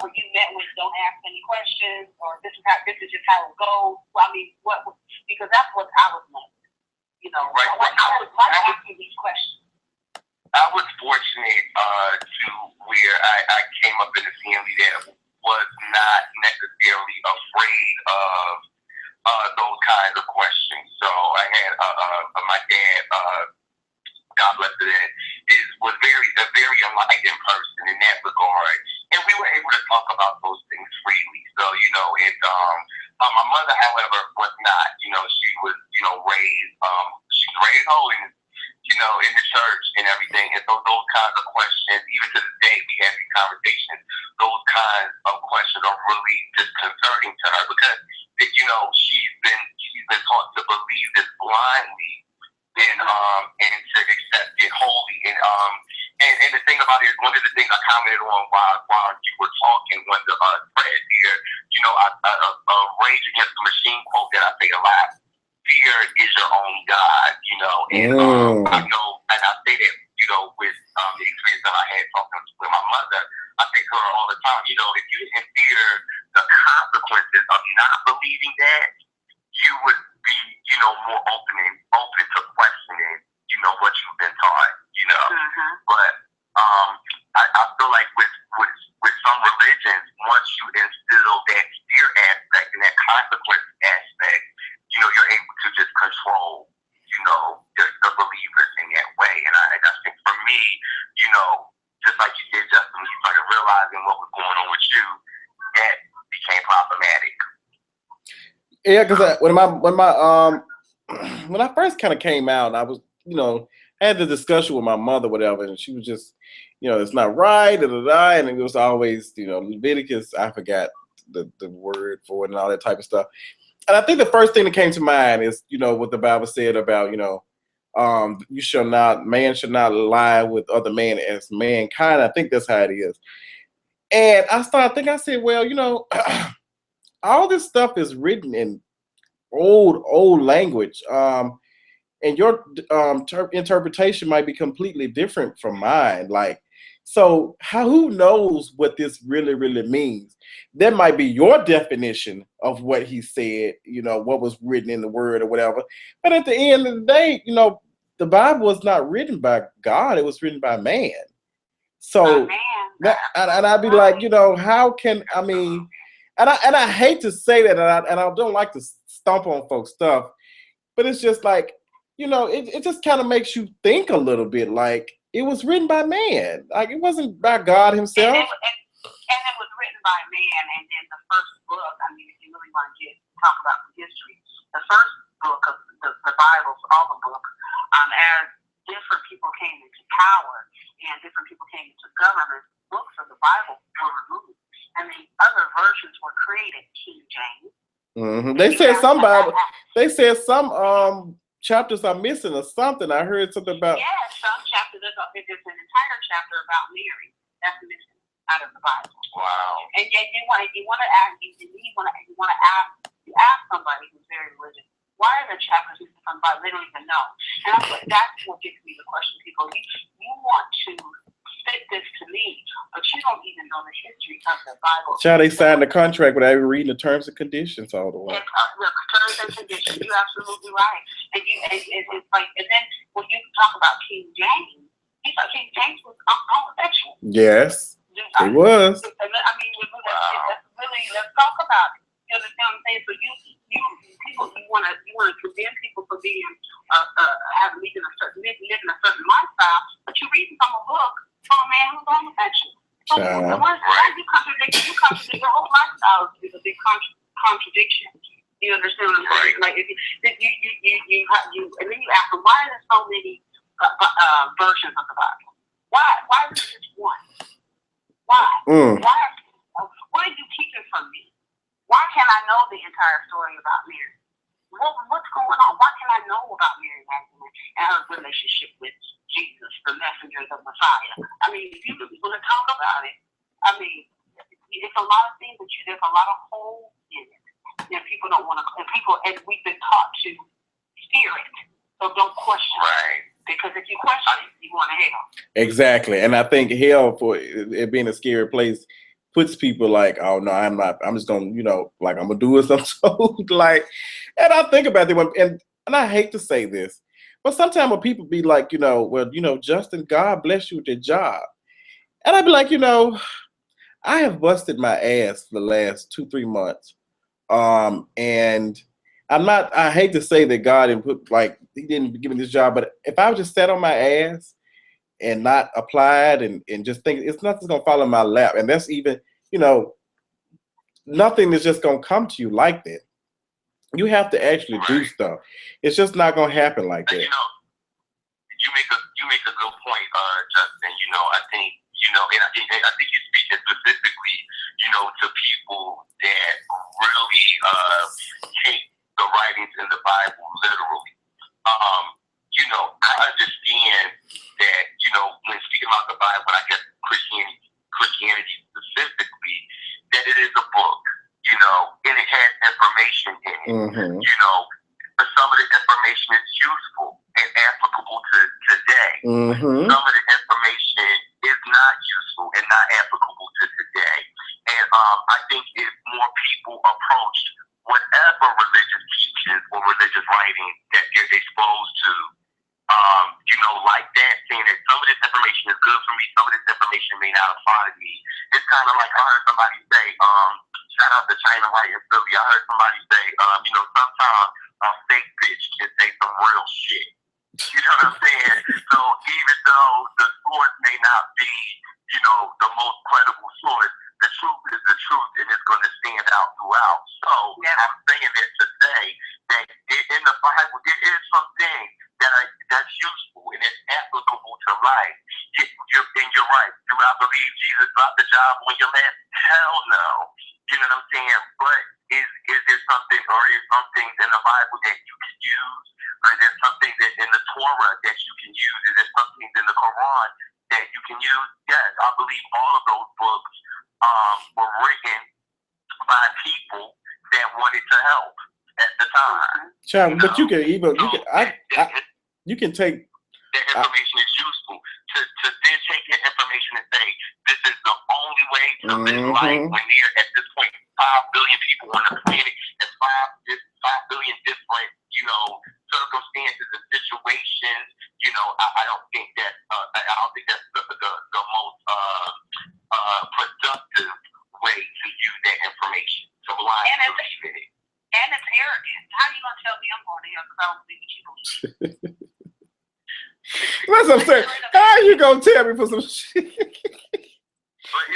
Were you met with don't ask any questions, or this is just how it goes? Well, I mean, because that's what I was met with. Right. I was asking these questions. I was fortunate to where I came up in a family that was not necessarily afraid of those kinds of questions. So I had my dad, God bless it, was a very enlightened person in that regard, and we were able to talk about those things freely. So my mother, however, was not. She was raised holy, in the church and everything. And so those kinds of questions, even to this day, we have these conversations. Those kinds of questions are really disconcerting to her because, she's been taught to believe this blindly and to accept it wholly. And the thing about it is, one of the things I commented on while you were talking, one of the threads here, a Rage Against the Machine quote that I say a lot. Fear is your own God, and I know, and I say that, with the experience that I had talking with my mother, I say to her all the time, if you didn't fear the consequences of not believing that, you would be, more open to questioning, what you've been taught, But I feel like with some religions, once you instill that fear aspect and that consequence aspect, you're able to just control, the believers in that way. And I think for me, just like you did, Justin, when you started realizing what was going on with you, that became Yeah, because when I first kind of came out, I was, I had the discussion with my mother, whatever, and she was just, it's not right, and it was always, Leviticus. I forgot the word for it and all that type of stuff. And I think the first thing that came to mind is, what the Bible said about, man should not lie with other man as mankind. I think that's how it is. And I started thinking, I said, well, all this stuff is written in old language. And your interpretation might be completely different from mine. Like, so who knows what this really means? That might be your definition of what he said, what was written in the word or whatever. But at the end of the day, the Bible was not written by God, it was written by man. So and I'd be like, how can, and I hate to say that, and I don't like to stomp on folks' stuff, but it's just like, it just kind of makes you think a little bit. Like, it was written by man. Like, it wasn't by God himself. And it was written by man. And then the first book, if you really want to talk about the history, the first book of the Bible, all the books, as different people came into power and different people came into government, books of the Bible were removed. And the other versions were created, King James. Mm-hmm. They said some chapters are missing or something. I heard something about. Yeah, some chapters. There's an entire chapter about Mary that's missing out of the Bible. Wow. And yet you want to ask somebody who's very religious, why are the chapters missing from the Bible? They don't even know. And that's what gives me the question. People, you want to fit this to me, but you don't even know the history of the Bible. Child, they signed the contract without even reading the terms and conditions all the way. The terms and conditions, you're absolutely right. And it's like, and then when you talk about King James, you thought King James was homosexual. Yes, it was. Let's talk about it. You understand what I'm saying? So you want to condemn people for being living a certain lifestyle, but you're reading from a book from a man who's homosexual. So you contradict your whole lifestyle is a big contradiction. You understand what I'm saying? Like if you and then you ask them, why are there so many versions of the Bible? Why is there just one? Why? What are you keeping from me? Why can't I know the entire story about Mary? What's going on? Why can't I know about Mary Magdalene and her relationship with Jesus, the messenger, the Messiah? If you really want to talk about it, it's a lot of things that there's a lot of holes in it. And people don't want to, and we've been taught to fear it. So don't question it. Because if you question it, you want to hell. Exactly. And I think hell, for it being a scary place, puts people like, oh no, I'm not. I'm just gonna, like I'm gonna do as I'm told. Like, and I think about it and I hate to say this, but sometimes when people be like, Justin, God bless you with your job, and I'd be like, I have busted my ass for the last 2-3 months, and I hate to say that God he didn't give me this job, but if I would just sat on my ass and not applied and just think it's nothing's gonna fall in my lap, and that's even, nothing is just gonna come to you like that. You have to actually do stuff. It's just not gonna happen like that. You make a good point, Justin. I think and I think you're speaking specifically, to people that really take the writings in the Bible literally. I understand that, when speaking about the Bible, I guess Christianity specifically, that it is a book, and it has information in it. Mm-hmm. But some of the information is useful and applicable to today. Mm-hmm. Some of the information is not useful and not applicable to today. And I think if more people approached whatever religious teachings or religious writing that they're exposed to, like that, saying that some of this information is good for me, some of this information may not apply to me. It's kind of like I heard somebody say, shout out to China White in Philly. I heard somebody say, sometimes a fake bitch can say some real shit. You know what I'm saying? So even though the source may not be, the most credible source, the truth is the truth, and it's going to stand out throughout. So I'm saying that to say that in the Bible there is some things that's useful and it's applicable to life. And you're right. Do I believe Jesus got the job when you're last? Hell no. You know what I'm saying? But is there something, or is some things in the Bible that you can use? Or is there something that in the Torah that you can use? Is there something in the Quran that you can use? Yes, I believe all of those books were written by people that wanted to help at the time. Sean, but you can even you can take that information is useful to then take that information and say this is the only way to live life when there at this point 5 billion people on the planet and 5 billion different circumstances and situations. I don't think that that's the most productive way to use that information. So and it's arrogant. How are you gonna tell me I'm going to hell because I don't believe what you believe? That's what I'm saying. How are you gonna tell me for some shit?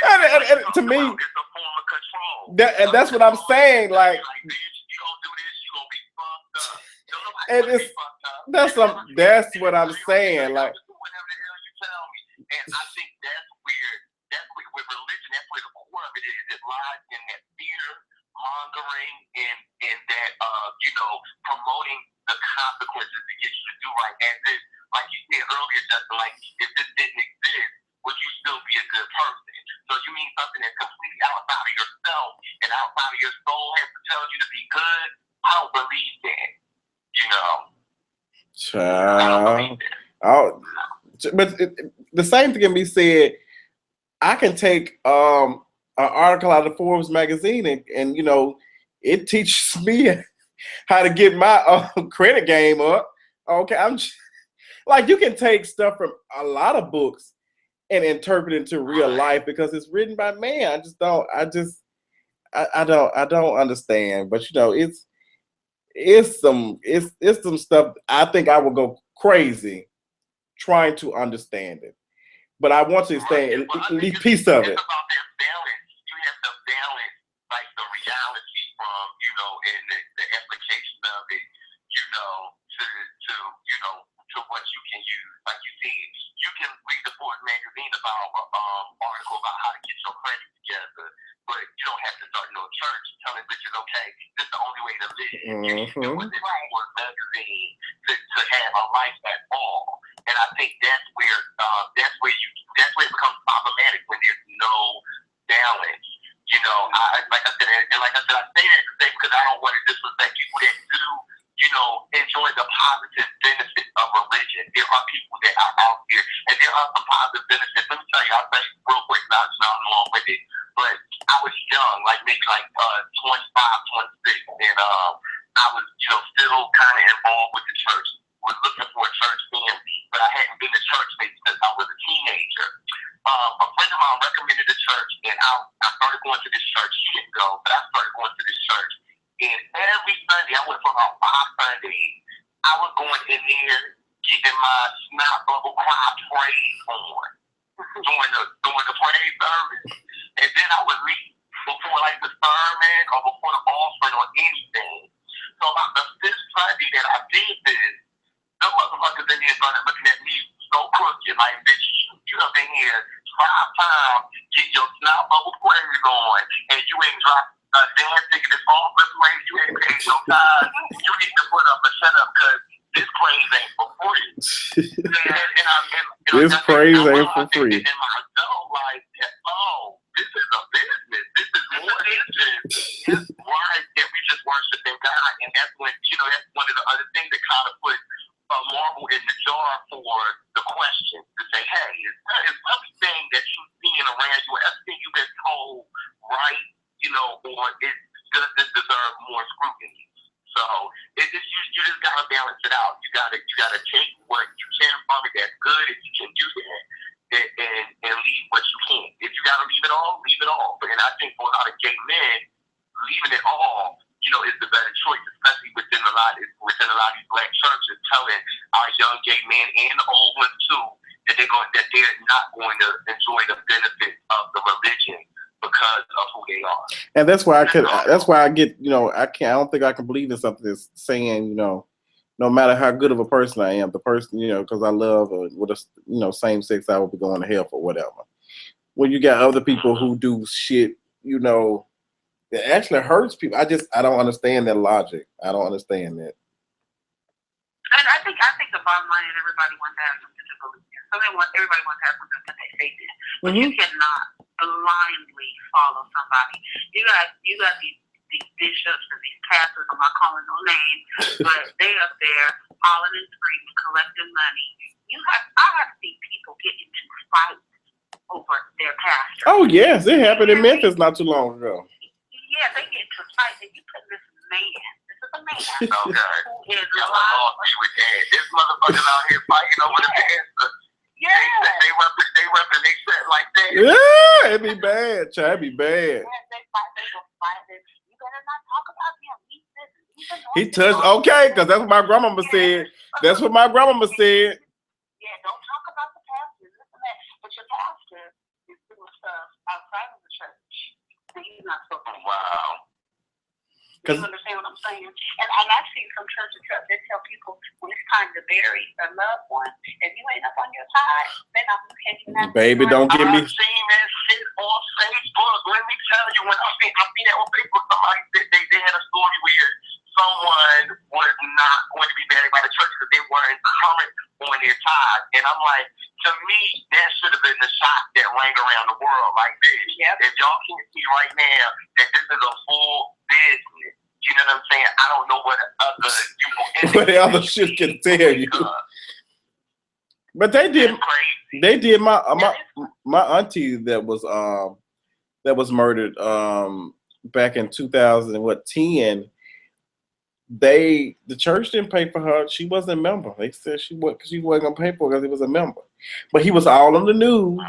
And to me, it's a form of control. And that's what I'm saying. Like, bitch, you don't do this, you gonna be fucked up. and that's what I'm saying. Like, whatever the hell you tell me, and I think that's weird. That's with religion. That's where the core of it is. It lies in that fear mongering and that promoting the consequences to get you to do right. And this, like you said earlier, Justin, like if this didn't exist, would you still be a good person? So you mean something that's completely outside of yourself and outside of your soul has to tell you to be good? I don't believe that. But the same thing can be said. I can take an article out of Forbes magazine and it teaches me how to get my credit game up. Okay, I'm just, like, you can take stuff from a lot of books and interpret it into real life because it's written by man. I don't understand. But it's some stuff I think I would go crazy trying to understand it. But I want to stay at least piece of it. It's about that balance. You have to balance like the reality from and the application of it, to what you can use. Like you said, you can read the Forbes magazine about article about how to get your credit together, but you don't have to start no church telling bitches, okay, this is the only way to live. You need to do what the Forbes magazine to have a life at all. And I think that's where it becomes problematic when there's no balance. I say that to say because I don't want to disrespect people that do, enjoy the positive benefits of religion. There are people that are out here, and there are some positive benefits. Let me tell you, I'll tell you real quick, not along with it, but I was young, maybe 25, 26, and I was, still kind of involved with the church. Was looking for a church then, but I hadn't been to church maybe since I was a teenager. A friend of mine recommended the church, and I started going to this church. She didn't go, but I started going to this church. And every Sunday, I went for about 5 Sundays, I was going in there, getting my snot bubble cry praise on during the praise service. And then I would leave before the sermon or before the offering or anything. So about the 5th Sunday that I did this, them motherfuckers in here started looking at me so crooked, like, bitch, you have been here 5 times, get your snot bubble praise on, and you ain't dropped a damn ticket. This all this praise, you ain't paid no time. You need to put up a shut up, because this praise ain't for free. This praise ain't for free. In my adult life, this is a business. This is more than just why that we just worshiping God, and that's when that's one of the other things that kind of put a marble in the jar for the question to say, hey, is everything that you're seeing around you, everything you've been told, right? Or does this deserve more scrutiny? So you just gotta balance it out. You gotta take what you can from it that's good if you can do that, and leave what you can't. If you gotta leave it all, leave it all. And I think for a lot of gay men, leaving it all, is the better choice, especially within a lot of these black churches telling our young gay men and the old ones too that they're not going to enjoy the benefits of the religion because because of who they are. And that's why that's why I get, I don't think I can believe in something that's saying, no matter how good of a person I am, the person, because I love with a, same sex, I will be going to hell for whatever. When you got other people who do shit, it actually hurts people. I don't understand that logic. I don't understand that. And I think the bottom line is everybody wants to have something to believe in. Everybody wants to have something to take faith in. But you cannot blindly follow somebody. You got these bishops and these pastors, I'm not calling no names, but they up there hollering and screaming, collecting money. I have seen people get into fights over their pastor. Oh yes, it happened in Memphis not too long ago. Yeah, they get into fights, and you put this man. This is a man who is alive. This motherfuckers out here fighting over the pastor. Yeah. They repping they set like that. Yeah, it'd be bad, child. It'd be bad. They fight. You better not talk about him. He touched, okay, because that's what my grandmama said. That's what my grandmama said. Yeah, don't talk about the pastor. Listen to that. But your pastor is doing stuff outside of the church. And he's not supposed to. Wow. You understand what I'm saying? And I've seen some churches that tell people when it's time to bury a loved one, if you ain't up on your side, then I'm looking. Baby, don't give me. I've seen that shit on Facebook. Let me tell you, when I seen that on Facebook, somebody said they had a story where someone was not going to be buried by the church because they weren't current on their tithe. And I'm like, to me, that should have been the shot that rang around the world like this. Yep. If y'all can't see right now that this is a full business, you know what I'm saying? I don't know what other what other shit can tell you. But they did my auntie that was murdered back in 2010. The church didn't pay for her. She wasn't a member. They said she wasn't gonna pay for her because he was a member. But he was all on the news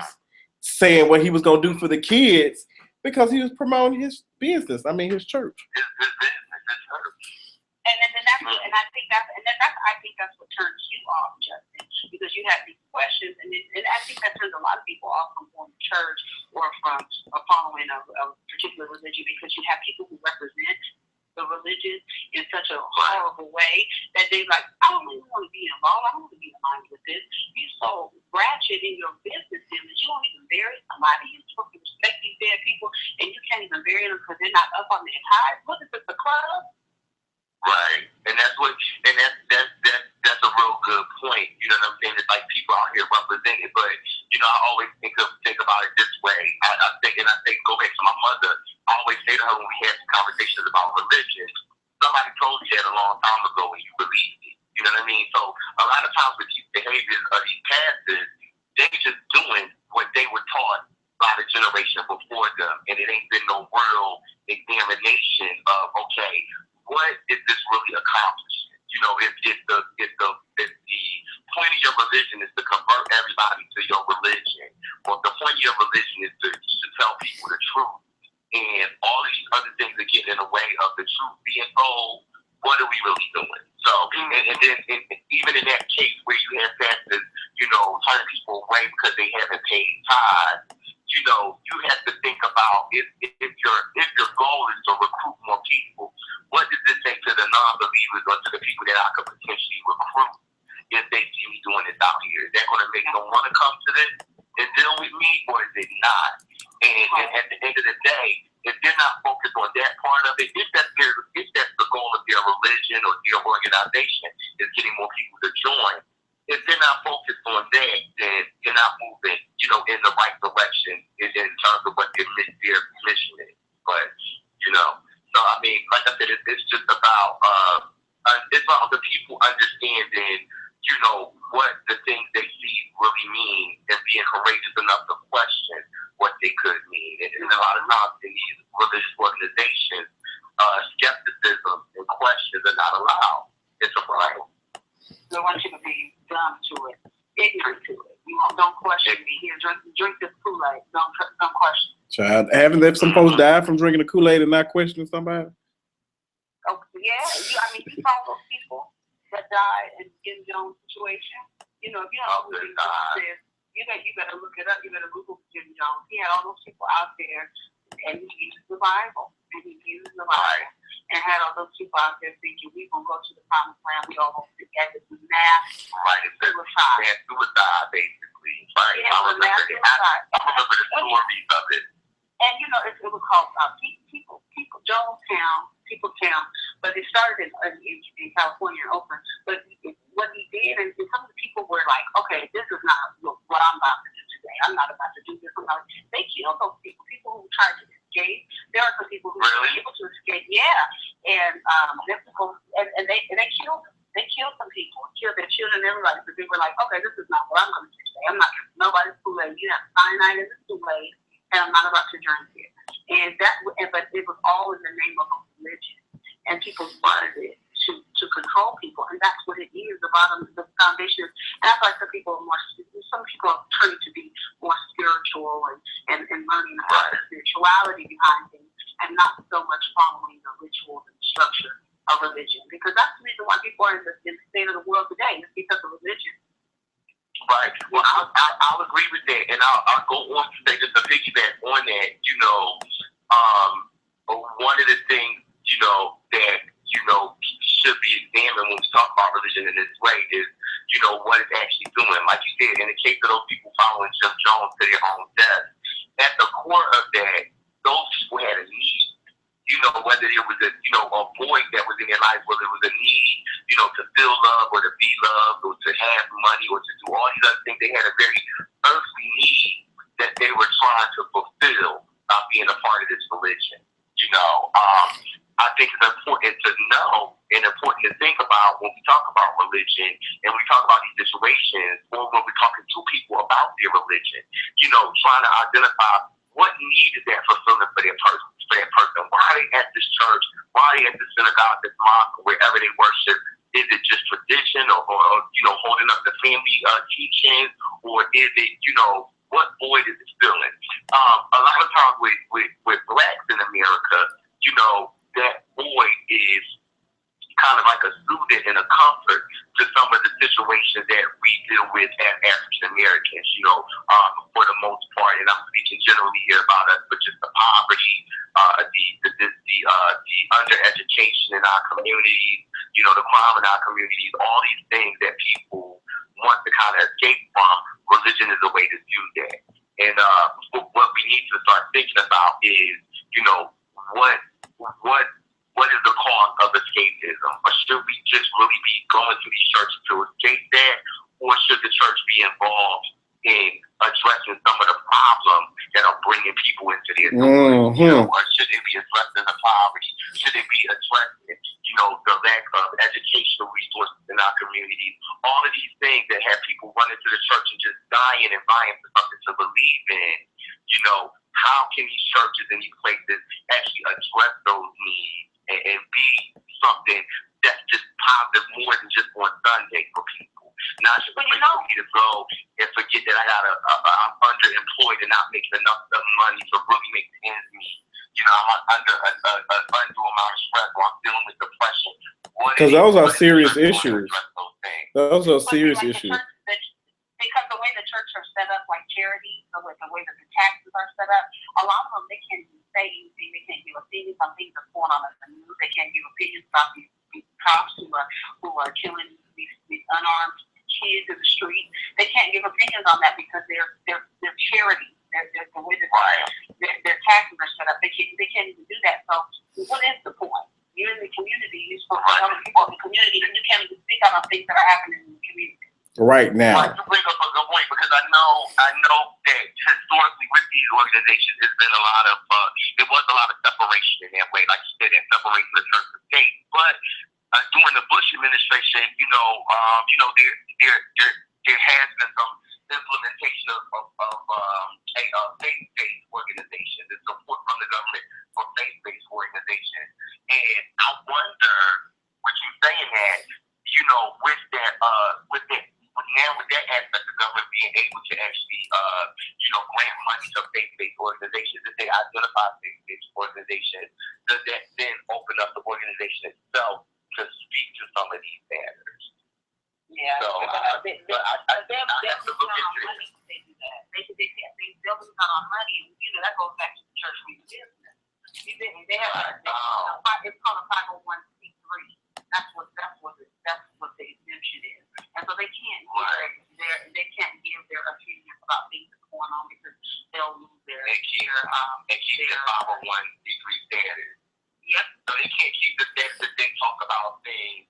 saying what he was gonna do for the kids because he was promoting his business. I mean his church. And I think that's what turns you off, Justin, because you have these questions, and I think that turns a lot of people off from going to church or from following a particular religion, because you have people who represent the religion in such a horrible way that they like, I don't even want to be involved. I don't want to be aligned with this. You're so ratchet in your business dealings. You don't even bury somebody. You're supposed to respect these dead people, and you can't even bury them because they're not up on their tithe. What is this, a club? Right, and that's a real good point. You know what I'm saying? It's like people out here represented, but I always think about it this way. I think go back to my mother. I always say to her when we had conversations about religion, somebody told you that a long time ago and you believed it. You know what I mean? So a lot of times with these behaviors of these pastors, they just doing what they were taught by the generation before them, and it ain't been no real examination of what is this really accomplishing? If the point of your religion is to convert everybody to your religion, or if the point of your religion is to tell people the truth, and all these other things are getting in the way of the truth being told, what are we really doing? So, and then even in that case where you have pastors, turning people away because they haven't paid tithes, you have to think about if your goal is to recruit more people, what does this say to the non-believers or to the people that I could potentially recruit if they see me doing this out here? Is that going to make them want to come to this and deal with me, or is it not? And at the end of the day, if they're not focused on that part of it, if that's the goal of their religion or their organization is getting more people to join, if they're not focused on that, then they're not moving, in the right direction in terms of what their mission is. But, so I mean, like I said, it's just about the people understanding, what the things they see really mean and being courageous enough to question what they could mean. And a lot of times in these religious organizations, skepticism and questions are not allowed. It's a problem. They want you to be dumb to it, ignorant to it. Don't question me. Here, drink this Kool-Aid. Don't question. Child, haven't some folks died from drinking the Kool-Aid and not questioning somebody? Oh yeah, you saw those people that died in Jim Jones' situation. If you don't know who Jim Jones is, you better look it up. You better Google Jim Jones. He had all those people out there he used the Bible. And had all those people out there thinking, we're going to go to the promised land, we all going to together do mass suicide, basically. Right. Yeah, I remember the stories of it. And, you know, it was called Peopletown, but it started in California, in Oakland. But what he did, and some of the people were like, okay, this is not what I'm about to do today. I'm not about to do this. They killed those people who tried to escape. There are some people who were able to escape. Yeah. And they killed them. They killed some people, killed their children and everybody, because they were like, okay, this is not what I'm going to do today. I'm not drinking nobody's Kool-Aid. You have cyanide in the Kool-Aid, and I'm not about to drink it. But it was all in the name of a religion, and people wanted it to control people, and that's what it is. The foundation, and that's why some people are turning to be more spiritual and learning about the spirituality behind things, and not so much following the rituals and structure of religion, because that's the reason why people are in the state of the world today. It's because of religion. Right. Well, I'll agree with that, and I'll go on to say just to piggyback on that. You know, one of the things that should be examined when we talk about religion in this way is what it's actually doing. Like you said, in the case of those people following Jim Jones to their own death, at the core of that, those people had a need. Whether it was a void that was in their life, whether it was a need, to feel love or to be loved or to have money or to do all these other things. They had a very earthly need that they were trying to fulfill by being a part of this religion. I think it's important to know and important to think about when we talk about religion and we talk about these situations, or when we're talking to people about their religion, trying to identify what need is that fulfilling for that person. Why are they at this church? Why are they at the synagogue, this mosque, wherever they worship? Is it just tradition or holding up the family teachings, or is it, what void is it filling? A lot of times with blacks in America, that void is kind of like a soothing and a comfort to some of the situations that we deal with as African Americans, for the most part. And I'm speaking generally here about us, but just the poverty, the undereducation in our communities, the crime in our communities, all these things that people want to kind of escape from. Religion is a way to do that. And what we need to start thinking about is, what is the cause of escapism? Or should we just really be going to these churches to escape that? Or should the church be involved in addressing some of the problems that are bringing people into their doors? Or should it be addressing the poverty? Should it be addressing, the lack of educational resources in our communities? All of these things that have people running to the church and just dying and vying for something to believe in. How can these churches and these places actually address those needs and be something that's just positive more than just on Sunday for people? Not just for me to go and forget that I'm underemployed and not making enough money to really make the ends meet. I'm under an undue amount of stress, or I'm dealing with depression. Because those are serious issues. Those are serious issues. Because the way the church are set up, like charities, the way that the taxes are set up, a lot of them, they can't even say anything. They can't give opinions on things that's going on in the news. They can't give opinions about these cops who are killing these unarmed kids in the street. They can't give opinions on that because they're charities. They're the way that their taxes are set up. They can't even do that. So what is the point? You're in the community. You're supposed to tell the people in the community, and you can't even speak out on things that are happening in the community. Right now. You bring up a good point, because I know that historically with these organizations, it's been a lot of there was a lot of separation in that way, like you said, that separation of church and state. But during the Bush administration, there has been some implementation of faith-based organizations and support from the government for faith-based organizations. And I wonder, with you saying that, with that aspect of government being able to actually, grant money to faith-based organizations, if they identify faith-based organizations, does that then open up the organization itself to speak to some of these matters? Yeah. So I have to look into it. They lose out on money. That goes back to the church business. They have it's called a 501c3. That's what the exemption is. And so they can't give their opinions about things that's going on because they'll lose their they keep their 501c3 status. Yep. So they can't keep the status that they talk about things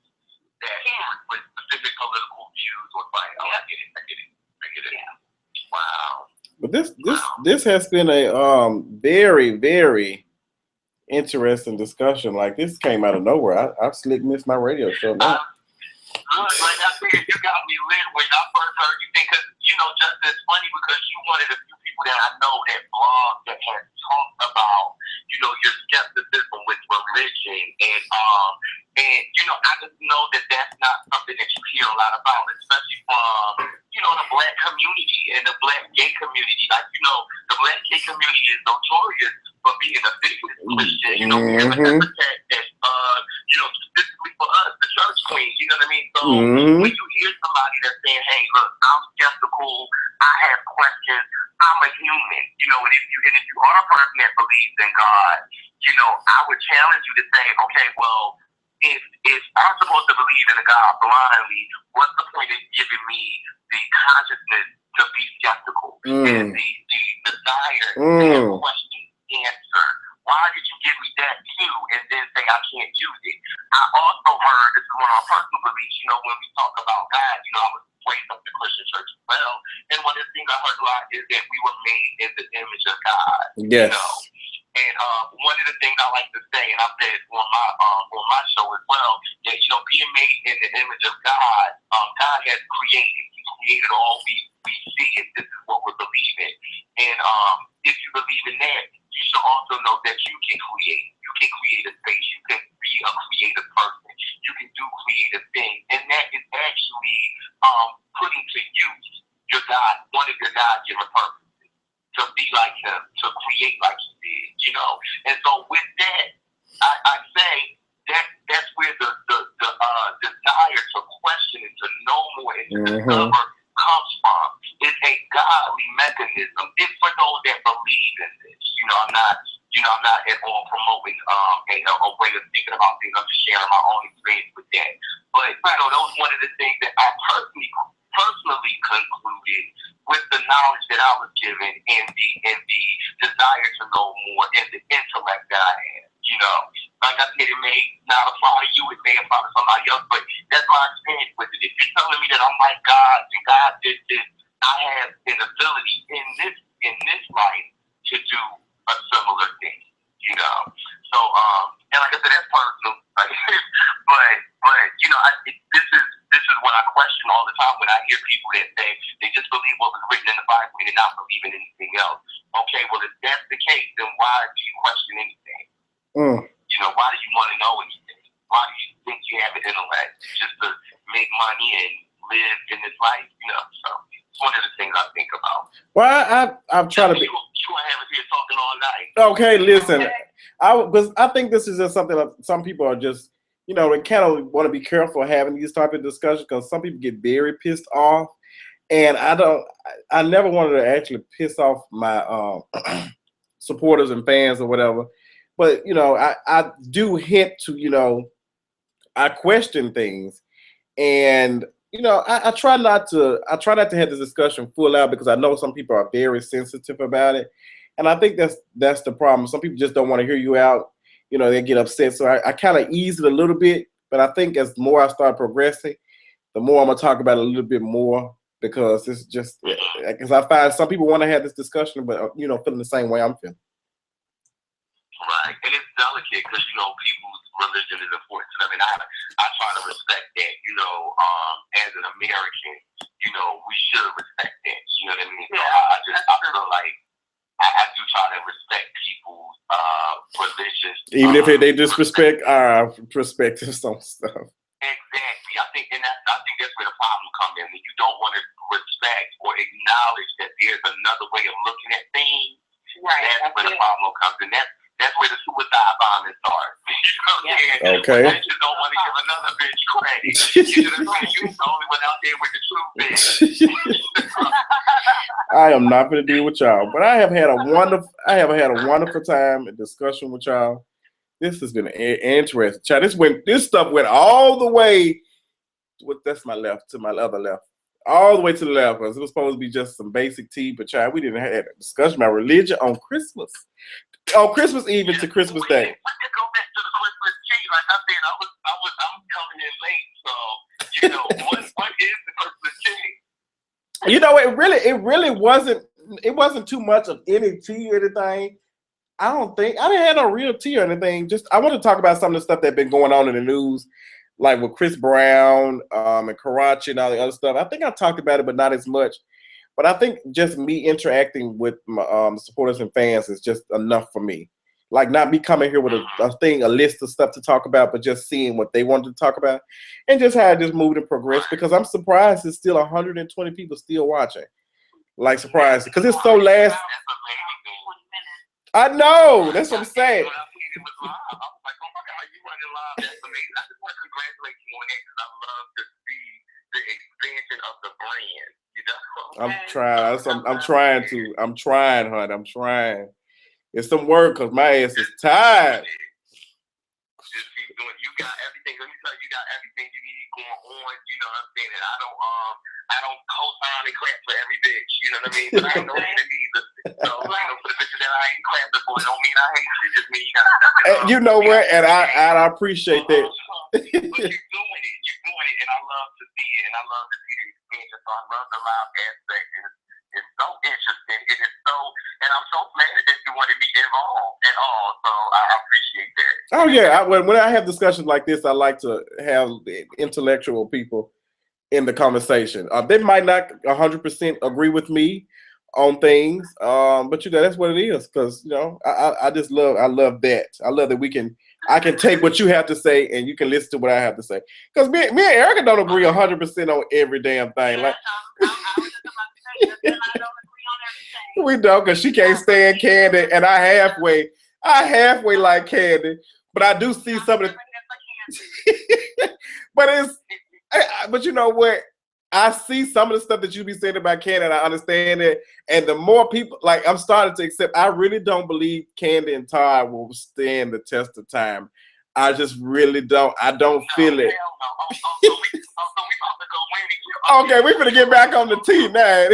that with specific political views or like, oh, I get it. Yeah. Wow. But this has been a very, very interesting discussion. Like, this came out of nowhere. I've slick missed my radio show now. Look, like I said, you got me lit when I first heard you think, because just it's funny because you one of the few people that I know that blog that has talked about your skepticism with religion, and I just know that that's not something that you hear a lot about, especially from the black community and the black gay community. Like the black gay community is notorious for being a biggest Christian. Because that specifically for us, the church queen. You know what I mean? So when you hear somebody that's saying, "Hey, look, I'm skeptical. I have questions. I'm a human," and if you are a person that believes in God, I would challenge you to say, okay, well, if I'm supposed to believe in a God blindly, what's the point of giving me the consciousness to be skeptical and the desire to have questions answered? Why did you give me that too and then say I can't use it? I also heard, this is one of my personal beliefs, when we talk about God, I was raised up in the Christian church as well, and one of the things I heard a lot is that we were made in the image of God. Yes. And one of the things I like to say, and I said on my show as well, that being made in the image of God, God has created. He created all we see, and this is what we believe in. And if you believe in that, you should also know that you can create. You can create a space. You can be a creative person. You can do creative things, and that is actually putting to use one of your God-given purposes, to be like Him, to create like He did. And so with that, I say that's where the desire to question and to know more and to discover comes from. It's a godly mechanism. It's for those that believe in this. I'm not at all promoting a way of thinking about things. I'm just sharing my own experience with that. But that was one of the things that I personally concluded with the knowledge that I was given and the desire to know more and the intellect that I have. Like I said, it may not apply to you, it may apply to somebody else, but that's my experience with it. If you're telling me that I'm like God and God did this, I have an ability in this life to do a similar thing. So and like I said, that's personal. But this is what I question all the time when I hear people that say they just believe what was written in the Bible and they're not believing anything else. Okay, well, if that's the case, then why do you question anything? Why do you want to know anything? Why do you think you have an intellect just to make money and live in this life? So it's one of the things I think about. Well, I'm trying to be. You want to have us here talking all night. Okay, listen. Because I think this is just something that some people are just, they kind of want to be careful having these type of discussions because some people get very pissed off, and I never wanted to actually piss off my supporters and fans or whatever, but I do hint to I question things, and I try not to have this discussion full out because I know some people are very sensitive about it. And I think that's the problem. Some people just don't want to hear you out. They get upset. So I kind of ease it a little bit. But I think as more I start progressing, the more I'm going to talk about it a little bit more because it's just, because I find some people want to have this discussion, but, feeling the same way I'm feeling. Right. And it's delicate because, people's religion is important to them. And I try to respect that, as an American, we should respect that. You know what I mean? So I feel like I do try to respect people's religious. Even if they disrespect our perspectives on stuff. Exactly. I think that's where the problem comes in. When you don't want to respect or acknowledge that there's another way of looking at things, right? That's where the problem comes in. That's where the suicide bombing starts. You know what I'm saying? Okay. I just don't want to give another bitch credit. You know what I'm saying? You're the only one out there with the truth, bitch. I am not going to deal with y'all. But I have had a wonderful time and discussion with y'all. This has been interesting. Child, this stuff went all the way. That's my left to my other left. All the way to the left. Because it was supposed to be just some basic tea, but child, we didn't have a discussion about religion on Christmas. On Christmas Eve into Christmas Day. We could go back to the Christmas tea. Like I said, I'm coming in late, so you know what is the Christmas tea? You know, it really wasn't too much of any tea or anything. I didn't have no real tea or anything. Just I want to talk about some of the stuff that's been going on in the news, like with Chris Brown and Karachi and all the other stuff. I think I talked about it, but not as much. But I think just me interacting with my supporters and fans is just enough for me. Like not me coming here with a list of stuff to talk about, but just seeing what they wanted to talk about and just how it just moved and progressed. Because I'm surprised there's still 120 people still watching. Like surprised because it's so last. I know. That's what I'm saying. I was like, oh my God, you running live? That's amazing. I just want to congratulate you on that because I love to see the expansion of the brand. You know? I'm trying. I'm trying, hon. I'm trying. It's some work because my ass is tired. Just keep doing. You got everything. Let me tell you, you got everything you need going on. You know what I'm saying? And I don't co-sign and clap for every bitch. You know what I mean? But I ain't no hater neither. So you know, for the bitches that I ain't clapping for, don't mean I hate you. Just mean you got. You know what? And I appreciate that. But you're doing it, and I love to see it, and I love to see the expansion. So I love the live aspect. It's so interesting. It is so, and I'm so glad that you wanted me involved and all. So I appreciate that. Oh yeah, when I have discussions like this, I like to have intellectual people in the conversation. They might not 100% agree with me on things, but you know that's what it is. Because you know, I love that. I love that I can take what you have to say and you can listen to what I have to say. Because me and Erica don't agree 100% on every damn thing. Like. We don't, because she can't stand Candy, and I halfway like Candy, but I do see some of the. But you know what? I see some of the stuff that you be saying about Candy, and I understand it. And the more people, like I'm starting to accept. I really don't believe Candy and Todd will stand the test of time. I just really don't. I don't feel it. Okay, we're gonna get back on the tea now.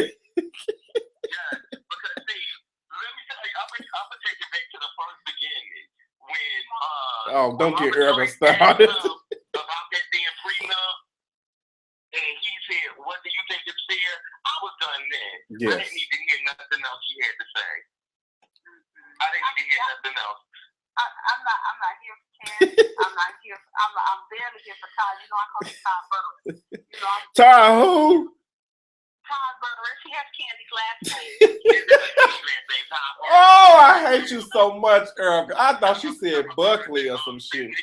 Oh, don't get Erica started. About that damn prenup, and he said, "What do you think is fair?" I was done then. Yes. I didn't need to hear nothing else he had to say. I didn't need to hear nothing else. I'm not here for Candy. I'm barely here for Todd. You know, I call him Todd Burris. You know, Todd who? Todd Burris. He has Candy's last name. Oh, I hate you so much, Erica. I thought she said Buckley or some shit.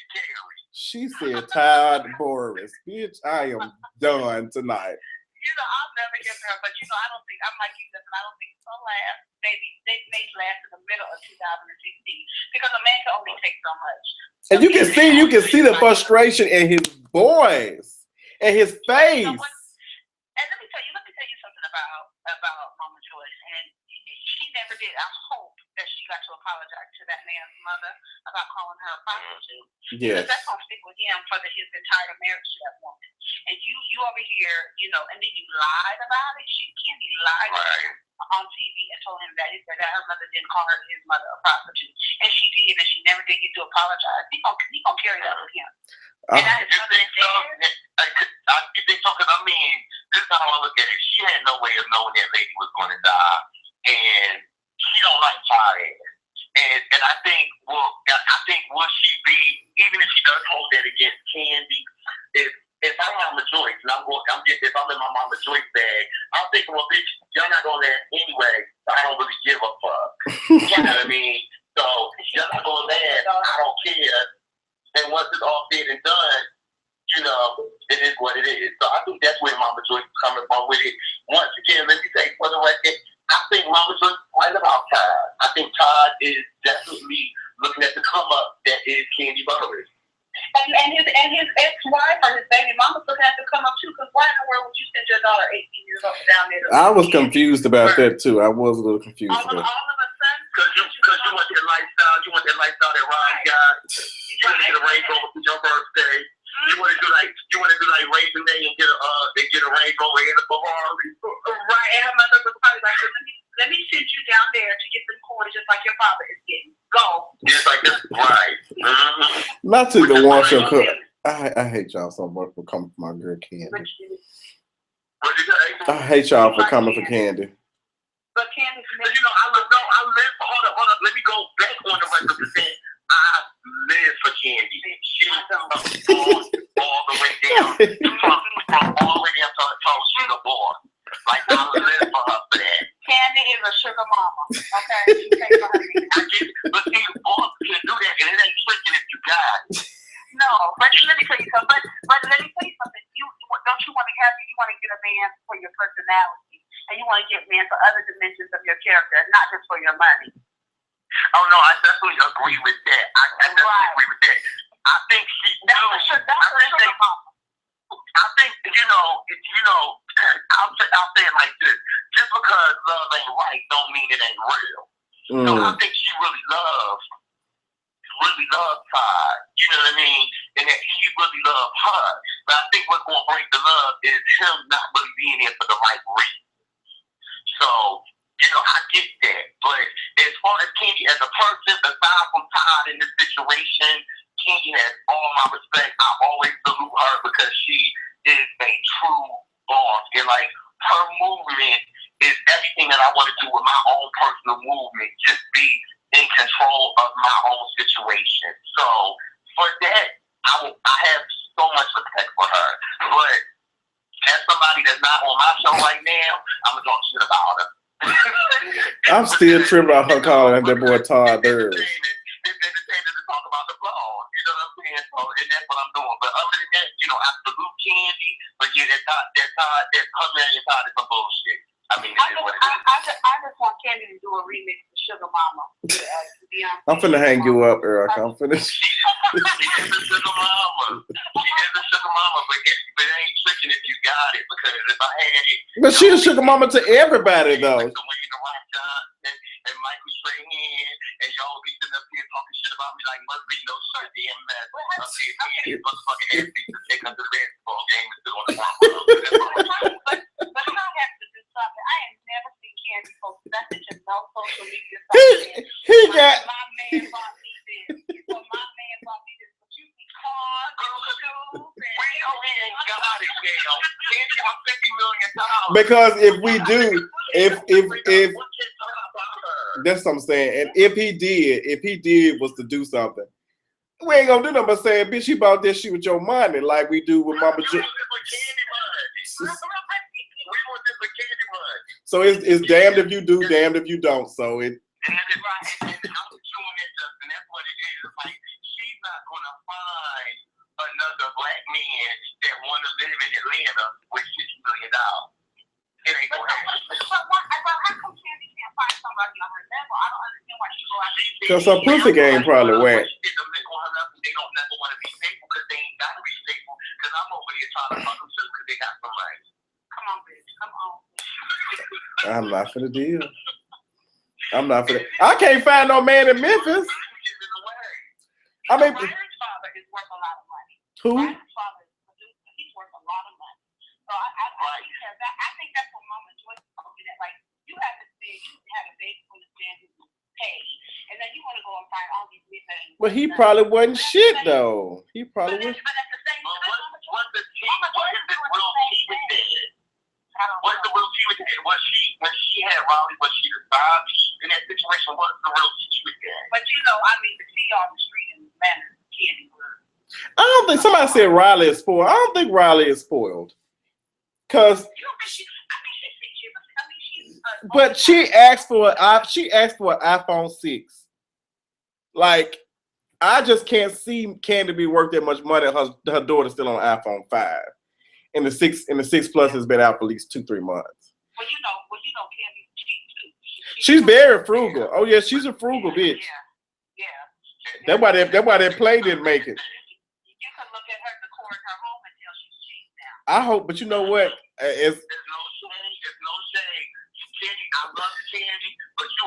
She said Todd Burris. Bitch, I am done tonight. You know, I'll never get her, but you know, I don't think I'm like you, and I don't think it's gonna last. Maybe they may last in the middle of 2016 because a man can only take so much. And you can see the frustration in his voice and his face. And let me tell you something about Mama Joyce, and she never did. I hope that she got to apologize to that man's mother about calling her a prostitute. Yes. Because that's gonna stick with him for his entire marriage to that woman. And you over here, you know, and then you lied about it. She can't be lied on TV and told him that her mother didn't call his mother a prostitute, and she did, and she never did get to apologize. He gonna carry that with him. And I think so? I think so, because I mean, this is how I look at it. She had no way of knowing that lady was going to die, and she don't like fire. And I think, will she be, even if she does hold that against Candy, if I'm Mama Joyce and if I'm in my Mama Joyce bag, I'm thinking, well, bitch, y'all not going there anyway, so I don't really give a fuck. You know what I mean? So y'all not going there, I don't care. And once it's all said and done, you know, it is what it is. So I think that's where Mama Joyce is coming from with it. Once again, let me say for the record, I think Mama Joyce is right about Todd. I think Todd is definitely looking at the come up that is Candy Burris. And his ex-wife or his baby mama's looking at the come up too, because why in the world would you send your daughter 18 years down there. I was confused about that too. I was a little confused. All of a sudden, because you want that lifestyle. You want that lifestyle that Ron got. You want to get a Range Rover for your birthday. You want to do like Ray Renee and get a Range Rover and a Ferrari. Right, and her mother was probably like, let me send you down there to get some coins just like your father is getting. Go. Just like this, right? Not to the one show. I hate y'all so much for coming for my girl Candy. What you say? I hate y'all for coming for Candy. But Candy, hold up. Let me go back on the record to say I live for Candy. She's all the way down from all the way down to she's a boy. Like I live for her for that. Candy is a sugar mama. Okay, she pays for her needs. But see, boys can do that, and it ain't tricking if you got. No, but let me tell you something. But let me tell you something. Don't you want to have you want to get a man for your personality, and you want to get a man for other dimensions of your character, not just for your money. Oh no, I definitely agree with that. I definitely agree with that. I think she knew. I think I'll say it like this: just because love ain't right, don't mean it ain't real. So I think she really loves Todd. You know what I mean? And that he really loves her. But I think what's gonna break the love is him not really being there for the right reason. So, I get that. But as far as Candy as a person, aside from Todd in this situation, Candy has all my respect. I always salute her because she is a true boss. And like her movement is everything that I want to do with my own personal movement. Just be in control of my own situation. So for that, I have so much respect for her. But as somebody that's not on my show right now, I'm gonna talk shit about her. I'm still tripping about her calling that boy Todd Durst. To talk about the blog, you know what I'm saying? So, and that's what I'm doing. But other than that, I salute Candy. But yeah, that her marrying Todd is some bullshit. I mean, I just want Candy to do a remix of Sugar Mama. I'm finna hang you up, Eric. I'm finna. She is a sugar mama. But it ain't tricking if you got it. Because if I had it, But she a sugar mama to everybody, though. Like Dwayne the Rock Johnson and Michael Strahan, and y'all be sitting up here talking shit about me like must be no shit damn mess. Up here, these motherfucking ass to take us to the basketball game and sit on the front row. But I have to do something. I ain't never seen Candy post message in no social media. He got. My man bought me this. So my man bought me this. But you be cars and shoes. We ain't got it, girl. Candy, I'm $50 million. Because if we do, if that's what I'm saying, and if he did was to do something, we ain't gonna do nothing but saying, bitch, you bought this shit with your money, like we do with Mama J. So it's damned if you do, damned if you don't. So it. And that's right. And I'm doing it, Justin. That's what it is. Like she's not gonna find another black man that want to live in Atlanta with $60 million. It ain't gonna happen. But how come Candy can't find somebody on her level? I don't understand why she go out there. Because her pussy game probably whack. They don't never want to be stable because they ain't got to be stable. Because I'm over here trying to fuck them too because they got some money. Come on, bitch. Come on. I'm not for the deal. I'm not for that. I can't find no man in Memphis. I mean, Ryan's father is worth a lot of money. Who? Ryan's father is a producer. He's worth a lot of money. So I think that's what Mama Joyce told me, that like you have to say you have a baby from the stand who's paid, and then you want to go and find all these things. Well, he probably wasn't shit though. He probably was. But at the same time, What's the real tea with that? When she had Raleigh, was she the side in that situation? What's the real tea with that? But to see on the street in Atlanta, Candy was. I don't think somebody said Riley is spoiled. I don't think Riley is spoiled. Cause. But she asked for an iPhone 6. Like, I just can't see Candy be worth that much money. Her daughter's still on iPhone 5. And the 6 Plus has been out for at least 2-3 months. Well, Candy's cheap too. She's very frugal. Oh yeah, she's a frugal bitch. Yeah. That's why that play didn't make it. You can look at her decor in her home and tell she's cheap now. I hope, but you know what? There's no shame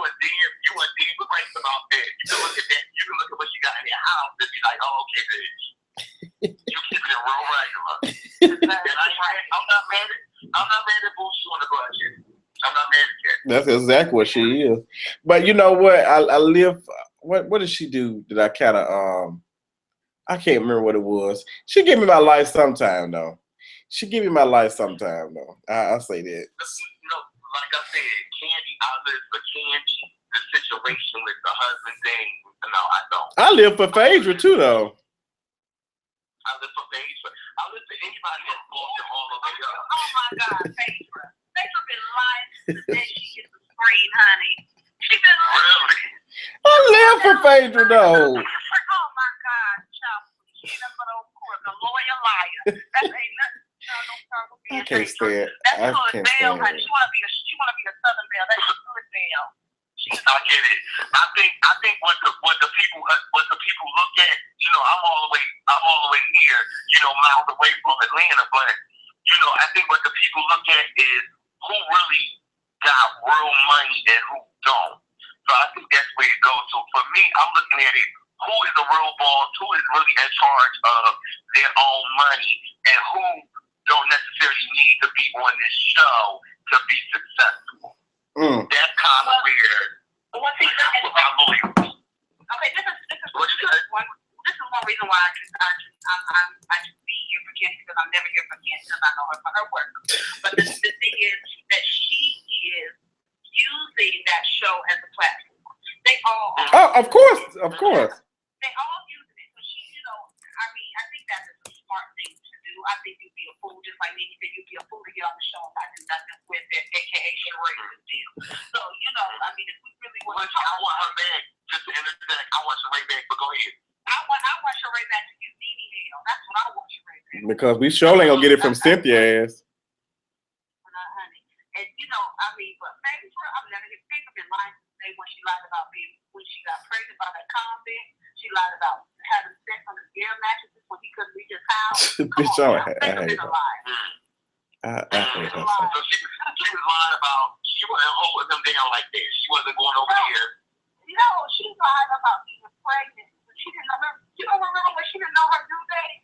a deep right about that. You can look at that. You can look at what she got in your house and be like, oh, okay, bitch. You keep it real regular. And I'm not mad at Boosie on the budget. I'm not mad at that. That's exactly what she is. But you know what? I live. What did she do? That I kind of I can't remember what it was. She gave me my life sometime though. She give me my life sometime though. I'll say that. You know, like I said, Candy, I live for Candy. The situation with the husband thing, no, I don't. I live for Phaedra too though. I live for Phaedra. I live for anybody that's bought them all the way up. Oh my God, Phaedra. Phaedra been lying since the day she gets the screen, honey. She been lying. Really? I live for Phaedra though. Oh my God, child. She never but of course a lawyer liar. That ain't nothing. I can't stand. That's I good can't Belle, stand honey. She wanna be a Southern Belle. That's good Belle. I get it. I think what the people look at, you know, I'm all the way here, you know, miles away from Atlanta, but you know, I think what the people look at is who really got real money and who don't. So I think that's where it goes. So for me, I'm looking at it, who is a real boss, who is really in charge of their own money, and who don't necessarily need to be on this show to be successful. That's kind of weird. Okay, this is one reason why I just be here for Candy, because I'm never here for Candy because I know her for her work. But the thing is that she is using that show as a platform. They all are. Oh, of course. They all using it. So she, you know, I mean, I think that's a smart thing to do. I think you'd be a fool, just like Nikki said, you'd be a fool to get on the show and not do nothing with it, aka Sheree deal. So, you know, I mean, if we really want to talk, I want her back. Just to interject, I want Sheree back, but go ahead. I want Sheree back to give Nene hell. That's what I want Sheree back. Because we surely ain't gonna get it from Cynthia ass. Honey. And you know, I mean, but Phaedra, I'm never get Phaedra been lying today when she lied about when she got pregnant by that convict. She lied about having sex on the air mattresses when he couldn't leave his house. Bitch, I hate her. I hate her. So she was lying about she wasn't holding him down like that. She wasn't going over here. No, she lied about being pregnant. She didn't know her. You don't remember when she didn't know her due date?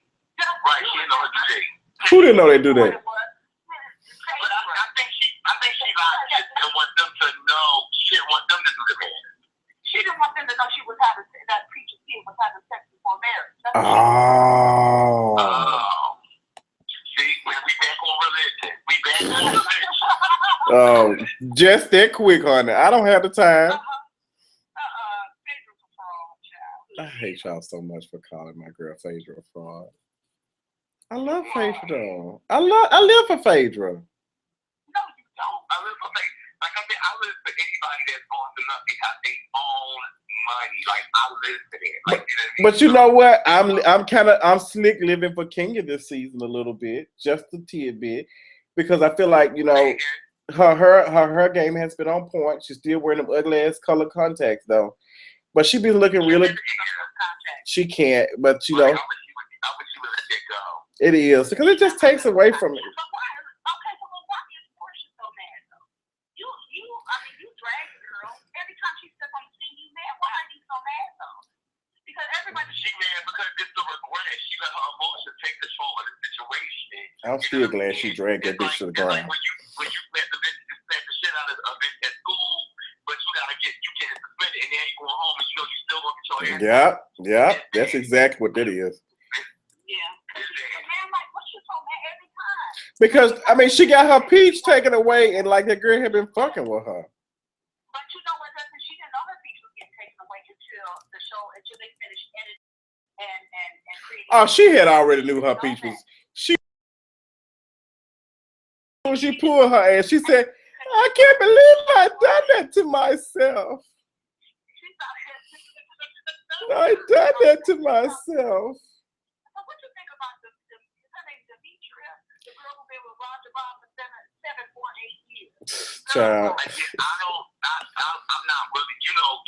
Right, she didn't know her due date. Who didn't know they do that? But I think she lied. She didn't want them to know. She didn't want them to do the man. She didn't want them to know she was having that preacher kid was having sex before marriage. Oh. See, we back on religion. We back on religion. Oh, just that quick, honey. I don't have the time. I hate y'all so much for calling my girl Phaedra a fraud. I love Phaedra though. I live for Phaedra. No, you don't. I live for Phaedra. Like I said, I live for anybody that's going through nothing. Got their own money. Like I live for that. Like, but you know what? I'm slick living for Kenya this season a little bit, just a tidbit, because I feel like, you know, her game has been on point. She's still wearing them ugly ass color contacts though. But she be looking really. She can't, but you know. I wish you would let that go. It is because it just takes away from it. Okay, well, why is Portia so mad though? You drag the girl every time she steps on the scene. You mad? Why are you so mad though? Because everybody. She mad because it's the regret. She let her emotions take control of the situation. I'm still glad she dragged that bitch to the ground. Like when you let the bitch smack the shit out of a bitch at school. But you get suspended, and then you go home, and you know you still gonna get your hair. Yeah, that's exactly what that is. Yeah. Man, like, what you so mad every time? Because I mean, she got her peach taken away, and like that girl had been fucking with her. But you know what? She didn't know her peach was getting taken away until they finished editing and creating. Oh, she had already knew her peach was. When she pulled her ass, she said, I can't believe I done that to myself. I done that to myself. So what you think about her name Demetria, the girl who been with Roger Bob for 7.8 years? Child. I'm not really, you know,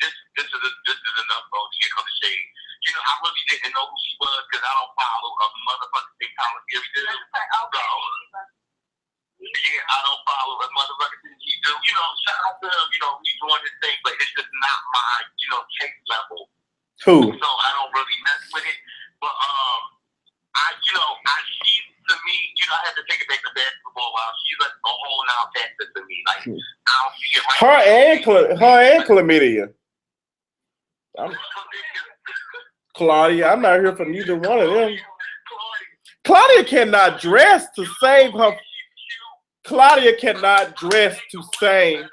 this is enough for you to come to shade. You know, I really didn't know who she was because I don't follow a motherfucking thing Tyler Perry did. Yeah, I don't follow a motherfucking thing he do. You know, shout out to him, you know, he's doing his thing, but it's just not my, taste level. Who? So I don't really mess with it. But she's to me, I had to take it back to basketball while she's like a whole now factor to me. Like I don't see it right. Her and Chlamydia. Claudia, I'm not here for neither one of them. Claudia cannot dress to save her. Claudia cannot dress to save.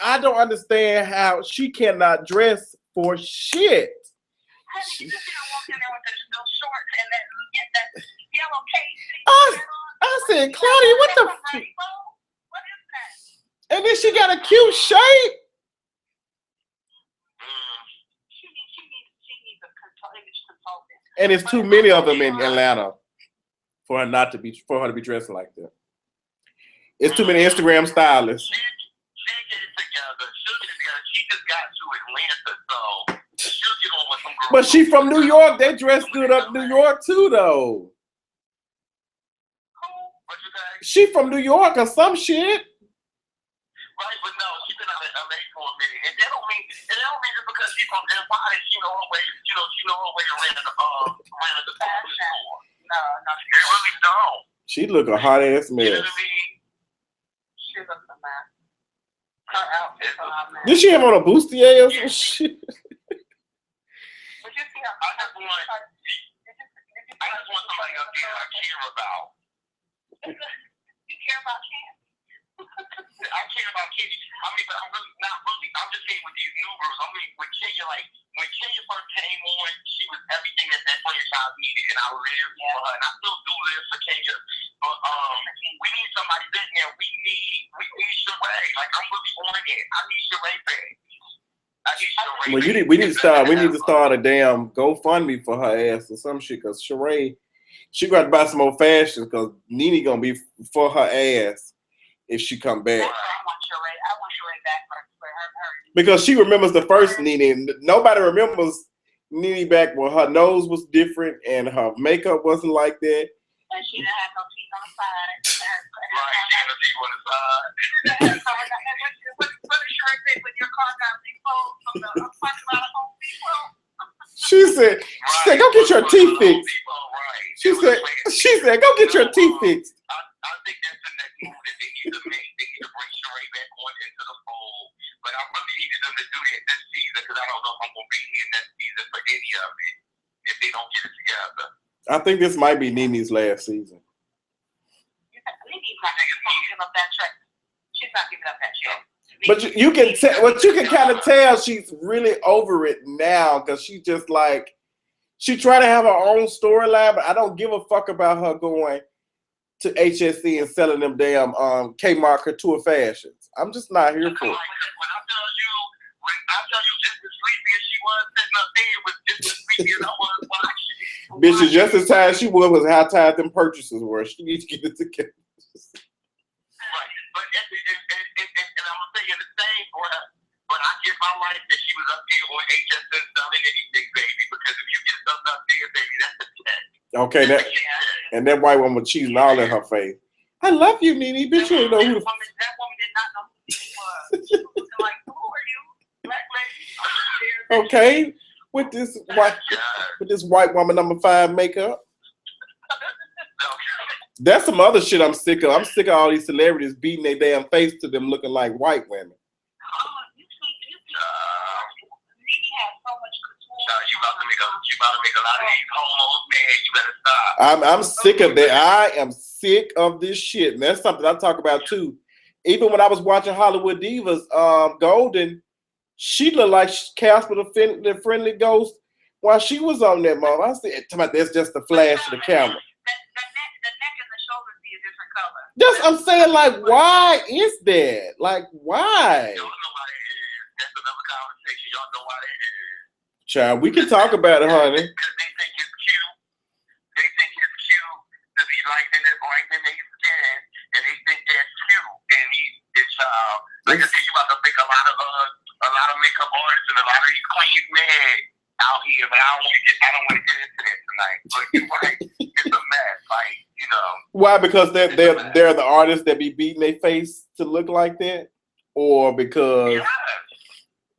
I don't understand how she cannot dress for shit. I said, Claudia, what the f-? And then she got a cute shape. And it's too many of them in Atlanta for her to be dressing like that. It's too many Instagram stylists. She just got to Atlanta, so she'll get on with some girls. But she from New York. They dress good up New York too, though. She from New York or some shit. Right, but no, she's been out in LA for a minute, and that don't mean just because she's from NY, she know her way around the fashion store. No, they really don't. She look a hot ass mess. You know what I mean? She looks a mess. Her outfit's a hot mess. Did she have on a bustier or some shit? But you see, I just want somebody up there I care about. You care about Candy? I care about Candy. I mean, but I'm really not really. I'm just saying with these new girls. I mean, with Kenya, like when Kenya first came on, she was everything that franchise needed, and I lived for her, and I still do live for Kenya. But we need somebody big now. We need Sheree. Like I'm really on it. I need Sheree back. Well, we need to start a damn GoFundMe for her ass or some shit, cause Sheree, she got to buy some more fashion, cause Nene gonna be for her ass if she come back. I want Sheree back for her. Because she remembers the first Nene. Nobody remembers Nene back when her nose was different and her makeup wasn't like that. And she didn't have no teeth on the side. Right, she had no teeth on the side. What did Sheree say when your car got exposed from the parking lot of Home Depot? She said, go get your teeth fixed. She said, go get your teeth fixed. I think that's the next move that they need to make. They need to bring Sheree back on into the fold. But I really needed them to do that this season because I don't know if I'm going to be here next season for any of it if they don't get it together. I think this might be Nene's last season. Nene's not giving up that track. She's not giving up that track. But you can tell, what you can kind of tell, she's really over it now because she just like, she try to have her own storyline, but I don't give a fuck about her going to HSC and selling them damn Kmart Couture fashions. I'm just not here for it. When I tell you just as sleepy as she was sitting up there was just as sleepy as I was watching. Bitch, is just as tired she was how tired them purchases were. She needs to get it together. Right, but and I'm gonna say in the same breath, but I give my life that she was up there on HSN selling anything, baby, because if you get something up there, baby, that's a check. Okay, and that white woman was cheating all in her face. I love you, Nene. Bitch, you ain't know who the that woman did not know who she was. She was like, who are you? Black lady. Okay, with this white woman number 5 makeup. That's some other shit I'm sick of. I'm sick of all these celebrities beating their damn face to them looking like white women. You about to make a lot of these homos mad. You better stop. I'm sick of that. I am sick of this shit. And that's something I talk about too. Even when I was watching Hollywood Divas, Golden, she looked like Casper the Friendly Ghost while she was on that mom. I said, that's just the flash of the camera. The neck and the shoulders be a different color. I'm saying, like, why is that? Like, why? Y'all know why it is. That's another conversation. Y'all know why it is. Child, we can talk about it, honey. Because they think it's cute. They think it's cute to be lightening their skin, and they think that's cute. And this child, like I said, you about to make a lot of makeup artists and a lot of these queens mad out here. But I don't want to get into that tonight. But you're right, it's a mess. Like, Why? Because they're the artists that be beating their face to look like that. or because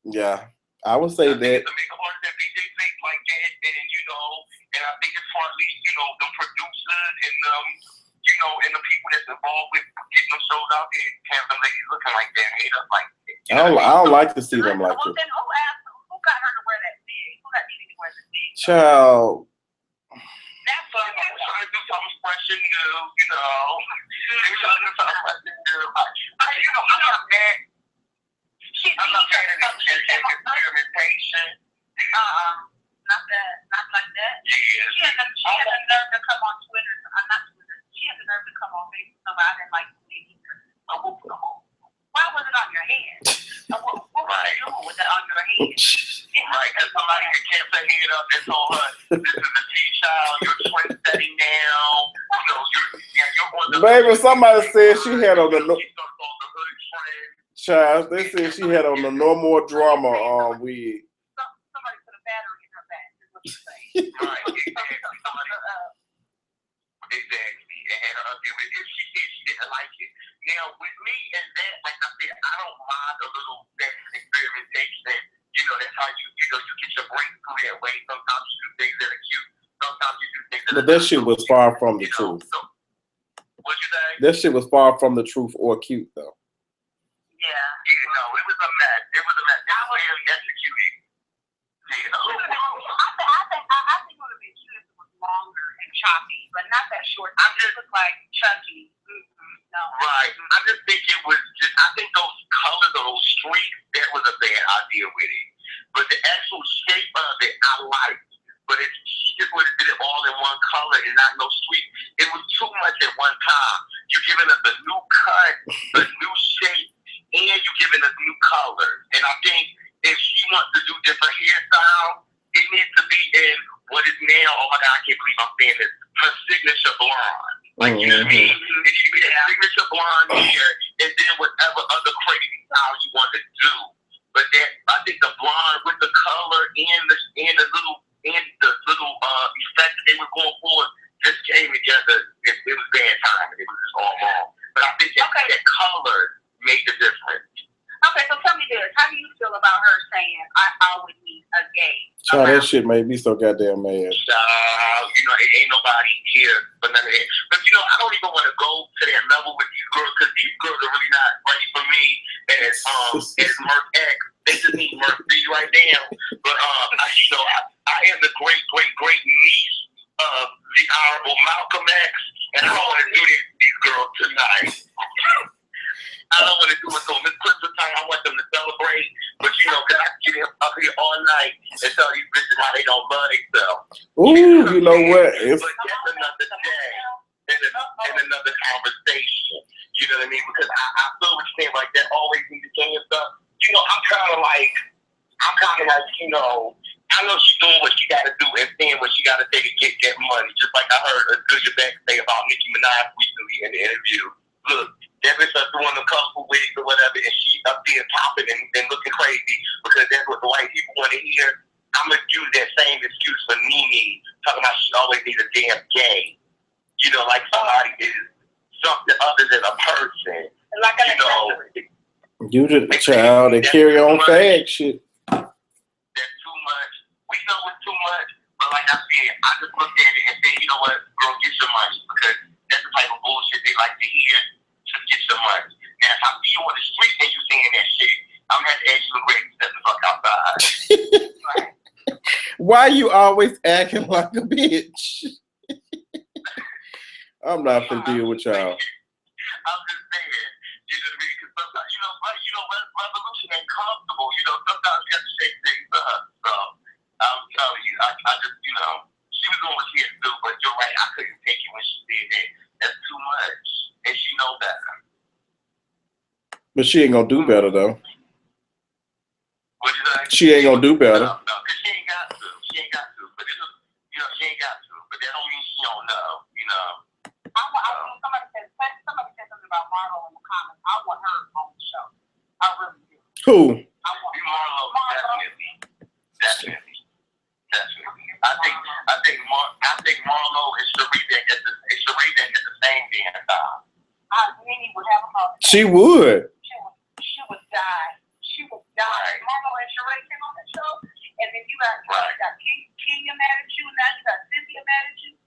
Yeah. I would say I think that. it's a big part that DJ think like that, and and I think it's partly, the producers and and the people that's involved with getting them shows out there, have them ladies looking like that, hate us like that. I don't like to see them like Well, that. then who got her to wear that wig? Who got Nene to wear the wig? Child. That's what I'm trying to do something fresh and new, They're trying to do something fresh and new. I'm not mad. I'm not mad at experimentation. Not like that. Yeah. She had the nerve to come on Twitter. Not Twitter. She had the nerve to come on Facebook. So I didn't like the wig either. Why was it on your head? What was you doing with it on your head? Right, because somebody had kept their head up and told her, this is the T-child, you're twin setting now. You're on the Baby, somebody said she had on the Child, they said she had on the No More Drama wig. Somebody put a battery in her back. Is what you're saying. Right, exactly. And had her up there with it. She said she didn't like it. Now, with me and that, like I said, I don't mind a little experimentation. That's how you get your breakthrough that way. Sometimes you do things that are cute. Sometimes you do things that But that shit was far from the truth. So, what'd you say? That shit was far from the truth or cute though. Yeah. No, it was a mess. It was a mess. It was really executed. I think it would have been cute if it was longer and choppy, but not that short. I just look like Chucky. No. Right. I just think it was I think those colors or those streaks, that was a bad idea with it. But the actual shape of it, I liked. But if she just would have did it all in one color and not no streak, it was too much at one time. You're giving us a new cut, a new shape, and you're giving us new colors. And I think if she wants to do different hairstyles, it needs to be in what is now, oh my God, I can't believe I'm saying this, her signature blonde. Like, you know what I mean? It needs to be that signature blonde hair, and then whatever other crazy style you want to do. But I think the blonde with the color and the little effect that they were going for just came together. It was bad time. It was just all wrong. But I think that color made the difference. Okay, so tell me this. How do you feel about her saying, I always need a gay? Child, that shit made me so goddamn mad. It ain't nobody here for none of that. But, I don't even want to go to that level with these girls because these girls are really not ready for me as Murph X. They just need Murph B right now. But, I am the great niece of the Honorable Malcolm X, and I don't want to do this to these girls tonight. I don't want to do it. So Miss Christmas time, I want them to celebrate. But because I can get up here all night and tell these bitches how they don't love themselves. Ooh, you know what? But that's another day and another conversation. You know what I mean? Because I feel what you're saying, like that always need to change stuff. I'm kind of like, I know she's doing what she got to do and saying what she got to say to get that money. Just like I heard Good Back say about Nicki Minaj recently in the interview. Look, that bitch up doing the colorful wigs or whatever, and she's up there popping and looking crazy because that's what the white people want to hear. I'm going to use that same excuse for Nene, talking about she always needs a damn gay. Like somebody is something other than a person. Like an accessory. You the child that carry on fag shit. That's too much. We know it's too much, but like I said, I just looked at it and said, you know what, girl, get your money because that's the type of bullshit they like to hear. Just get your money. Now, if I see you on the street and you saying that shit, I'm gonna have to ask you to Greg to step the fuck outside. Why you always acting like a bitch? I'm not finna deal with y'all. I'm just saying, you know what I mean? Because sometimes, revolution ain't comfortable. Sometimes you have to shake things up. So I'm telling you, I just, she was doing what she had to do, but you're right, I couldn't take it when she did that. That's too much, and she knows better. But she ain't gonna do better though. What'd you say? She ain't gonna do better. No, because she ain't got to. She ain't got to. But she ain't got to. But that don't mean she don't know. Somebody said something about Marlo in the comments. I want her on the show. I really do. Who? I want Marlo. Definitely. I think Marlo and Sharita at the same damn time. Nene would have a heart. She would. She would die. She would die. Right. Marlo and Sheree came on the show, and then you got Kenya mad at you, now you got Cynthia mad at you.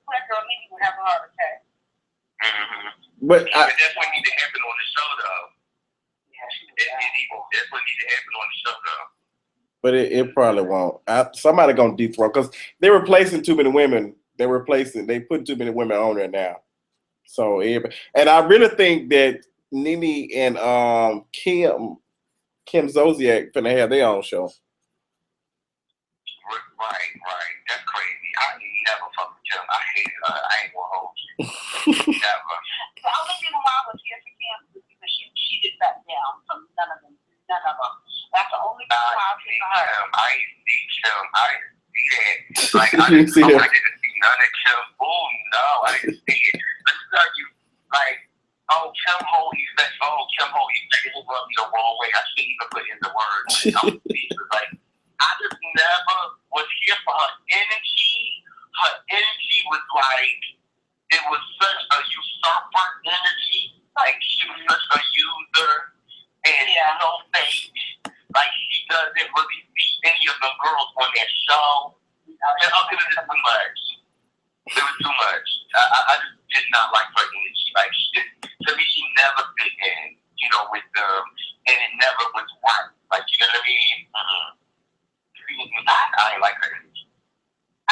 Black girl Minnie would have a heart attack. Mm-hmm. But that's what needs to happen on the show, though. Yeah, she would That's what needs to happen on the show, though. But it probably won't. Somebody gonna dethrone because they're replacing too many women. They put too many women on there now. So and I really think that Nene and Kim Zolciak finna have their own show. Right. That's crazy. I never fuck with Kim. I hate her. I ain't gonna hold you. Never. The only reason why I was here for Kim was because she did back down from none of them. That's the only reason why I was here for her. I ain't see Kim. I didn't see that. Like I didn't see that. I didn't see none of Kim. Oh no, I didn't see it. Let me tell you, like, Kim Ho effect. Kim Ho effect. It rubbed me the wrong way. I shouldn't even put in the word. I'm speechless. Like, I just never was here for her energy. Her energy was like, it was such a usurper energy. Like, she was such a user and so fake. Like, she doesn't really see any of the girls on that show. It was just too much. It was too much. I just did not like her energy. Like, to me, she never fit in, with them, and it never was right. Like, you know what I mean? I ain't like her energy.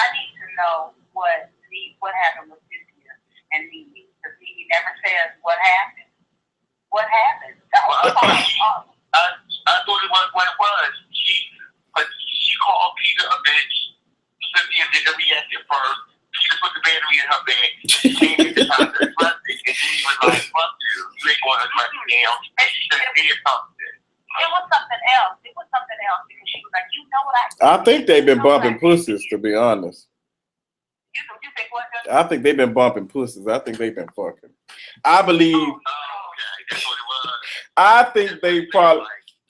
I need to know what happened with Cynthia and Nene, because Nene never says what happened. What happened? I thought it was what it was. She called Peter a bitch. Cynthia didn't react at first. Peter put the battery in her bag. She came in the time to address it, and then he was like, fuck you. You ain't going to address me now. And she should have did something. It was something else. Because she was like, you know what I think they've been bumping pussies, to be honest. You think what? I think they've been bumping pussies. I think they've been fucking. I believe. Oh, okay. That's what it was.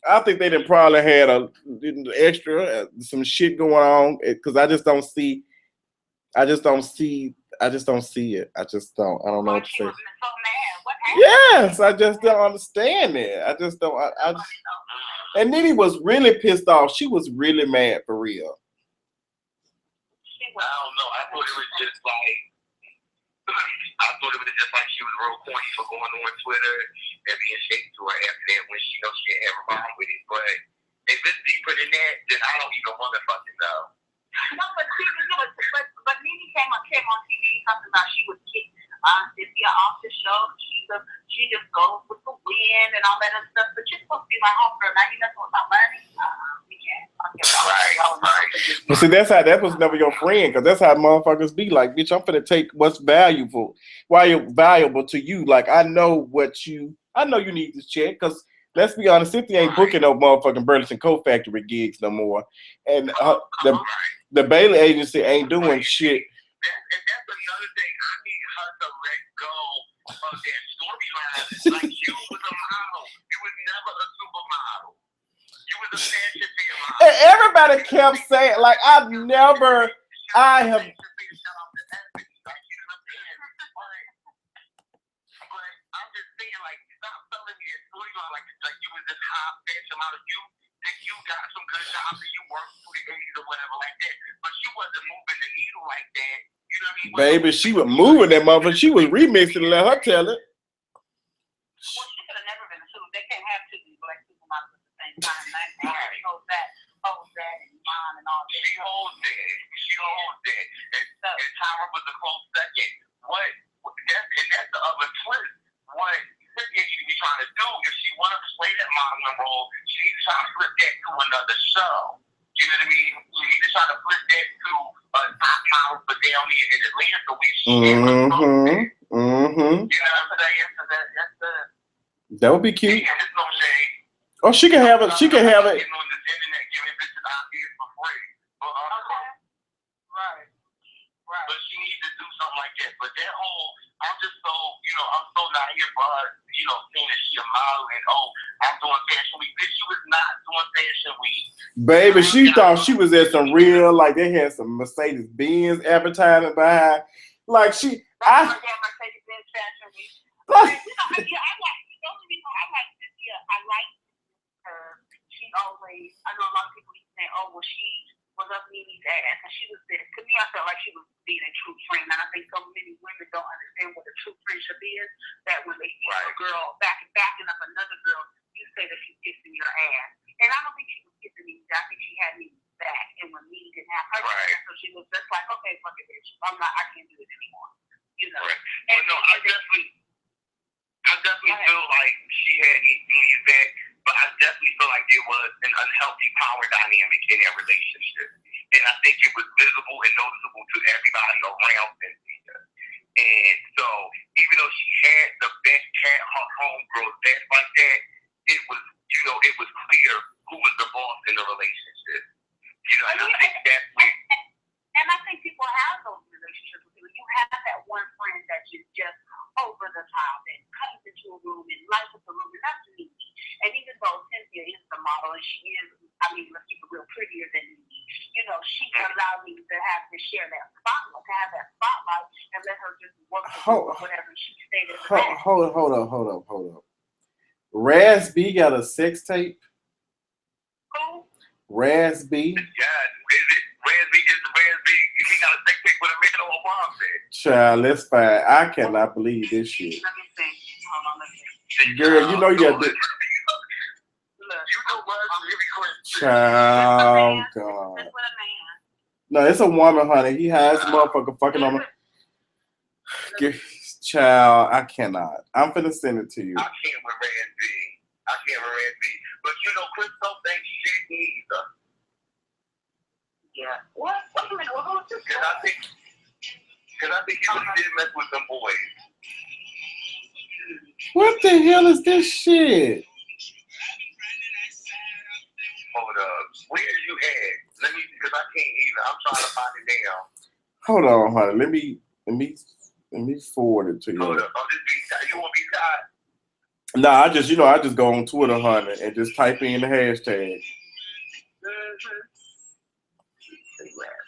I think they done probably had a extra some shit going on because I just don't see it. I don't know what to say. So mad. What happened? Yes, I just don't understand it. And Nene was really pissed off. She was really mad for real. I don't know. I thought it was just like she was real corny for going on Twitter and being shaken to her after that when she knows she didn't have a problem with it. But if it's deeper than that, then I don't even want to fucking know. No, but Nene came on TV talking about she would kick Cynthia off the show. She just goes with the wind and all that other stuff. But you're supposed to be my homegirl. Now you messing with my money. We can't. Right. But see, that was never your friend, because that's how motherfuckers be. Like, bitch, I'm finna take what's valuable to you. Like, I know you need this check, because let's be honest, Cynthia ain't booking no motherfucking Burlington Coat Factory gigs no more, and the Bailey agency ain't doing shit. And that's another thing. I need her to let go of that storyline. Like, you was a model. You was never a supermodel. You was a fashion model. And everybody kept saying, like, I have. I'm just saying, like, stop telling me a storyline like you was this high fashion model. You got some good jobs and you worked through the 80s or whatever like that. But she wasn't moving the needle like that. You know what I mean? Baby, she was moving that motherfucker. She was remixing and let her tell it. Well, she could have never been a super. They can't have two black supermodels at the same time. She holds that and mine and all that. She holds that. And Tyra was a close second. That's the other twist. What Cynthia need to be trying to do, if she want to play that modeling role, she needs to try to flip that to another show. You know what I mean? She needs to try to flip that to a top model for down here in Atlanta, where she is. You know what I'm saying? So that's the. That would be cute. Yeah, there's no shade. Oh, she can have it. She can have it. Getting on this internet, giving bitches ideas for free. Right. But she needs to do something like that. But that whole, I'm just so, I'm so not here for her, saying that she a model and, I'm doing fashion week. Bitch, she was not doing fashion week. Baby, she thought she was at some real, like, they had some Mercedes-Benz advertising behind. Like, Mercedes-Benz fashion week. I like Cynthia. I like her. She always, I know a lot of people say, oh, well, she was up Nene's ass, and she was there. To me, I felt like she was being a true friend, and I think so many women don't understand what a true friendship is. That when they see a girl backing up another girl, you say that she's kissing your ass, and I don't think she was kissing me. I think she had me back, and when Nene didn't have her, so she was just like, okay, fuck it, bitch. I can't do it anymore. You know. Right. And no, I definitely feel like she had Nene's back. But I definitely feel like there was an unhealthy power dynamic in their relationship. And I think it was visible and noticeable to everybody around Cynthia. And so, even though she had the best her homegirls best like that, it was, it was clear who was the boss in the relationship. And I think that's where. And I think people have those relationships with people. You have that one friend that is just over the top and comes into a room and lights up the room, and that's Nene. And even though Cynthia is the model and she is, let's keep it real, prettier than Nene, she allowed me to share that spotlight, to have that spotlight, and let her just work with whatever she stated. Hold up. Raz B got a sex tape? Who? Raz B? Yeah, Raz B is Raz B. He got a sex tape with a man on a bomb set. Child, that's fine. I cannot believe this shit. Let me see. Hold on, let me see. Girl, you know you got this. Child, God. No, it's a woman, honey. He has motherfucker fucking on me. Child, I cannot. I'm finna send it to you. I can't with Raz B. But Chris don't think shit either. Yeah. What? Wait a minute. Who's this? Because I think he really did mess with them boys. What the hell is this shit? Hold up. Where you at? Let me, because I can't either. I'm trying to find it now. Hold on, honey. Let me forward it to you. Hold up. Oh, this you want to be tied? Nah, I just go on Twitter, honey, and just type in the hashtag.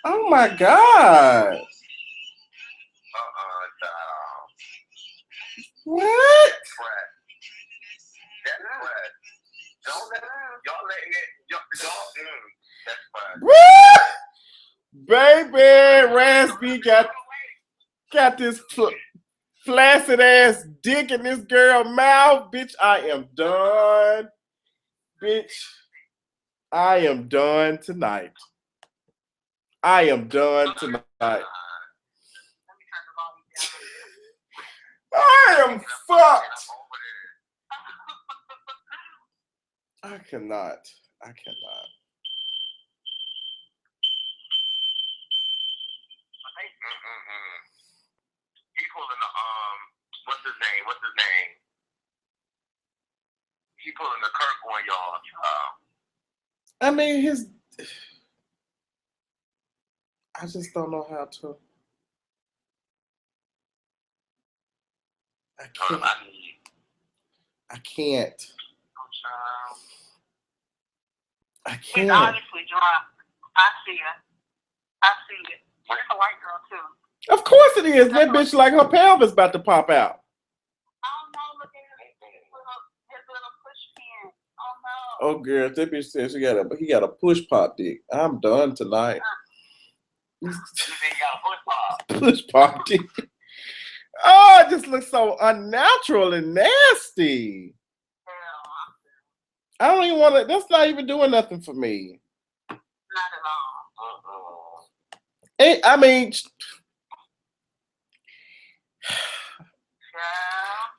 Oh my God. What? That's crap. Don't let y'all letting it. That's crap. What? Baby, Raspy got this flaccid ass dick in this girl mouth. Bitch, I am done. Bitch, I am done tonight. I am done tonight. I am fucked. I cannot. He pulling the what's his name? He pulling the Kirk on y'all. I mean, I just don't know how to. I can't. He's obviously drunk. I see it. It's a white girl too. Of course it is. That bitch like her pelvis about to pop out. Oh no, look at his little push pin. Oh no. Oh girl, that bitch says he got a push pop dick. I'm done tonight. Push pop dick. Oh, it just looks so unnatural and nasty. I don't even want to. That's not even doing nothing for me. Not at all. I mean,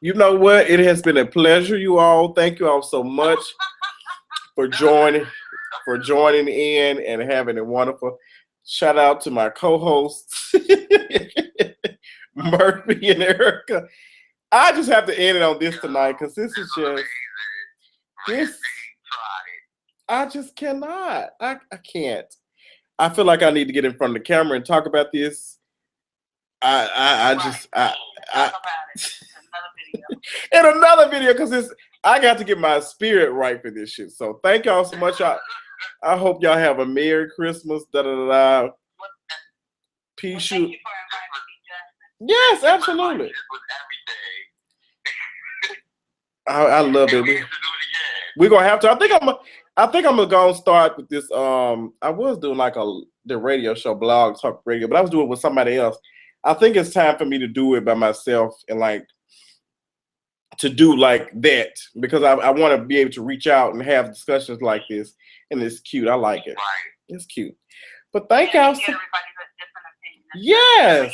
you know what? It has been a pleasure, you all. Thank you all so much for joining in and having a wonderful. Shout out to my co-hosts, Murphy and Erica. I just have to end it on this tonight because this is just this. I just cannot. I can't. I feel like I need to get in front of the camera and talk about this. In another video because I got to get my spirit right for this shit. So thank y'all so much. I hope y'all have a Merry Christmas. Peace. Yes, absolutely. I love it. We're gonna have to. I think I'm gonna go and start with this. I was doing like the radio show, blog talk radio, but I was doing it with somebody else. I think it's time for me to do it by myself and like to do like that because I want to be able to reach out and have discussions like this, and it's cute. I like it. Right. It's cute. But thank y'all. Everybody's a different opinion. Yes. Yes,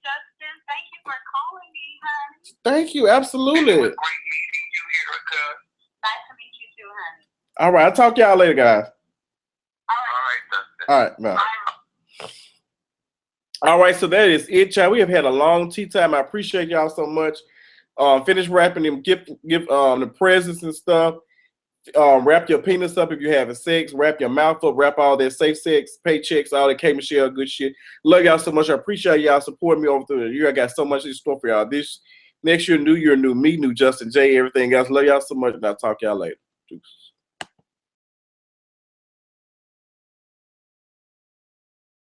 Justin, thank you for calling me, honey. Thank you. Absolutely. It was great meeting you, Erica. Nice to meet you too, honey. All right. I'll talk to y'all later, guys. All right. All All right, Dustin. right. Bye. Bye. All right, so that is it, child. We have had a long tea time. I appreciate y'all so much. Finish wrapping them, give the presents and stuff. Wrap your penis up if you're having sex. Wrap your mouth up. Wrap all that safe sex, paychecks, all that K Michelle good shit. Love y'all so much. I appreciate y'all supporting me over through the year. I got so much in store for y'all. This next year, new year, new me, new Justin J, everything else. Love y'all so much, and I'll talk y'all later. Deuces.